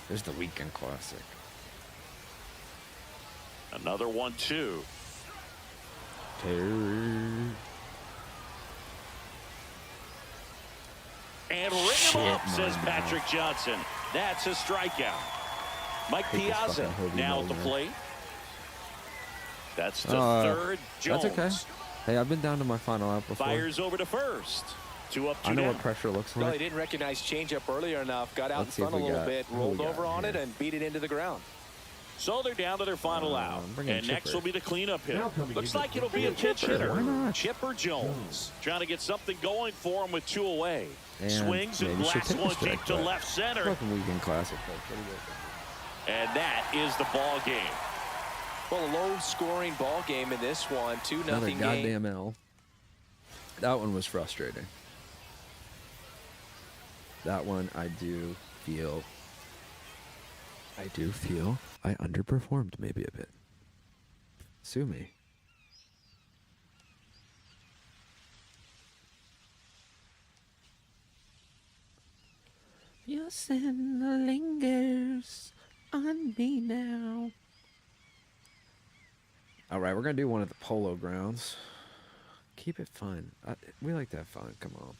D: There's the weekend classic.
B: Another 1-2. And ring him up, says Patrick Johnson. That's a strikeout. Mike
D: Hate this
B: Piazza
D: fucking Hobie
B: now at the
D: Milner.
B: plate. That's the third. Jones
D: That's okay. Hey, I've been down to my final out before.
B: fires over to first. 2 up, 2
D: I know
B: down.
D: what pressure looks
C: Well, he
D: like.
C: didn't recognize changeup earlier enough. Got out
D: Let's see
C: in
D: if
C: front a
D: we
C: little
D: got-
C: bit,
D: who we
C: rolled
D: got
C: over on it,
D: here?
C: and beat it into the ground.
B: So they're down to their final out.
D: bring in
B: And next
D: Chipper.
B: will be the cleanup hitter.
E: Now coming
B: Looks
E: into
B: like
E: the
B: it'll be a pinch
E: Chipper.
B: hitter.
D: Why not?
B: Chipper Jones. Trying to get something going for him with 2 away.
D: And
B: Swings and
D: maybe should
B: blasts
D: take a
B: one
D: strike,
B: deep to
D: but
B: left center.
D: Fucking weekend classic. Folks. What do you guys think?
B: And that is the ball game.
C: Well, a low-scoring ball game in this one. 2-0
D: Another
C: game.
D: goddamn L. That one was frustrating. That one I do feel I underperformed maybe a bit. Sue me.
F: Your sin lingers on me now.
D: All right, we're gonna do one at the Polo Grounds. Keep it fun. We like to have fun. Come on.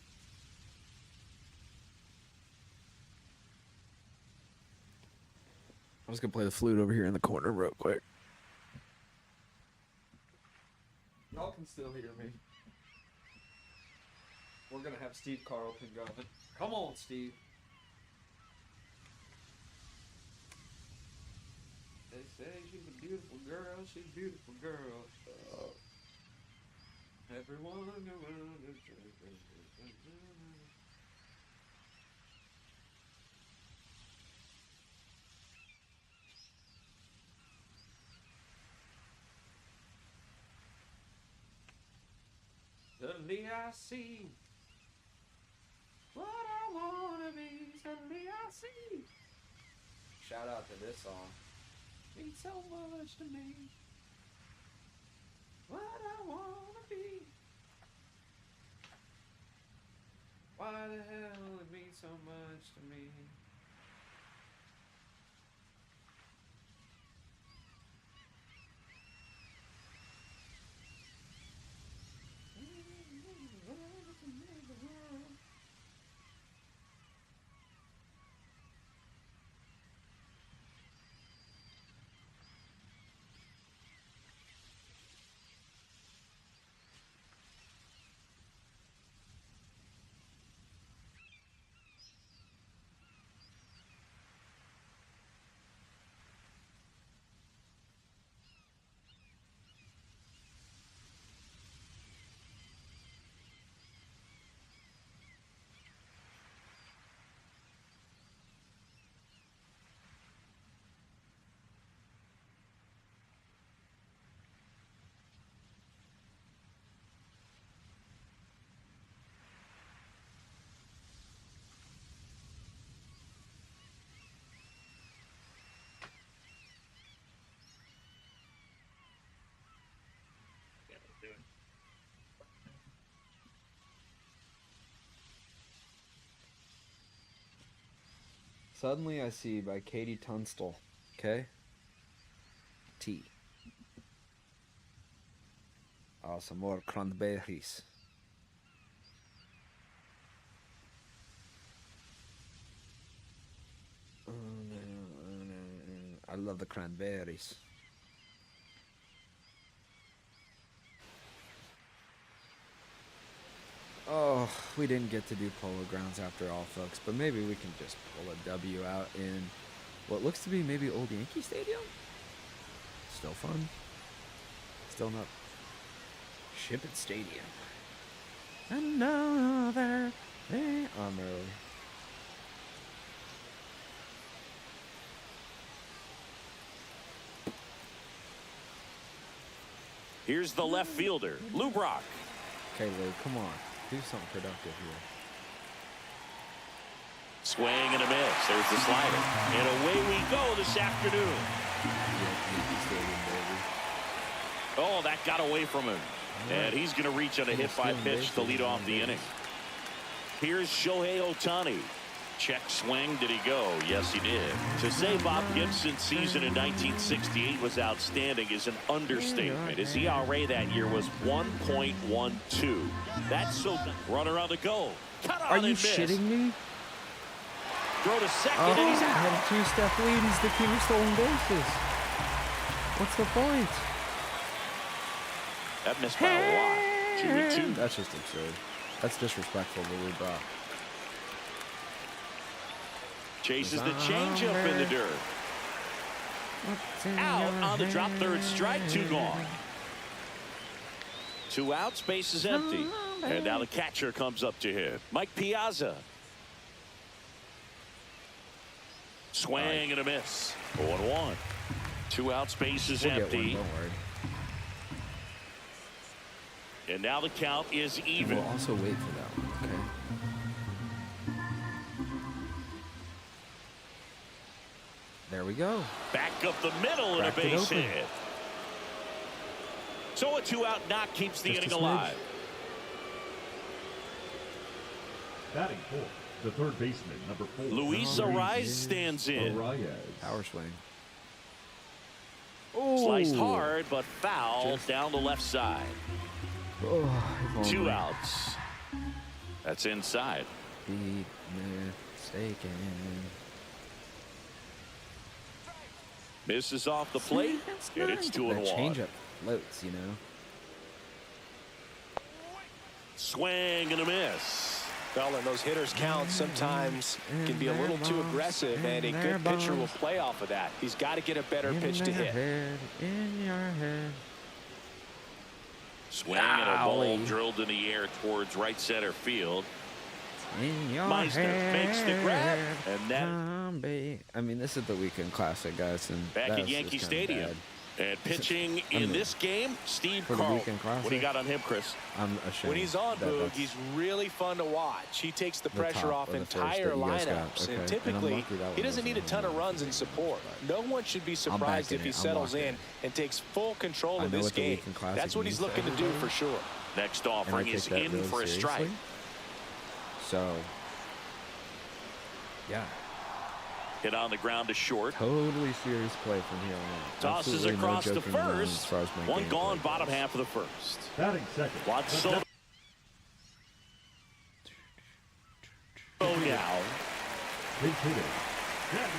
D: I'm just gonna play the flute over here in the corner real quick. Y'all can still hear me. We're gonna have Steve Carlton going. Come on, Steve. They say she's a beautiful girl. She's a beautiful girl. Everyone around is suddenly I see what I wanna be. Suddenly I see. Shout out to this song. Means so much to me. What I wanna be. Why the hell it means so much to me. Suddenly I See by Katie Tunstall. Okay? T. Oh, some more cranberries. I love the cranberries. Oh, we didn't get to do Polo Grounds after all, folks, but maybe we can just pull a W out in what looks to be maybe Old Yankee Stadium. Still fun. Still not Ship It Stadium. Another day. I'm early.
B: Here's the left fielder, Lou Brock.
D: Okay, Lou, come on. Do something productive here.
B: Swing and a miss. There's the slider. And away we go this afternoon. Oh, that got away from him. And he's going to reach on a hit by pitch to lead off the inning. Here's Shohei Ohtani. Check swing. Did he go? Yes, he did. To say Bob Gibson's season in 1968 was outstanding is an understatement. His ERA that year was 1.12. That's so good. Runner on the go. Cut on. Are you
D: shitting me?
B: Throw to second. And he's out.
D: Had a two-step lead. He's the king of stolen bases. What's the point?
B: That missed by a lot. 2-2.
D: That's just absurd. That's disrespectful to Lou Brock.
B: Chases the changeup in the dirt. Out on the drop, third strike, 2 gone. 2 outs, base is empty. And now the catcher comes up to hit. Mike Piazza. Swing and a miss. 0-1. 2 outs, base is empty.
D: Don't worry.
B: And now the count is even.
D: We'll also wait for that one, okay? There we go.
B: Back up the middle and a base hit. So a 2-out knock keeps the inning alive.
E: Batting fourth, the third baseman, number 4.
B: Luis Ariz stands in.
D: Power swing.
B: Sliced hard, but foul down the left side. 2 outs. That's inside.
D: Be mistaken.
B: Misses off the plate, and it's 2-1.
D: Changeup floats, you know.
B: Swing and a miss.
C: Well, and those hitters count sometimes can be a little too aggressive, and a good pitcher will play off of that. He's got to get a better pitch to hit.
D: In your head.
B: Swing and a ball drilled in the air towards right center field. Meisner makes the grab, and that.
D: I mean, this is the weekend classic, guys, and
B: back at Yankee Stadium. And pitching in this game, Steve Carlton. What do you got on him, Chris?
D: I'm ashamed.
C: When he's on, Boog, he's really fun to watch. He takes the pressure off entire lineups, and typically he doesn't need a ton of runs in support. No one should be surprised if he settles in and takes full control of this game. That's what he's looking to do for sure.
B: Next offering is in for a strike.
D: So, yeah.
B: Hit on the ground to short.
D: Totally serious play from here on.
B: Tosses across to first. One gone, bottom half of the first.
E: Batting second.
B: Watch Soto. Now.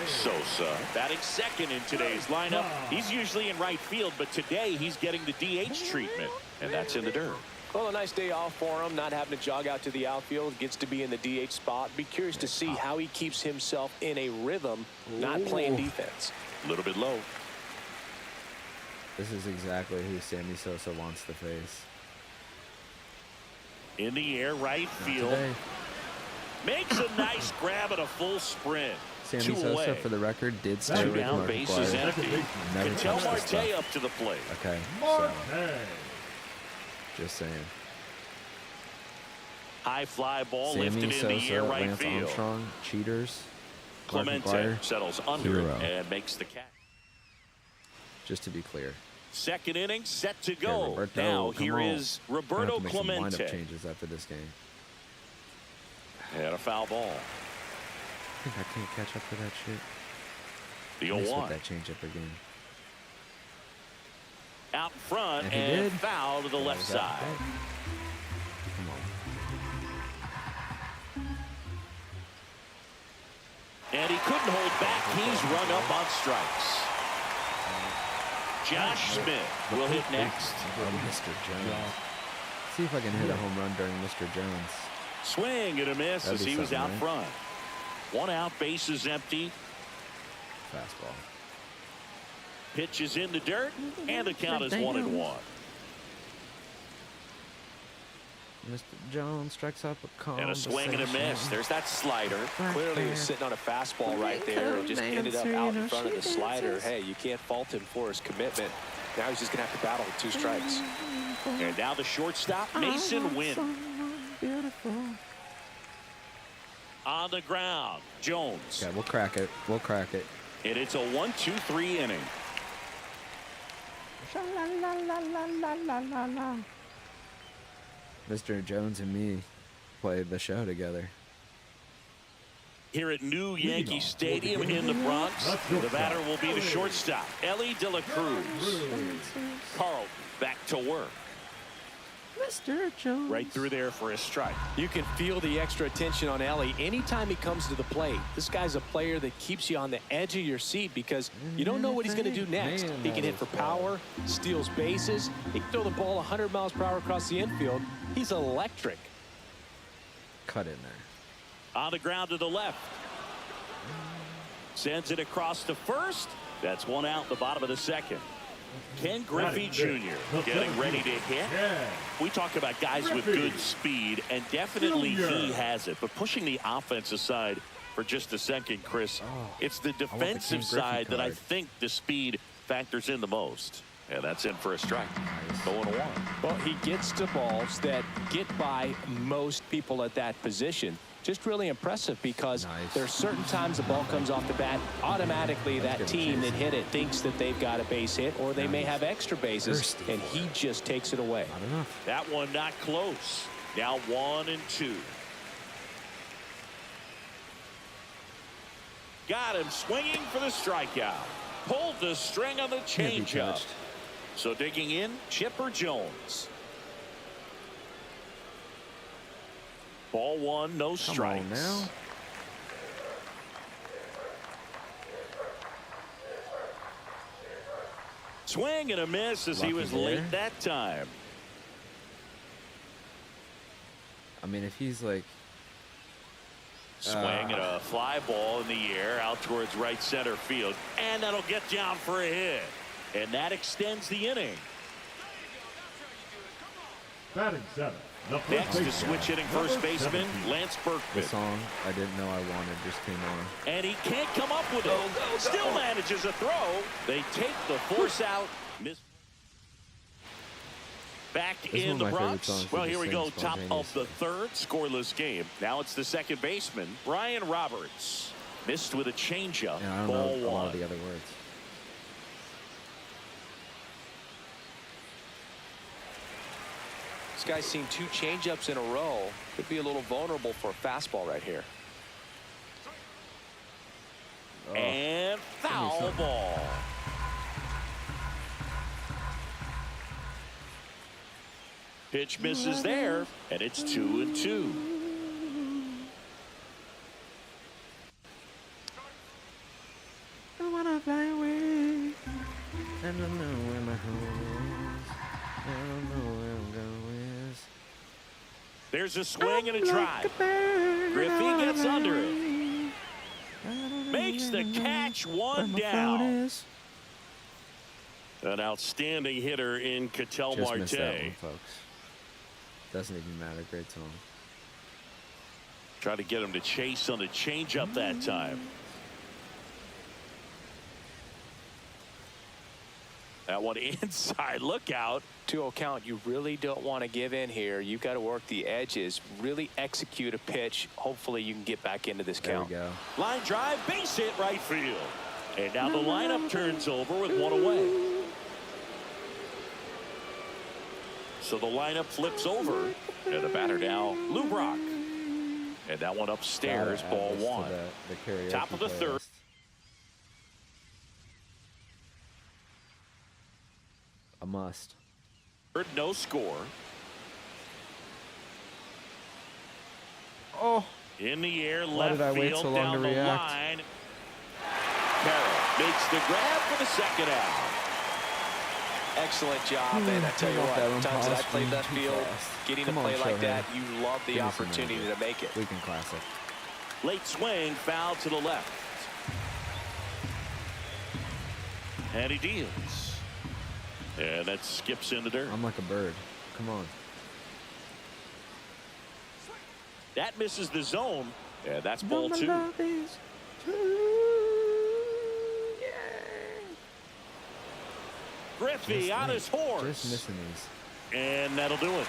B: Sosa batting second in today's lineup. He's usually in right field, but today he's getting the DH treatment, and that's in the dirt.
C: Well, a nice day off for him, not having to jog out to the outfield, gets to be in the DH spot. Be curious to see how he keeps himself in a rhythm, not playing defense.
B: A little bit low.
D: This is exactly who Sammy Sosa wants to face.
B: In the air, right field. Makes a nice grab at a full sprint.
D: Sammy Sosa, for the record, did start with
B: down, base is empty. Ketel Marte up to the plate.
D: Okay, so just saying.
B: High fly ball
D: Sammy
B: lifted
D: Sosa,
B: in the air, right
D: Lance
B: field.
D: Armstrong, cheaters.
B: Clemente settles under it and makes the catch.
D: Just to be clear.
B: Second inning set to go.
D: Okay, Roberto,
B: now here is Roberto
D: Clemente.
B: Clemente.
D: Changes after this game.
B: And a foul ball.
D: I think I can't catch up to that shit.
B: The 0-1.
D: That changeup again.
B: Out front and foul to the left side.
D: Come on.
B: And he couldn't hold back. He's run up on strikes. Josh Smith will hit next.
D: Mr. Jones. See if I can hit a home run during Mr. Jones.
B: Swing and a miss as he was out front. 1 out, bases empty.
D: Fastball.
B: Pitch is in the dirt, and the count is 1-1.
D: Mr. Jones strikes up a
B: and a swing and a miss. There's that slider.
C: Clearly he was sitting on a fastball right there and just ended up out in front of the slider. Hey, you can't fault him for his commitment. Now he's just going to have to battle with 2 strikes.
B: And now the shortstop, Mason Wynn.
F: Beautiful.
B: On the ground, Jones.
D: Okay, we'll crack it. We'll crack it.
B: And it's a 1-2-3 inning.
D: Mr. Jones and me played the show together.
B: Here at New Yankee Stadium in the Bronx, the batter will be the shortstop, Ellie De La Cruz. Carlton back to work.
F: Mr. Jones.
B: Right through there for a strike.
C: You can feel the extra attention on Ellie anytime he comes to the plate. This guy's a player that keeps you on the edge of your seat because you don't know what he's going to do next. He can hit for power, steals bases. He can throw the ball 100 miles per hour across the infield. He's electric.
D: Cut in there.
B: On the ground to the left. Sends it across to first. That's 1 out in the bottom of the second. Ken Griffey Jr. getting ready to hit. We talk about guys with good speed, and definitely he has it. But pushing the offense aside for just a second, Chris, it's the defensive side that I think the speed factors in the most. And that's in for a strike. 0-1.
C: Well, he gets to balls that get by most people at that position. Just really impressive because there's certain times the ball comes off the bat, automatically that team that hit it thinks that they've got a base hit or they may have extra bases, and he just takes it away.
D: Not enough.
B: That one not close. Now 1-2. Got him swinging for the strikeout. Pulled the string on the changeup. So digging in, Chipper Jones. Ball 1, no strikes.
D: Come on now.
B: Swing and a miss as he was late that time.
D: I mean, if he's like...
B: Swing and a fly ball in the air out towards right center field. And that'll get down for a hit. And that extends the inning.
E: Batting 7.
B: Next to switch hitting first baseman, Lance Berkman.
D: The song I didn't know I wanted just came on.
B: And he can't come up with it. Still manages a throw. They take the force out. Back in the Bronx. Well, here we go. Top of the third. Scoreless game. Now it's the second baseman, Brian Roberts. Missed with a changeup.
D: Yeah, I don't
B: Ball
D: know a lot
B: 1.
D: of the other words.
C: This guy's seen 2 changeups in a row. Could be a little vulnerable for a fastball right here.
B: And foul ball. Pitch misses there, and it's 2-2.
F: I wanna fly away.
D: I don't know where my home is. I don't know where I'm going.
B: There's a swing and a drive. Griffey gets under it. Makes the catch, 1 down. An outstanding hitter in Ketel
D: Just
B: Marte.
D: missed that one, folks. Doesn't even matter. Great song.
B: Try to get him to chase on the changeup that time. That one inside. Look out.
C: 2-0 count. You really don't want to give in here. You've got to work the edges, really execute a pitch. Hopefully you can get back into this count.
D: There we go.
B: Line drive, base hit right field. And now the lineup turns over with 1 away. So the lineup flips over. And the batter now, Lou Brock. And that one upstairs, ball 1.
D: The
B: Top of the third.
D: A must.
B: No score.
D: Oh,
B: In the air,
D: Why
B: left
D: did I wait
B: field,
D: so long
B: down
D: to
B: the
D: react?
B: line. Carroll makes the grab for the second out.
C: Excellent job, and I tell you what, times that I played left field, getting to play like that, you love the opportunity to make it.
D: Weekend classic.
B: Late swing, foul to the left. And he deals. And that skips in the dirt.
D: I'm like a bird. Come on.
B: That misses the zone. Yeah, that's ball two. Griffey on his horse.
D: Just missing these.
B: And that'll do it.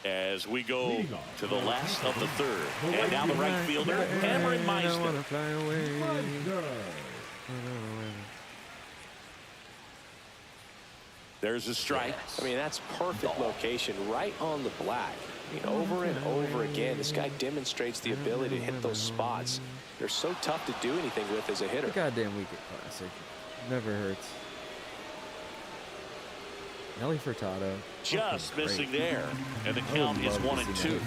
B: As we go to the last of the third. And now the right fielder, Cameron Meisner. There's a strike.
C: I mean, that's perfect location, right on the black. I mean, over and over again, this guy demonstrates the ability to hit those spots. They're so tough to do anything with as a hitter.
D: The goddamn weekend classic. Never hurts. Nelly Furtado.
B: Just missing there. And the count is 1-2.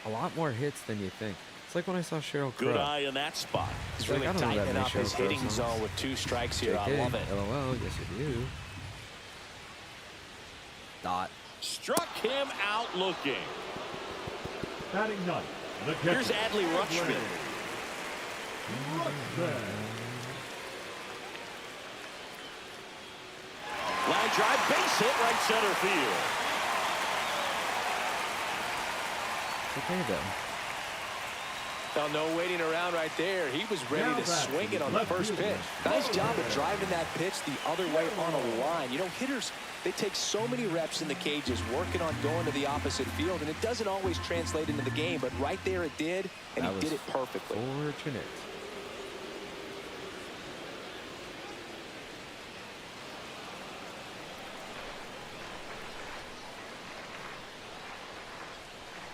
D: A lot more hits than you think. It's like when I saw Sheryl Crow.
B: Good eye in that spot.
C: He's really tightening up his hitting zone with 2 strikes here. I love it.
D: LOL, yes you do. Dot.
B: Struck him out looking.
E: Batting ninth.
B: Here's Adley Rutschman. Line drive, base hit, right center field.
D: Okay, though.
C: Well, no waiting around right there. He was ready to swing it on the first pitch. Nice job of driving that pitch the other way on a line. You know, hitters, they take so many reps in the cages working on going to the opposite field, and it doesn't always translate into the game, but right there it did, and he did it perfectly.
D: Fortunate.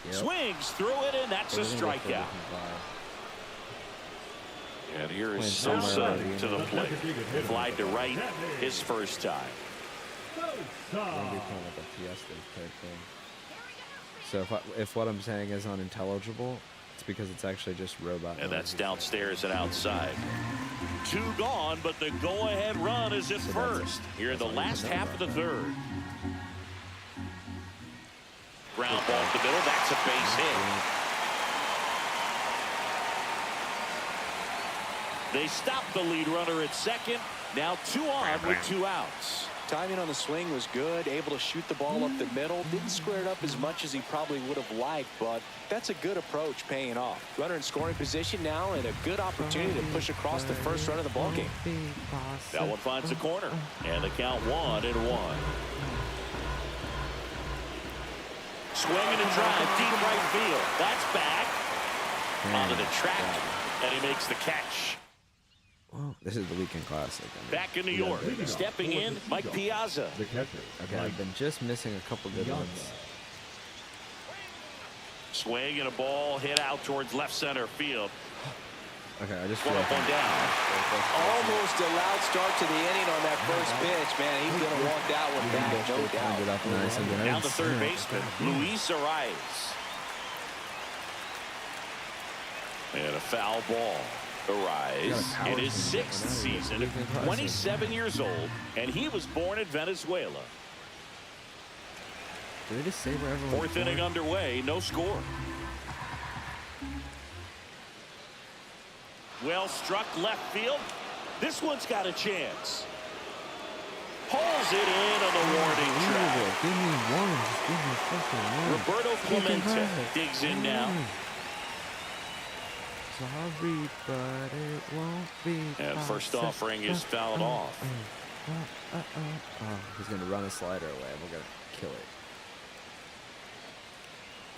B: Yep. Swings through it, and that's a strikeout. And here is Sosa to the plate. Fly to right his first time.
D: So if what I'm saying is unintelligible, it's because it's actually just robot.
B: And that's downstairs and outside. 2 gone, but the go-ahead run is at first. Here in the last half of the third. Ground ball to the middle. That's a base hit. They stop the lead runner at second. Now 2 on with 2 outs.
C: Timing on the swing was good. Able to shoot the ball up the middle. Didn't square it up as much as he probably would have liked, but that's a good approach paying off. Runner in scoring position now and a good opportunity to push across the first run of the ballgame.
B: That one finds the corner. And the count 1-1. Swinging and drive, deep right field. That's back. Onto the track, and he makes the catch.
D: Well, this is the weekend classic. I mean,
B: back in New York, stepping in, Mike Piazza.
E: The catcher.
D: Okay, I've been just missing a couple good ones.
B: Swing and a ball hit out towards left center field.
D: Okay, I just
B: One up, one down.
C: Almost a loud start to the inning on that first pitch, man. He's going to walk out with that, no doubt.
B: Now the third baseman, Luis Arias. And a foul ball. Arias in his 6th season, 27 years old, and he was born in Venezuela.
D: Did they just say where everyone
B: 4th inning underway, no score. Well struck left field. This one's got a chance. Pulls it in on the warning track.
D: Give me one. Just give me fucking one.
B: Roberto Clemente digs in now.
D: Sorry, but it won't be.
B: And first offering is fouled off.
D: He's going to run a slider away, and we're going to kill it.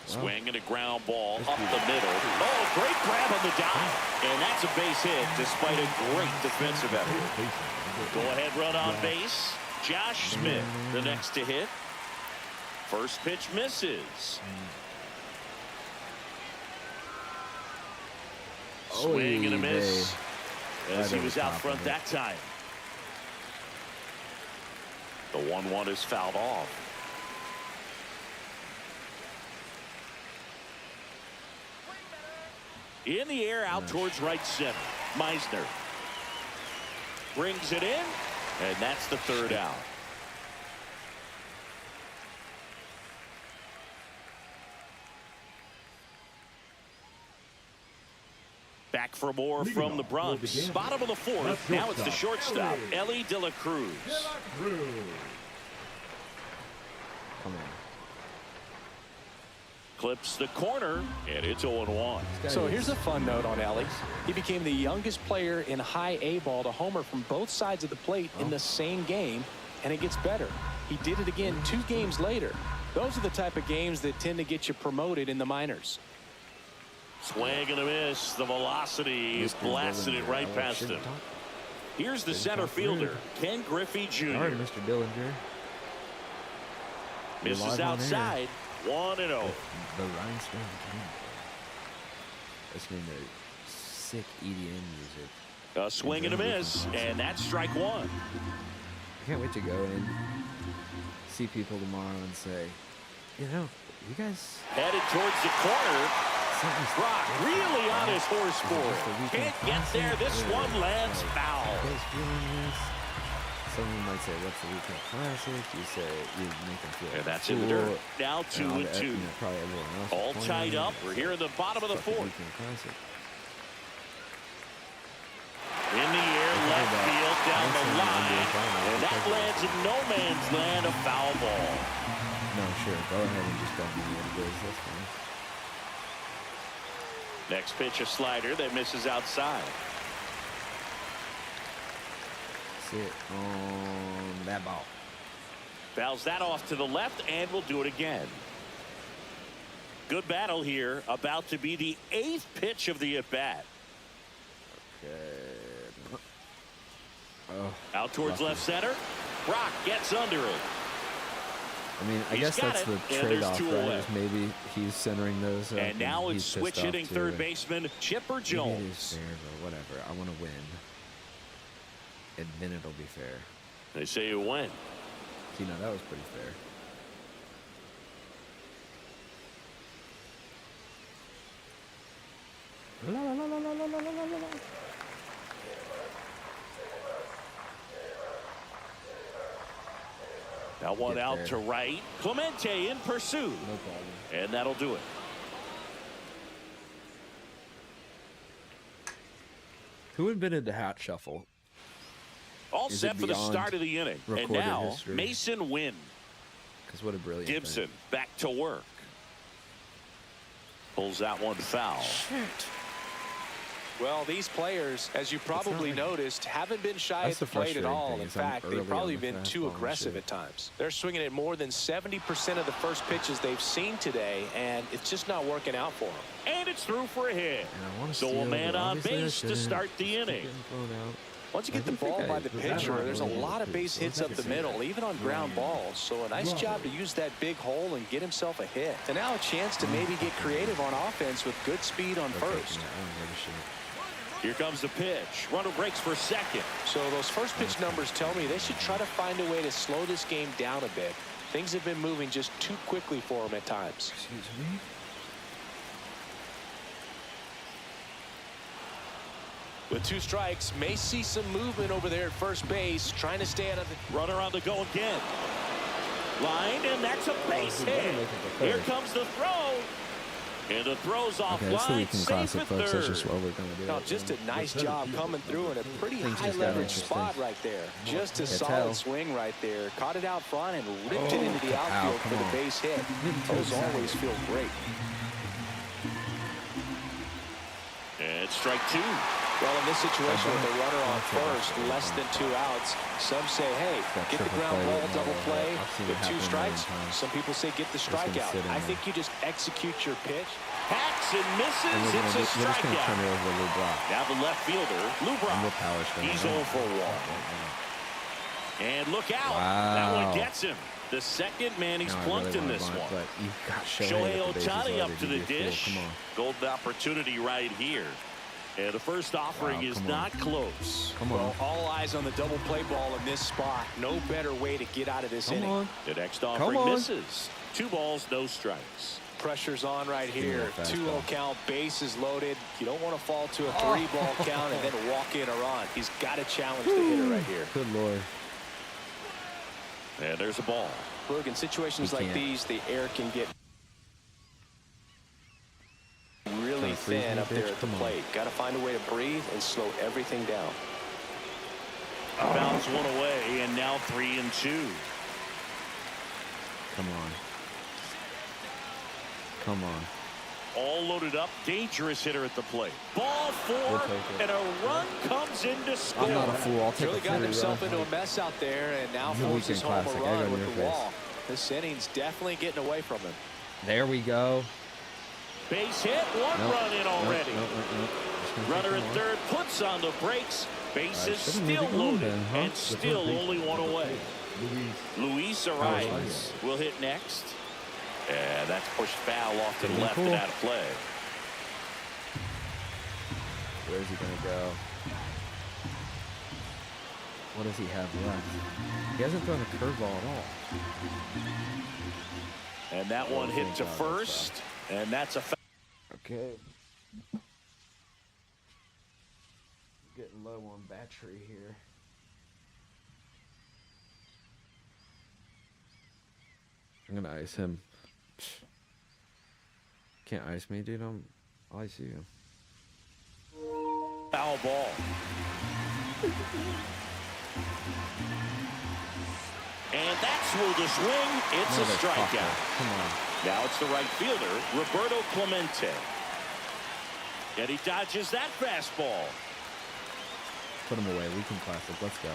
B: Swing and a ground ball up the middle. Oh, great grab on the dive. And that's a base hit despite a great defensive effort. Go-ahead run on base. Josh Smith, the next to hit. First pitch misses. Swing and a miss as he was out front that time. The 1-1 is fouled off. In the air, out towards right center. Meisner brings it in, and that's the third out. Back for more from the Bronx. Bottom of the fourth. Now it's the shortstop, Ellie De La Cruz.
D: Come on.
B: Clips the corner, and it's 0-1.
C: So here's a fun note on Ellie. He became the youngest player in high A ball to homer from both sides of the plate in the same game, and it gets better. He did it again 2 games later. Those are the type of games that tend to get you promoted in the minors.
B: Swing and a miss. The velocity is blasted it right past him. Here's the center fielder, Ken Griffey Jr.
D: All right, Mr. Dillinger.
B: Misses outside. 1-0.
D: The Rhinestone King. That's been the sick EDM music.
B: A swing and a miss, and that's strike 1.
D: I can't wait to go and see people tomorrow and say, you know, you guys
B: headed towards the corner. Brock really on his horse for it. Can't get there. This one lands foul.
D: You guys feeling this? Someone might say, what's the weekend classic? You say, you make them feel
B: and that's
D: cool.
B: in the dirt. Now 2-2.
D: You know, probably everyone else
B: all tied up. We're here in the bottom of the fourth. In the air, left field, down the line. And that lands in no man's land, a foul ball.
D: No, sure. Go ahead and just tell me what it is. That's fine.
B: Next pitch, a slider that misses outside.
D: Sit on that ball.
B: Fouls that off to the left, and we'll do it again. Good battle here. About to be the 8th pitch of the at-bat.
D: Okay.
B: Out towards left center. Brock gets under it.
D: I mean, I guess that's the trade-off, right? Is maybe he's centering those up.
B: And now it's switch hitting third baseman Chipper Jones.
D: Maybe it is fair, but whatever. I want to win. And then it'll be fair.
B: They say you win.
D: You know, that was pretty fair. La, la, la, la, la, la, la, la, la.
B: That one out to right. Clemente in pursuit.
D: No problem.
B: And that'll do it.
D: Who invented the hat shuffle?
B: All set for the start of the inning. And now,
D: history?
B: Mason Wynn.
D: Because what a brilliant
B: Gibson
D: thing.
B: back to work. Pulls that one foul.
D: Shit.
C: Well, these players, as you probably noticed, haven't been shy at the plate at all. In fact, they've probably been too aggressive at times. They're swinging at more than 70% of the first pitches they've seen today, and it's just not working out for them.
B: And it's through for a hit. So a man on base to start the inning.
C: Once you get the ball by the pitcher, there's a lot of base hits up the middle, even on ground balls. So a nice job to use that big hole and get himself a hit. And now a chance to maybe get creative on offense with good speed on first.
B: Here comes the pitch. Runner breaks for second.
C: So those first pitch numbers tell me they should try to find a way to slow this game down a bit. Things have been moving just too quickly for them at times.
D: Excuse me?
C: With 2 strikes, may see some movement over there at first base, trying to stay out of the...
B: Runner on the go again. Line, and that's a base hit. Here comes the throw. And the throw's offline, safe at third.
D: That's just what we're going to do.
C: No, just a nice job coming through in a pretty high leverage spot right there. Just a solid swing right there. Caught it out front and ripped it into the outfield for the base hit. Those always feel great.
B: And strike 2.
C: Well, in this situation with a runner on first, less than 2 outs, some say, hey, get the ground ball, double play with 2 strikes. Some people say get the strikeout. I think you just execute your pitch.
B: Hacks and misses. It's a strikeout. Now the left fielder, Lou Brock. He's 0 for 1. And look out. That one gets him. The second man he's plunked in this one. Shohei Ohtani up to the dish. Golden opportunity right here. And the first offering is not close.
C: Come on. Well, all eyes on the double play ball in this spot. No better way to get out of this inning.
B: The next offering misses. 2 balls, no strikes.
C: Pressure's on right here. 2-0 count, bases loaded. You don't want to fall to a 3-ball count and then walk in a run. He's got to challenge the hitter right here.
D: Good Lord.
B: And there's a ball.
C: Look, in situations like these, the air can get really thin up there at the plate. Got to find a way to breathe and slow everything down.
B: Fouls one away, and now 3-2.
D: Come on. Come on.
B: All loaded up, dangerous hitter at the plate. Ball 4, and a run comes in to score.
D: I'm not a fool. I'll take
C: really got himself into a mess out there, and now forces home a run with the wall. This inning's definitely getting away from him.
D: There we go.
B: Base hit, one run in already. Runner at third puts on the brakes. Bases still loaded, and still only one away. Luis Arias will hit next. And that's pushed foul off to the left and out of play.
D: Where's he going to go? What does he have left? He hasn't thrown a curveball at all.
B: And that one hit to first, and that's a foul.
D: Okay. Getting low on battery here. I'm going to ice him. Can't ice me, dude. I'll ice you.
B: Foul ball. And that's through the swing. It's a strikeout.
D: Come on.
B: Now it's the right fielder, Roberto Clemente. And he dodges that fastball.
D: Put him away. Weekend Classic. Let's go.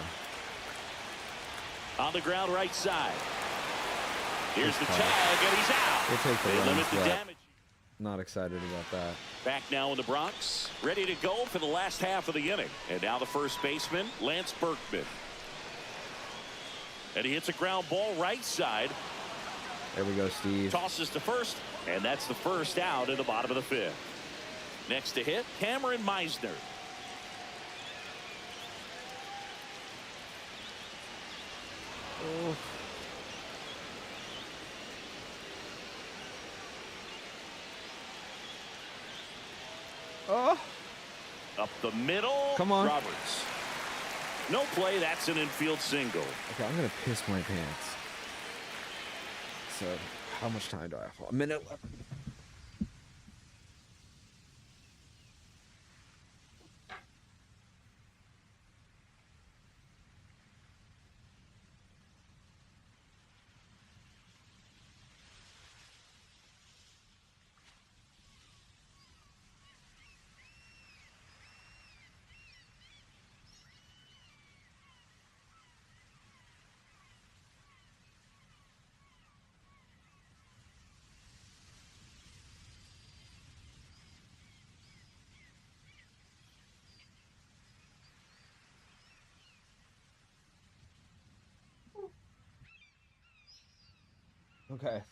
B: On the ground right side. Here's the tag, and he's out.
D: We'll take the
B: they limit
D: runs,
B: the damage.
D: Not excited about that.
B: Back now in the Bronx, ready to go for the last half of the inning. And now the first baseman, Lance Berkman. And he hits a ground ball right side.
D: There we go, Steve.
B: Tosses to first, and that's the first out in the bottom of the 5th. Next to hit, Cameron Meisner.
D: Oh. Oh.
B: Up the middle.
D: Come on.
B: Roberts. No play. That's an infield single.
D: Okay, I'm going to piss my pants. So, how much time do I have? A minute left. Okay.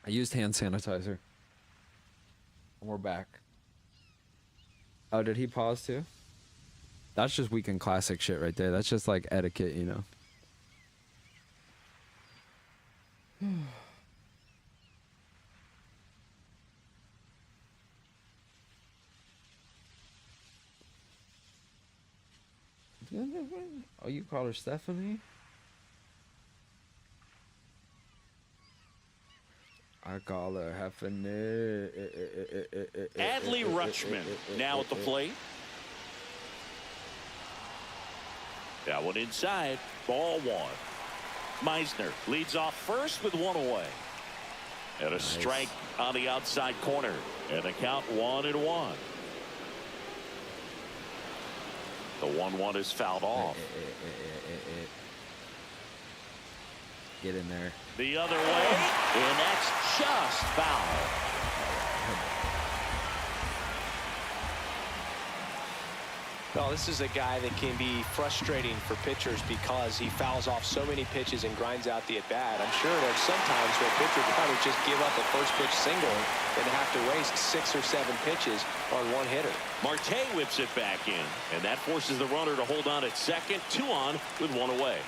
D: I used hand sanitizer. And we're back. Oh, did he pause too? That's just Weekend Classic shit right there. That's just like etiquette, you know. Oh, you call her Stephanie? I call her Heffernan.
B: Adley Rutschman now at the plate. That one inside. Ball 1. Meisner leads off first with 1 away. And a strike on the outside corner. And the count 1-1. The 1-1 is fouled off.
D: Get in there.
B: The other way, and that's just foul.
C: Well, this is a guy that can be frustrating for pitchers because he fouls off so many pitches and grinds out the at-bat. I'm sure there's sometimes where pitchers would probably just give up a first pitch single and have to waste 6 or 7 pitches on one hitter.
B: Marte whips it back in, and that forces the runner to hold on at second. 2 on with 1 away.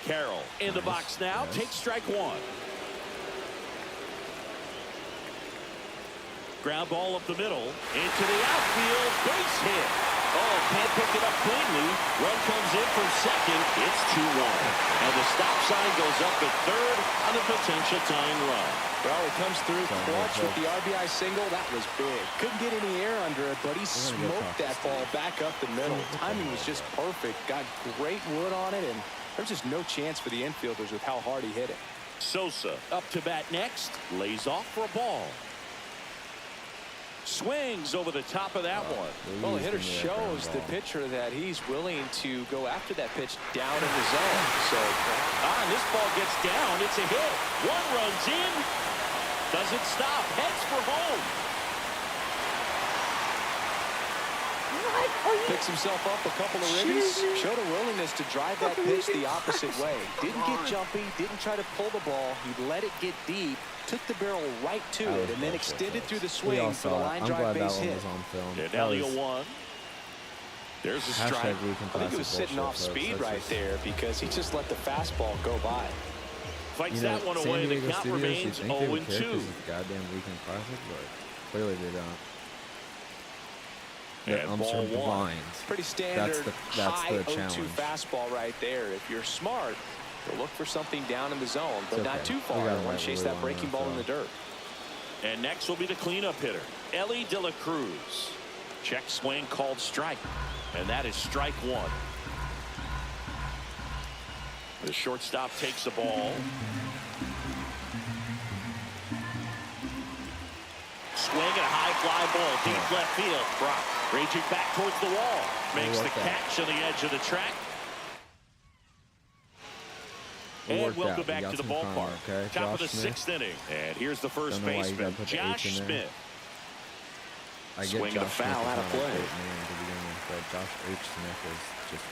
B: Carroll in the box now. Takes strike 1. Ground ball up the middle. Into the outfield. Base hit. Oh, can't pick it up cleanly. Run comes in from second. It's 2-1. And the stop sign goes up at third on the potential tying run.
C: Well, it comes through clutch with the RBI single. That was big. Couldn't get any air under it, but he smoked that ball back up the middle. Timing was just perfect. Got great wood on it, and there's just no chance for the infielders with how hard he hit it.
B: Sosa up to bat next. Lays off for a ball. Swings over the top of that one.
C: Well, the hitter shows the pitcher that he's willing to go after that pitch down in the zone. So,
B: this ball gets down. It's a hit. 1 runs in. Doesn't stop. Heads for home.
C: Picks himself up a couple of ribbies. Showed a willingness to drive that pitch the opposite way. Didn't get jumpy. Didn't try to pull the ball. He let it get deep. Took the barrel right to it and then extended through the swing for the line drive base hit.
B: And now the 0-1. There's a strike.
C: I think he was sitting off speed right there because he just let the fastball go by.
B: Fights that one away. The count remains 0-2.
D: Goddamn Weekend Classic, but clearly they don't.
B: And ball 1.
C: Pretty standard high 0-2 fastball right there. If you're smart, you'll look for something down in the zone, but not too far. You want to chase that breaking ball in the dirt.
B: And next will be the cleanup hitter, Ellie De La Cruz. Check swing called strike, and that is strike 1. The shortstop takes the ball. Swing and a high fly ball deep left field. Brock raging back towards the wall. Makes the catch on the edge of the track. And welcome back to the ballpark. Top of the 6th inning. And here's the first baseman, Josh Smith. Swing and a foul out of play.
D: Josh H. Smith is just...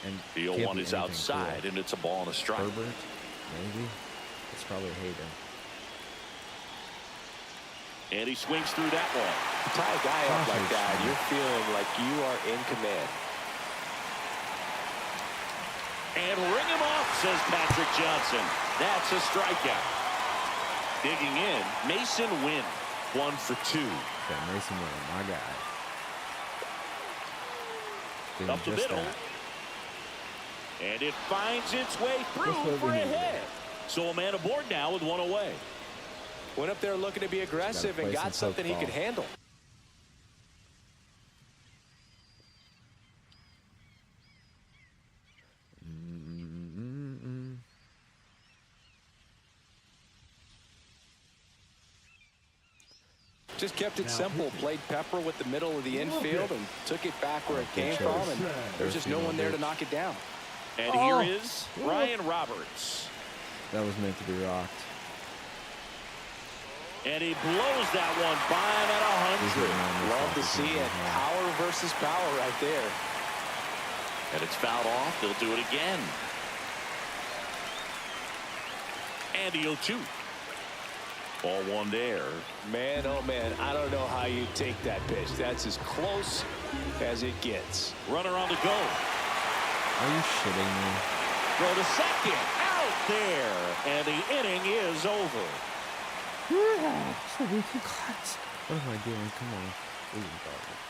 D: And
B: the 0-1 is outside, and it's a ball and a strike.
D: Herbert, maybe. It's probably Hayden.
B: And he swings through that one.
C: Tie a guy up like that, you're feeling like you are in command.
B: And ring him off, says Patrick Johnson. That's a strikeout. Digging in, Mason Wynn. 1 for 2.
D: Okay, Mason Wynn, my guy.
B: Up the middle. And it finds its way through for a hit. So a man aboard now with 1 away.
C: Went up there looking to be aggressive and got something he could handle. Just kept it simple. Played pepper with the middle of the infield and took it back where it came from, and there's just no one there to knock it down.
B: And here is Ryan Roberts.
D: That was meant to be rocked.
B: And he blows that one by him at 100.
C: Love to see it. Power versus power right there.
B: And it's fouled off. They'll do it again. And the 0-2. Ball 1 there.
C: Man, oh man, I don't know how you take that pitch. That's as close as it gets.
B: Runner on the go.
D: Are you shitting me?
B: Throw to second. Out there. And the inning is over.
F: Yeah, so we can cut.
D: What am I doing? Come on. This is garbage.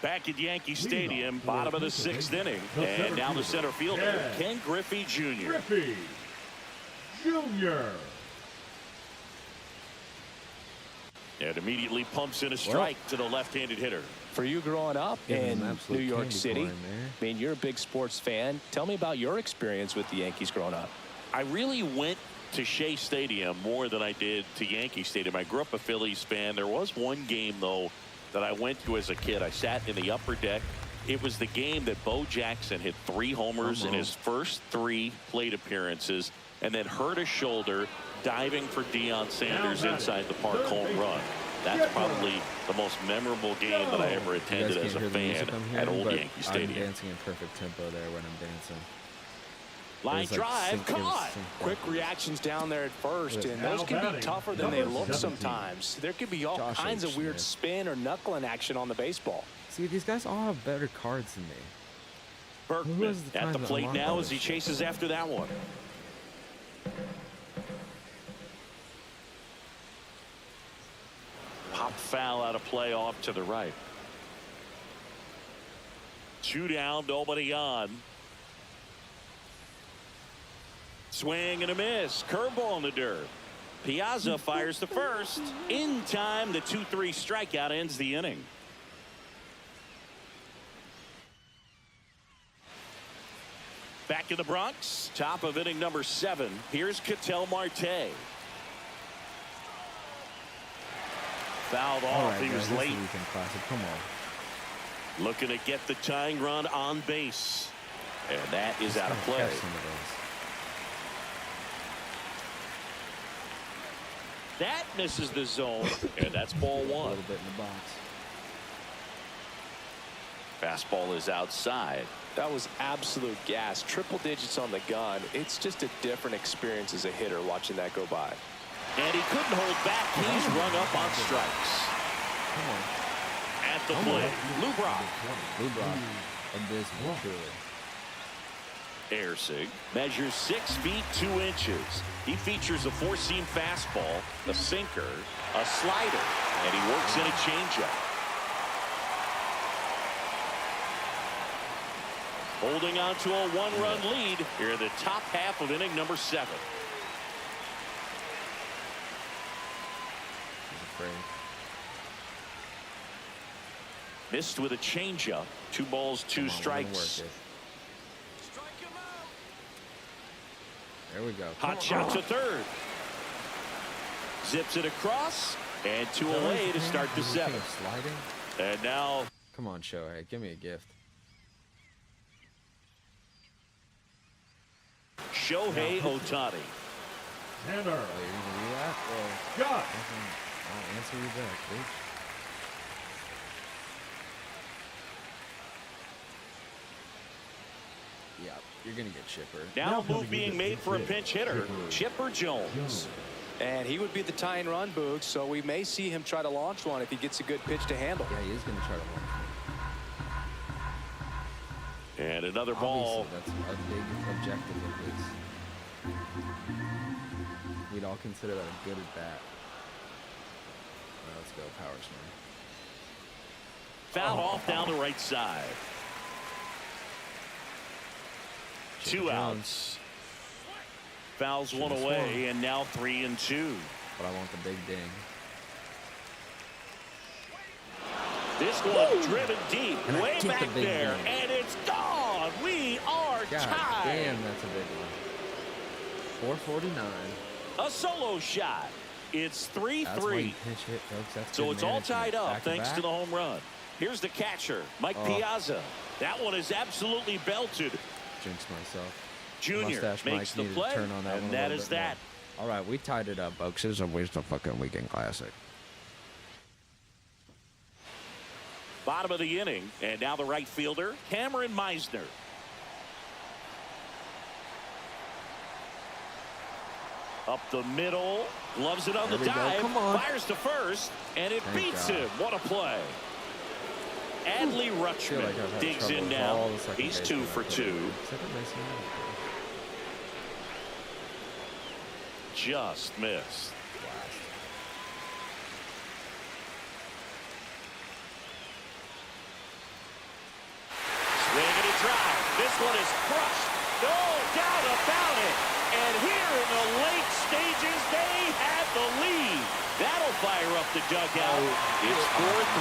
B: Back at Yankee Stadium, bottom of the 6th inning. And now the center fielder, Ken Griffey Jr.
E: Griffey Jr.
B: And immediately pumps in a strike to the left-handed hitter.
C: For you growing up in New York City, I mean, you're a big sports fan. Tell me about your experience with the Yankees growing up.
B: I really went to Shea Stadium more than I did to Yankee Stadium. I grew up a Phillies fan. There was one game, though, that I went to as a kid. I sat in the upper deck It was the game that Bo Jackson hit 3 homers in his first 3 plate appearances and then hurt his shoulder diving for Deion Sanders inside the park home run. That's probably the most memorable game that I ever attended as a fan at Old Yankee Stadium.
D: I'm dancing in perfect tempo there when I'm dancing.
B: Line drive, caught.
C: Quick reactions down there at first, and those can be tougher than they look sometimes. There could be all kinds of weird spin or knuckling action on the baseball.
D: See, these guys all have better cards than me.
B: Berkman at the plate now as he chases after that one. Pop foul out of play off to the right. 2 down, nobody on. Swing and a miss. Curveball in the dirt. Piazza fires the first. In time, the 2-3 strikeout ends the inning. Back in the Bronx, top of inning number 7. Here's Ketel Marte. Fouled off. He was late.
D: Come on.
B: Looking to get the tying run on base. And that is out of play. That misses the zone. And that's ball 1.
D: A little bit in the box.
B: Fastball is outside.
C: That was absolute gas. Triple digits on the gun. It's just a different experience as a hitter watching that go by.
B: And he couldn't hold back. He's rung up on strikes.
D: Come on.
B: At the plate,
D: Lubrock. Abysmal, truly.
B: Ersig measures 6 feet 2 inches. He features a 4-seam fastball, a sinker, a slider, and he works in a changeup. Holding on to a 1-run lead here in the top half of inning number 7. Missed with a changeup. 2 balls, 2 strikes.
D: There we go.
B: Hot shot to third. Zips it across and 2 away to start the 7th. And now,
D: come on, Shohei, give me a gift.
B: Shohei Ohtani.
E: Tanner.
D: Oh, you're gonna do that? Well,
E: Got.
D: I'll answer you back, bitch. Yeah, you're gonna get Chipper.
B: Now a move being made for a pinch hitter, Chipper Jones.
C: And he would be the tying run, Boog, so we may see him try to launch one if he gets a good pitch to handle.
D: Yeah, he is gonna try to launch one.
B: And another ball.
D: Obviously, that's a big objective of his. We'd all consider that a good at bat. Let's go, power swing.
B: Foul off down the right side. 2 outs. Fouls 1 away, and now 3-2.
D: But I want the big ding.
B: This one driven deep, way back there, and it's gone. We are tied.
D: Damn, that's a big one. 449.
B: A solo shot. It's 3-3. So it's all tied up thanks to the home run. Here's the catcher, Mike Piazza. That one is absolutely belted.
D: Jinxed myself.
B: Junior makes the play, and that is that.
D: All right, we tied it up, folks. This is a waste of fucking weekend classic.
B: Bottom of the inning, and now the right fielder, Cameron Meisner. Up the middle, gloves it on the dive, fires to first, and it beats him. What a play. Adley Rutschman digs in now. He's 2 for 2. Just missed. Swing and a drive. This one is crushed. No doubt about it. And here in the late stages, they have the lead. That'll fire up the dugout. It's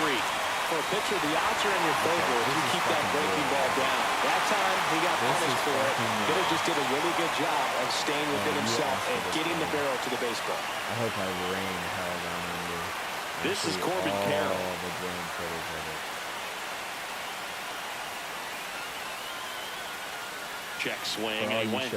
B: 4-3.
C: For a pitcher, the odds are in your favor if you keep that breaking ball down. That time, he got punished for it. Hitter just did a really good job of staying within himself and getting the barrel to the baseball.
D: I hope I rain hell down under.
B: This is Corbin Carroll.
D: The drain footage of it.
B: check swing, and he went.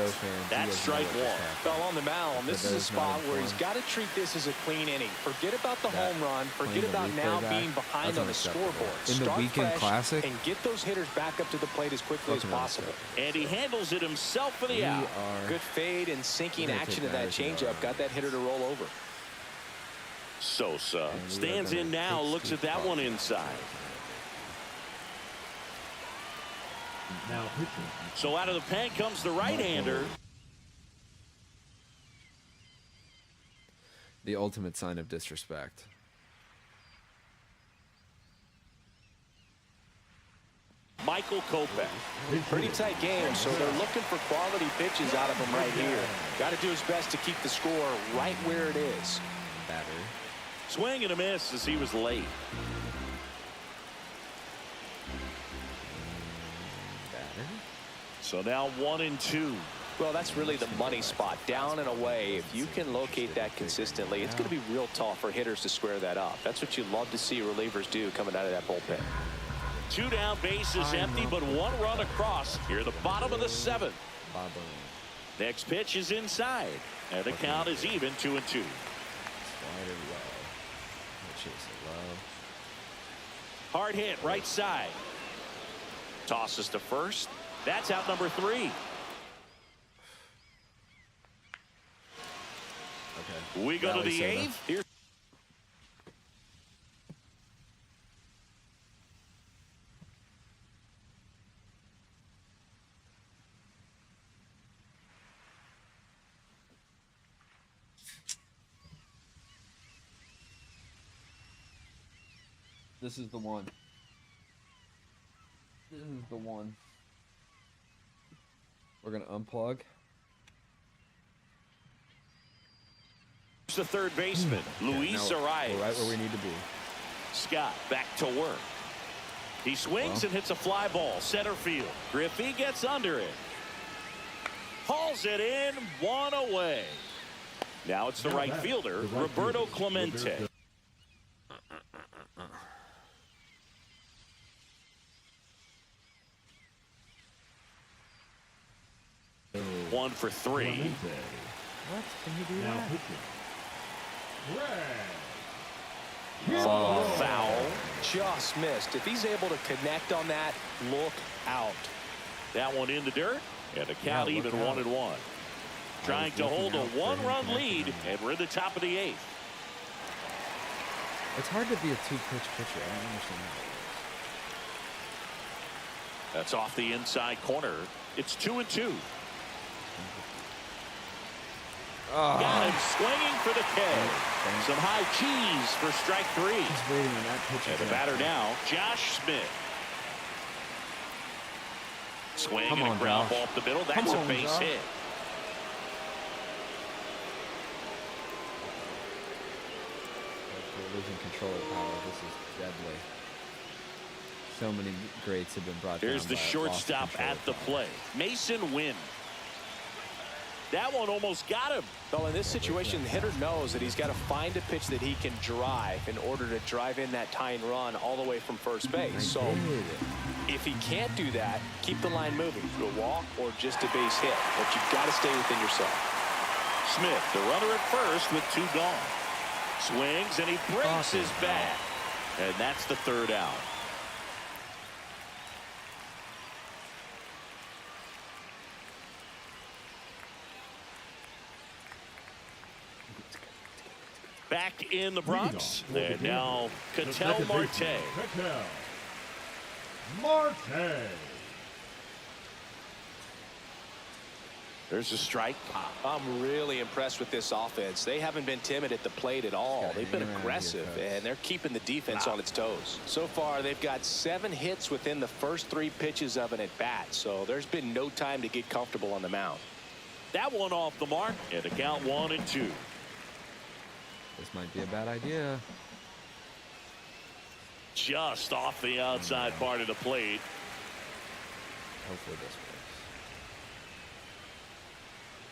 B: That's strike one.
C: Fell on the mound. This is a spot where he's got to treat this as a clean inning. Forget about the home run. Forget about now being behind on the scoreboard.
D: In the Weekend Classic,
C: and get those hitters back up to the plate as quickly as possible.
B: And he handles it himself for the out.
C: Good fade and sinking action of that changeup got that hitter to roll over.
B: Sosa stands in now, looks at that one inside.
E: Now pitching.
B: So out of the pen comes the right-hander.
D: The ultimate sign of disrespect.
B: Michael Kopech.
C: Pretty tight game, so they're looking for quality pitches out of him right here. Got to do his best to keep the score right where it is.
D: Batter.
B: Swing and a miss as he was late. So now 1-2.
C: Well, that's really the money spot, down and away. If you can locate that consistently, it's going to be real tough for hitters to square that up. That's what you love to see relievers do coming out of that bullpen.
B: 2 down, bases empty, but 1 run across here at the bottom of the 7th. Next pitch is inside, and the count is even 2-2.
D: Slider low. Chase it low.
B: Hard hit, right side. Tosses to first. That's out number 3.
D: Okay.
B: We go to the 8th. Here's
D: This is the one. This is the one. We're going to unplug.
B: the third baseman, Luis Arias.
D: We're right where we need to be.
B: Scott back to work. He swings and hits a fly ball, center field. Griffey gets under it. Hauls it in, 1 away. Now it's the right fielder, Roberto Clemente. One for 3.
D: What? Can you do that?
B: Oh, foul.
C: Just missed. If he's able to connect on that, look out.
B: That one in the dirt, and the count even 1-1. Trying to hold a 1-run lead, and we're in the top of the 8th.
D: It's hard to be a 2-pitch pitcher. I don't understand that.
B: That's off the inside corner. It's 2-2. Got him swinging for the K. Some high cheese for strike 3.
D: He's waiting on that pitch.
B: And the batter now, Josh Smith. Swing and a ground ball up the middle. That's a base hit.
D: We're losing control of power. This is deadly. So many greats have been brought down.
B: Here's the shortstop at the plate, Mason Wynn. That one almost got him.
C: Well, in this situation, the hitter knows that he's got to find a pitch that he can drive in order to drive in that tying run all the way from first base. So if he can't do that, keep the line moving through a walk or just a base hit. But you've got to stay within yourself.
B: Smith, the runner at first with 2 gone. Swings and he breaks his bat. And that's the 3rd out. Back in the Bronx, and now Ketel Marte. There's a strike.
C: I'm really impressed with this offense. They haven't been timid at the plate at all. They've been aggressive, and they're keeping the defense on its toes. So far, they've got 7 hits within the first 3 pitches of an at-bat, so there's been no time to get comfortable on the mound.
B: That one off the mark, and the count 1-2.
D: This might be a bad idea.
B: Just off the outside part of the plate.
D: Hopefully this works.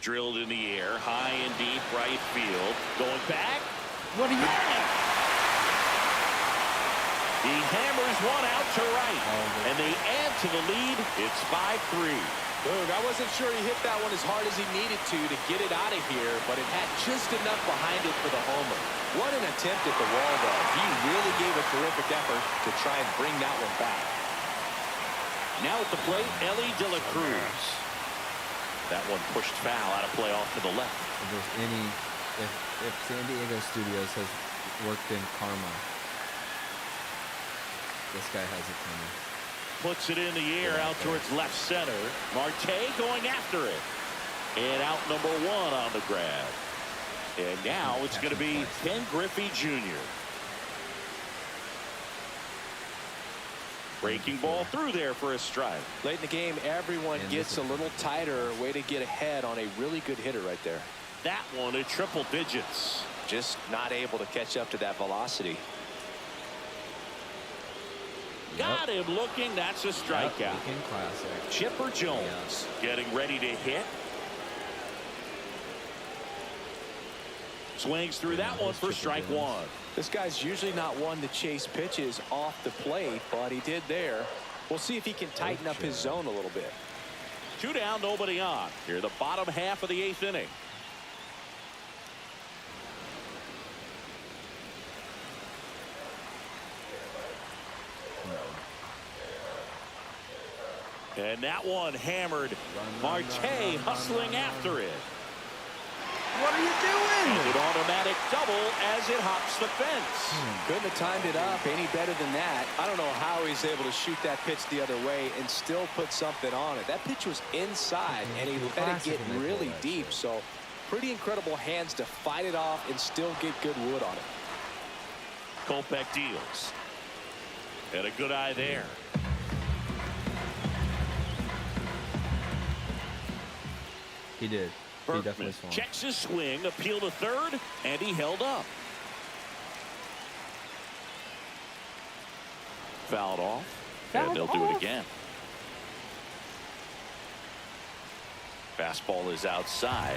B: Drilled in the air, high and deep right field. Going back.
D: What are you?
B: He hammers one out to right, and they add to the lead. It's 5-3.
C: Boog, I wasn't sure he hit that one as hard as he needed to get it out of here, but it had just enough behind it for the homer. What an attempt at the wall, though. He really gave a terrific effort to try and bring that one back.
B: Now at the plate, Ellie De La Cruz. That one pushed foul out of play off to the left.
D: If there's any, if San Diego Studios has worked in karma, this guy has it coming.
B: Puts it in the air out towards left center. Marte going after it. And out number 1 on the grab. And now it's going to be Ken Griffey Jr. Breaking ball through there for a strike.
C: Late in the game, everyone gets a little tighter. Way to get ahead on a really good hitter right there.
B: That one at triple digits.
C: Just not able to catch up to that velocity.
B: Got him looking. That's a strikeout.
D: Classic.
B: Chipper Jones getting ready to hit. Swings through that one for strike 1.
C: This guy's usually not one to chase pitches off the plate, but he did there. We'll see if he can tighten up his zone a little bit.
B: 2 down, nobody on. Here the bottom half of the 8th inning. And that one hammered. Marte hustling after it.
D: What are you doing?
B: And an automatic double as it hops the fence.
C: Couldn't have timed it up any better than that. I don't know how he's able to shoot that pitch the other way and still put something on it. That pitch was inside, and he let it get really deep. So pretty incredible hands to fight it off and still get good wood on it.
B: Kopech deals. And a good eye there.
D: He did. He definitely swung.
B: Checks his swing, appeal to third, and he held up. Fouled off, and they'll do it again. Fastball is outside.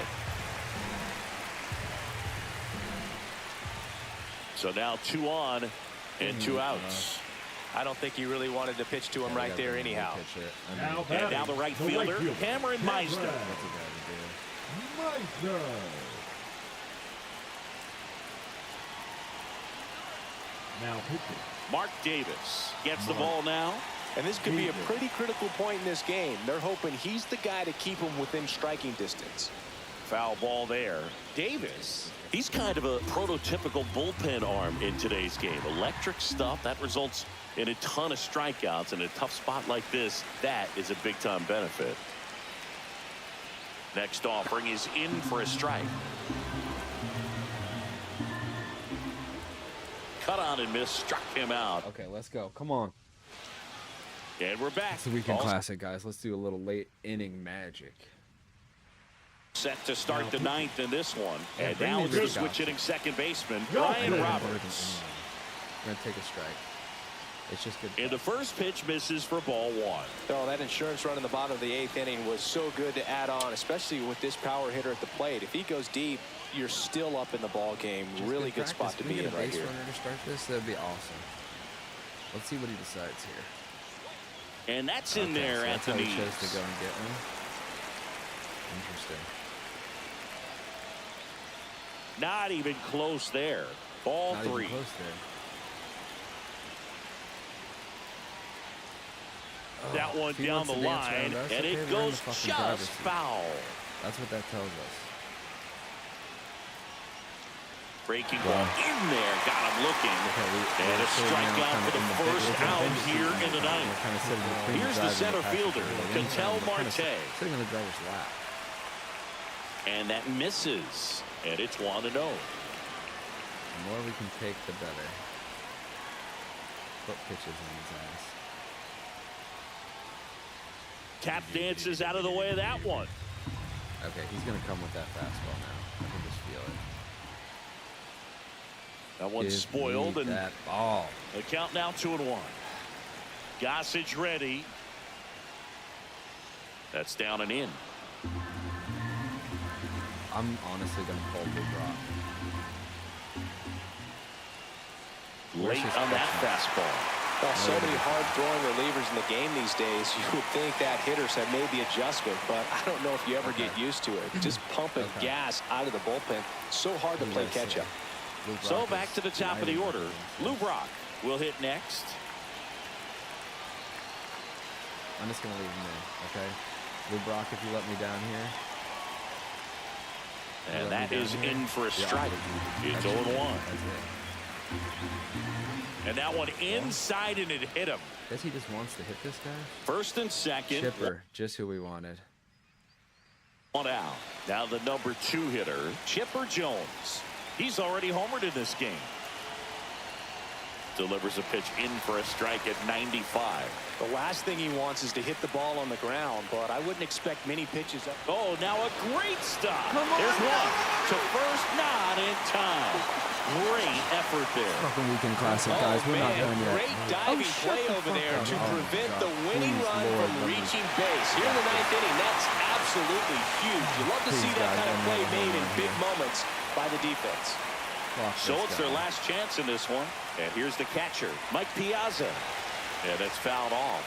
B: So now 2 on and 2 outs.
C: I don't think he really wanted to pitch to him right there anyhow.
B: And now the right fielder, Cameron Meisner.
E: Now pitching.
B: Mark Davis gets the ball now.
C: And this could be a pretty critical point in this game. They're hoping he's the guy to keep him within striking distance.
B: Foul ball there. Davis, he's kind of a prototypical bullpen arm in today's game. Electric stuff that results in a ton of strikeouts in a tough spot like this. That is a big-time benefit. Next offering is in for a strike. Cut on and miss, struck him out.
D: Okay, let's go. Come on.
B: And we're back.
D: It's a weekend classic, guys. Let's do a little late inning magic.
B: Set to start the 9th in this one. And now it's the switch-hitting second baseman, Brian Roberts.
D: We're going to take a strike. It's just good.
B: And the first pitch misses for ball 1.
C: Oh, that insurance run in the bottom of the 8th inning was so good to add on, especially with this power hitter at the plate. If he goes deep, you're still up in the ball game. Really good spot to be in right here.
D: Runner to start this, that'd be awesome. Let's see what he decides here.
B: And that's in there at the knees.
D: He chose to go and get one. Interesting.
B: Not even close there. Ball 3.
D: Not even close there.
B: That one down the line, and it goes just foul.
D: That's what that tells us.
B: Breaking ball in there, got him looking. And a strikeout for the first out here in the 9th. Here's the center fielder, Ketel Marte.
D: Sitting in the driver's lap.
B: And that misses, and it's 1-0.
D: The more we can take, the better. Put pitches in his ass.
B: Tap dances out of the way of that one.
D: Okay, he's going to come with that fastball now. I can just feel it.
B: That one's spoiled, and
D: that ball.
B: The count now 2-1. Gossage ready. That's down and in.
D: I'm honestly going to pull the drop.
B: Late on that fastball.
C: Well, so many hard-throwing relievers in the game these days, you would think that hitters have made the adjustment, but I don't know if you ever get used to it. Just pumping gas out of the bullpen. So hard to play catch-up.
B: So back to the top of the order. Lou Brock will hit next.
D: I'm just going to leave him there, okay? Lou Brock, if you let me down here.
B: And that is in for a strike. It's 0-1. And that one inside, and it hit him.
D: Guess he just wants to hit this guy.
B: First and second.
D: Chipper, just who we wanted.
B: One out. Now the number 2 hitter, Chipper Jones. He's already homered in this game. Delivers a pitch in for a strike at 95.
C: The last thing he wants is to hit the ball on the ground, but I wouldn't expect many pitches up.
B: Oh, now a great stop. There's one to first, not in time. Great effort there.
A: Fucking weekend classic, guys. We're not done yet.
C: Great diving play over there to prevent the winning run from reaching base. Here in the 9th inning, that's absolutely huge. You love to see that kind of play made in big moments by the defense.
B: So it's their last chance in this one. And here's the catcher, Mike Piazza. And it's fouled off.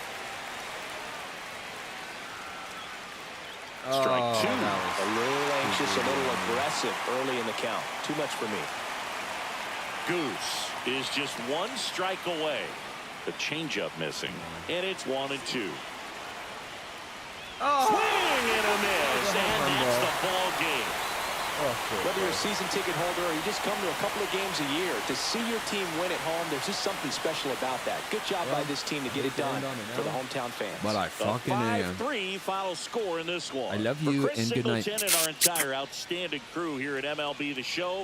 B: Strike 2.
C: A little anxious, a little aggressive early in the count. Too much for me.
B: Goose is just 1 strike away. The changeup missing. And it's 1-2. Swing and a miss. And that's the ball game.
C: Whether you're a season ticket holder or you just come to a couple of games a year, to see your team win at home, there's just something special about that. Good job by this team to get it done for the hometown fans.
A: But I fucking am.
B: 5-3 final score in this one.
A: I love you
B: for Chris
A: and good night.
B: Singleton and our entire outstanding crew here at MLB The Show.